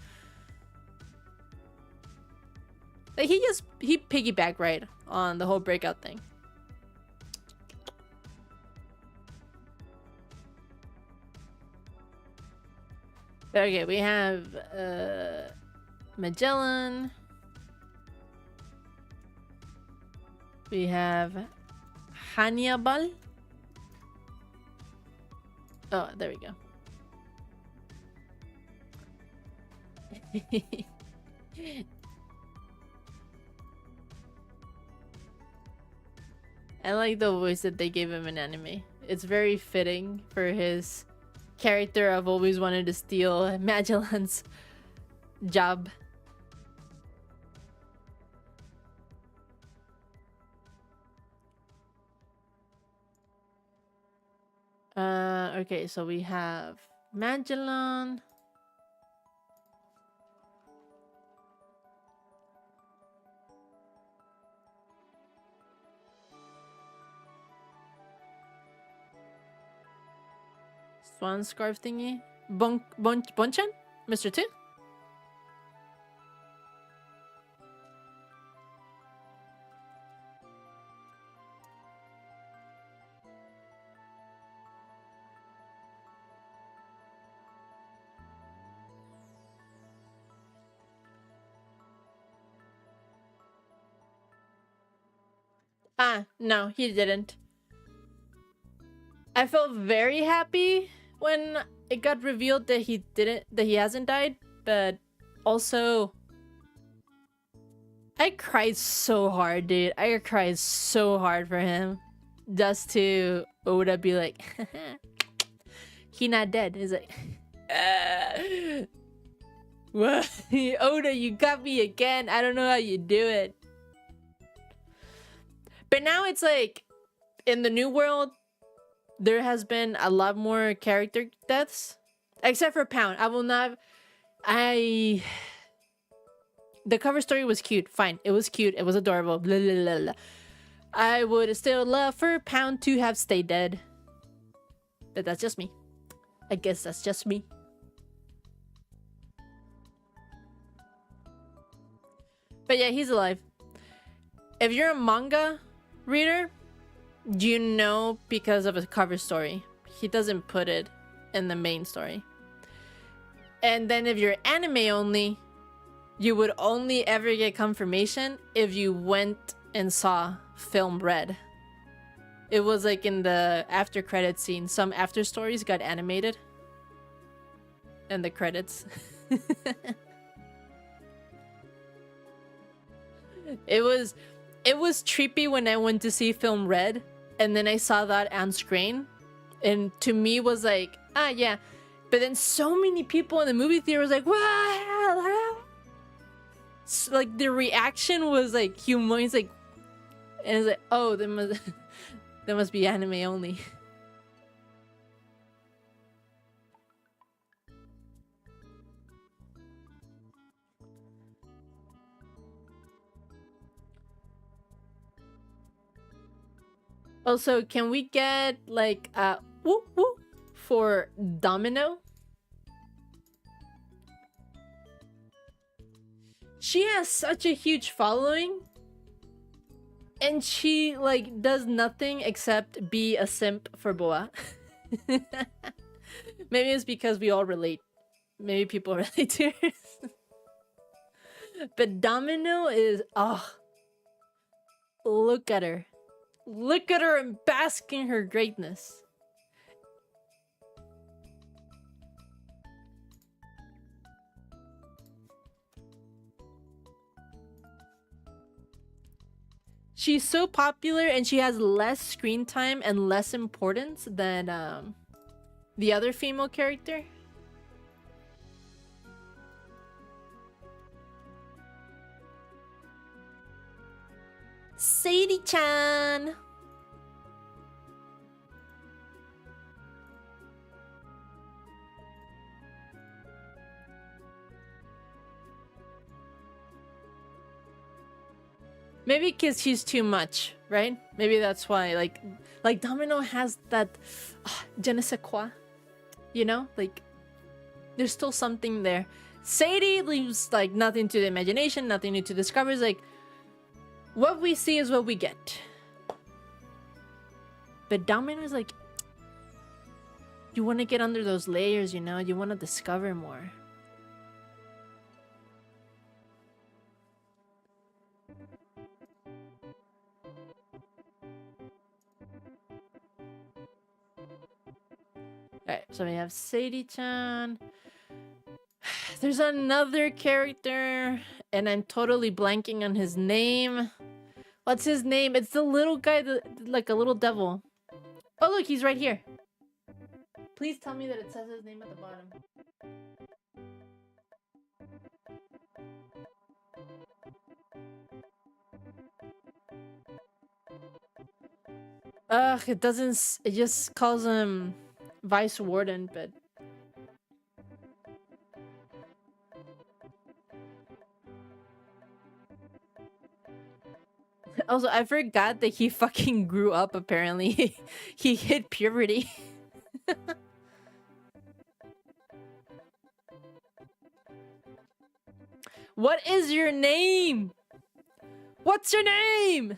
Like he piggybacked right on the whole breakout thing. Okay, we have Magellan. We have Hannibal. Oh, there we go. I like the voice that they gave him in anime. It's very fitting for his character. I've always wanted to steal Magellan's job. Okay, so we have Magellan. Swan scarf thingy. Bonchan? Mr. 2? Ah, no, he didn't. I felt very happy when it got revealed that he hasn't died, but also I cried so hard, dude. I cried so hard for him. Just to Oda be like, he not dead. He's like, what? Oda, you got me again. I don't know how you do it. But now it's like, in the new world, there has been a lot more character deaths. Except for Pound. The cover story was cute. Fine. It was cute. It was adorable. Blah, blah, blah, blah. I would still love for Pound to have stayed dead. But that's just me. I guess that's just me. But yeah, he's alive. If you're a manga reader, you know because of a cover story. He doesn't put it in the main story. And then if you're anime only, you would only ever get confirmation if you went and saw Film Red. It was like in the after credit scene. Some after stories got animated. And the credits. It was trippy when I went to see Film Red, and then I saw that on screen, and to me was like, ah, yeah. But then so many people in the movie theater was like, wow, like the reaction was like humongous, like, and it's like, oh, that must be anime only. Also, can we get like whoop whoop for Domino? She has such a huge following, and she like does nothing except be a simp for Boa. Maybe it's because we all relate. Maybe people relate to her. But Domino is, oh, look at her. Look at her and bask in her greatness. She's so popular and she has less screen time and less importance than the other female character. Sadie-chan! Maybe because she's too much, right? Maybe that's why, like Domino has that je ne sais quoi, you know? Like, there's still something there. Sadie leaves, like, nothing to the imagination, nothing new to discover. It's like, what we see is what we get. But Domino is like, you want to get under those layers, you know? You want to discover more. Alright, so we have Sadie-chan. There's another character, and I'm totally blanking on his name. What's his name? It's the little guy, like a little devil. Oh, look, he's right here. Please tell me that it says his name at the bottom. It doesn't. It just calls him Vice Warden, but. Also, I forgot that he fucking grew up, apparently. He hit puberty. What is your name? What's your name?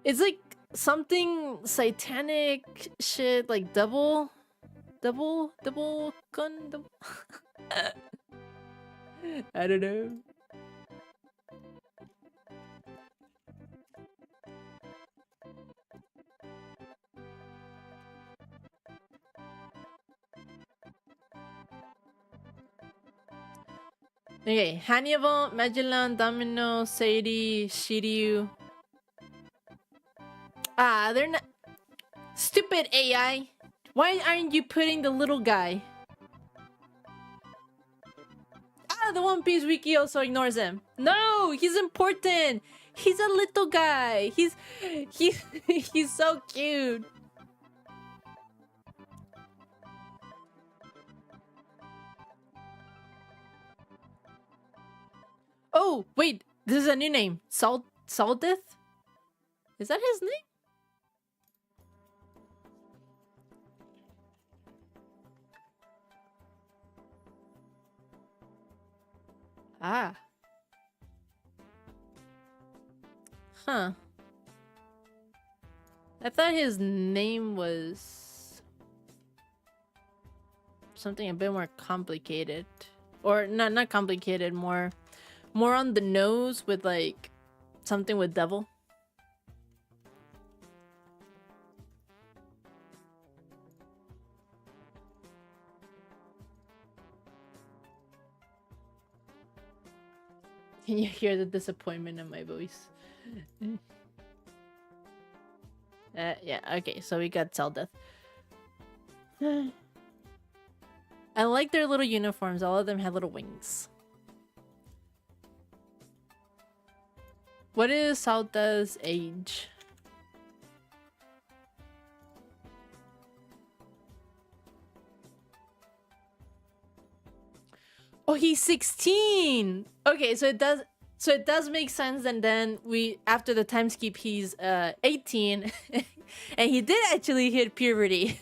It's like something satanic shit, like double gun, double... I don't know. Okay, Hannibal, Magellan, Domino, Sadie, Shiryu. Ah, they're not... Stupid AI! Why aren't you putting the little guy? Ah, the One Piece wiki also ignores him. No, he's important! He's a little guy! He's so cute! Oh, wait, this is a new name. Saldeth? Is that his name? Ah. Huh. I thought his name was something a bit more complicated. Or not complicated, more on the nose with like something with devil. Can you hear the disappointment in my voice? Yeah, okay, so we got Saldeth. I like their little uniforms. All of them have little wings. What is Saldeth's age? Oh, he's 16. Okay, so it does make sense. And then after the time skip, he's 18, and he did actually hit puberty.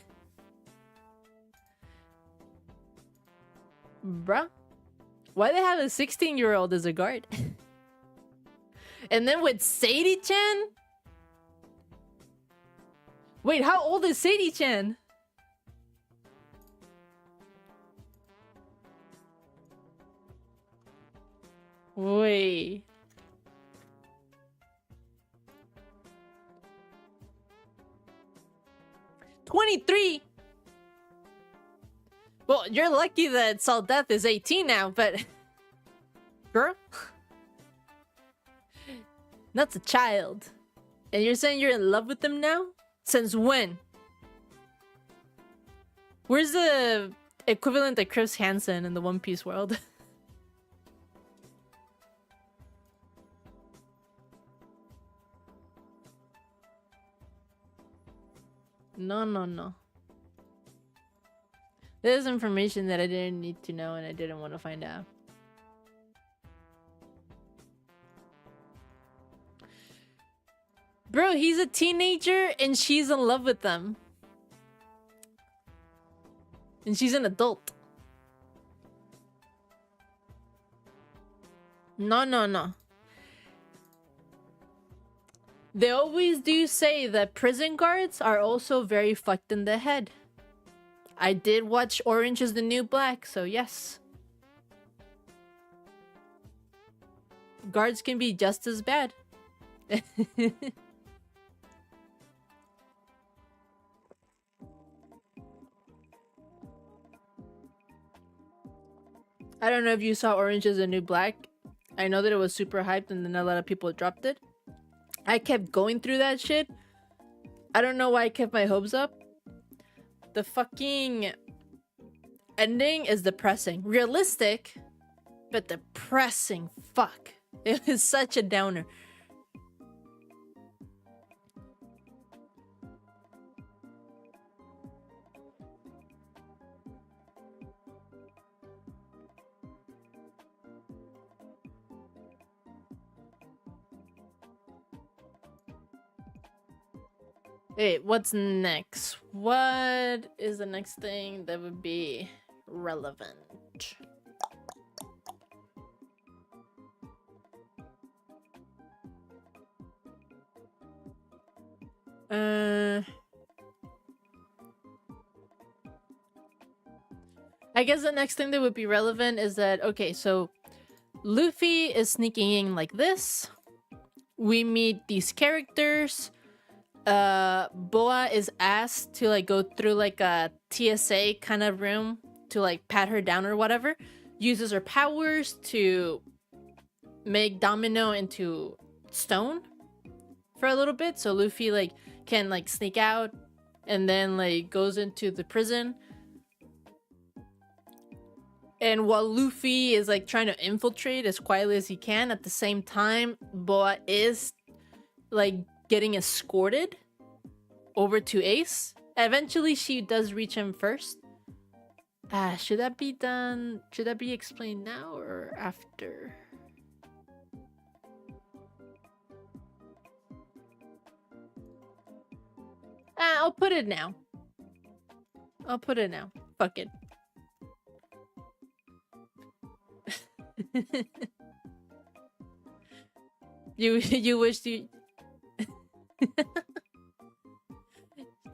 Bruh, why they have a 16-year-old as a guard? And then with Sadie-chan? Wait, how old is Sadie-chan? Wait. "23? Well, you're lucky that Saldeth is 18 now, but... Girl? That's a child. And you're saying you're in love with him now? Since when? Where's the equivalent of Chris Hansen in the One Piece world? No. There's information that I didn't need to know and I didn't want to find out. Bro, he's a teenager and she's in love with them. And she's an adult. No. They always do say that prison guards are also very fucked in the head. I did watch Orange is the New Black, so yes. Guards can be just as bad. I don't know if you saw Orange is the New Black. I know that it was super hyped and then a lot of people dropped it. I kept going through that shit. I don't know why I kept my hopes up. The fucking ending is depressing. Realistic, but depressing. Fuck. It was such a downer. Wait, what's next? What is the next thing that would be relevant? I guess the next thing that would be relevant is that, okay, so Luffy is sneaking in like this. We meet these characters. Boa is asked to like go through like a TSA kind of room to like pat her down or whatever. Uses her powers to make Domino into stone for a little bit, so Luffy like can like sneak out and then like goes into the prison. And while Luffy is like trying to infiltrate as quietly as he can, at the same time Boa is like getting escorted over to Ace. Eventually she does reach him first. Should that be done? Should that be explained now or after? I'll put it now. I'll put it now. Fuck it. You wish you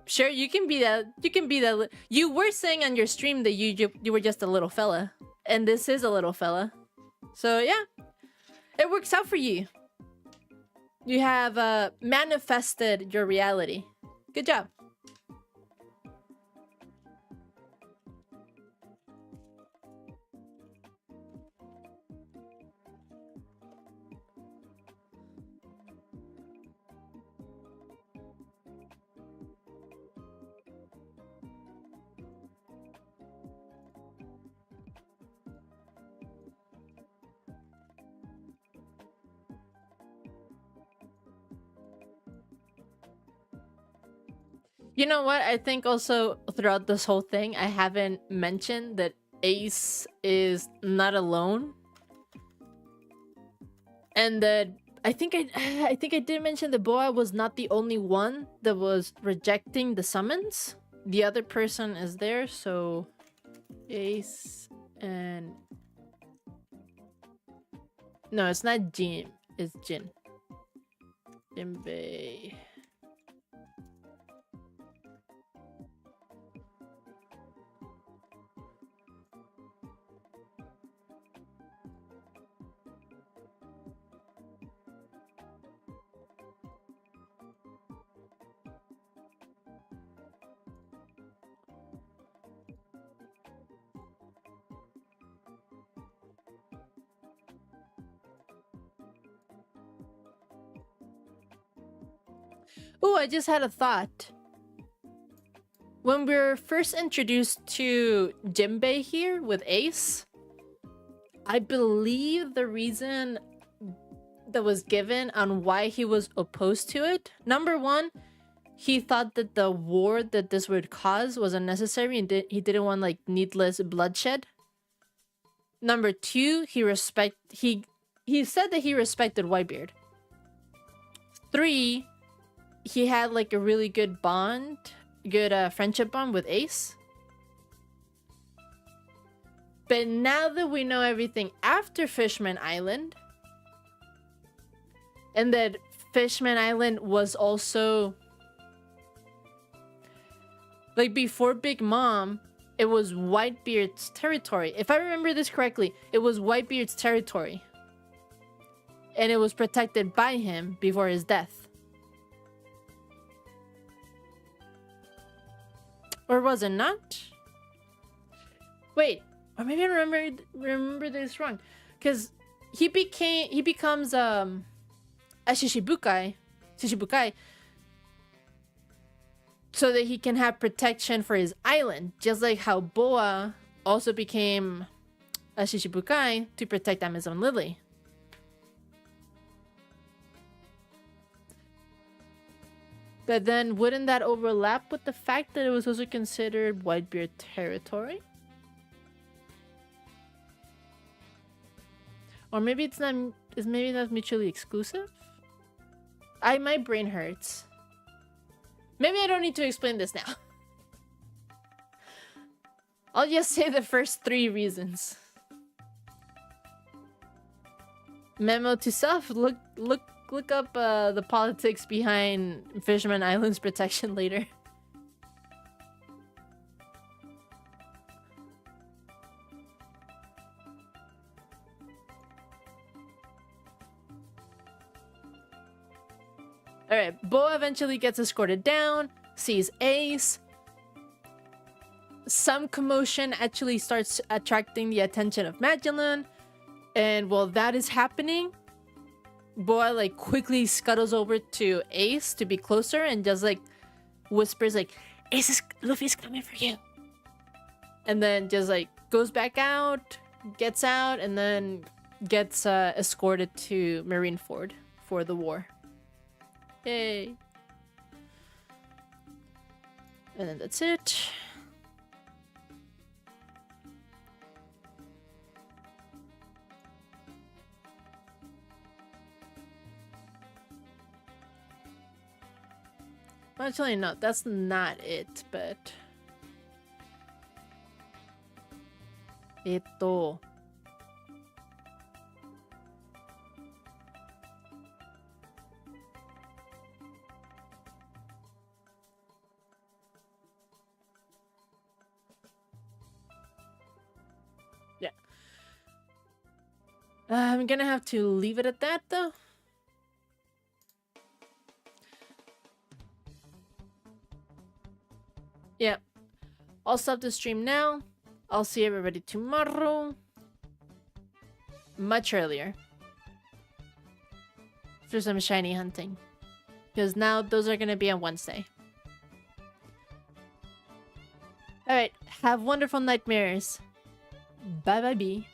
Sure, you can be that. You can be that. You were saying on your stream that you were just a little fella, and this is a little fella. So yeah, it works out for you. You have manifested your reality. Good job. You know what? I think also throughout this whole thing, I haven't mentioned that Ace is not alone. And that I think I did mention that Boa was not the only one that was rejecting the summons. The other person is there, so Ace and no, it's not Jin, it's Jin. Jinbei. Oh, I just had a thought. When we were first introduced to Jinbei here with Ace, I believe the reason that was given on why he was opposed to it, number one, he thought that the war that this would cause was unnecessary and he didn't want like needless bloodshed. Number 2, he said that he respected Whitebeard. 3, he had like a really good friendship bond with Ace. But now that we know everything after Fishman Island, and that Fishman Island was also like before Big Mom, it was Whitebeard's territory. If I remember this correctly, it was Whitebeard's territory. And it was protected by him before his death. Or was it not? Wait, or maybe I remember this wrong. Because he becomes a Shishibukai so that he can have protection for his island, just like how Boa also became a Shishibukai to protect Amazon Lily. But then wouldn't that overlap with the fact that it was also considered Whitebeard territory? Or maybe it's not, maybe not mutually exclusive? My brain hurts. Maybe I don't need to explain this now. I'll just say the first 3 reasons. Memo to self, look up the politics behind Fishman Island's protection later. Alright, Boa eventually gets escorted down, sees Ace. Some commotion actually starts attracting the attention of Magellan. And while that is happening, Boa like quickly scuttles over to Ace to be closer and just like whispers like, Luffy's coming for you. And then just like goes back out, gets out, and then gets escorted to Marineford for the war. Yay. And then that's it. Actually, no, that's not it, but... Eto. Yeah. I'm gonna have to leave it at that, though. Yeah, I'll stop the stream now. I'll see everybody tomorrow. Much earlier. For some shiny hunting. Because now those are going to be on Wednesday. Alright, have wonderful nightmares. Bye bye bye.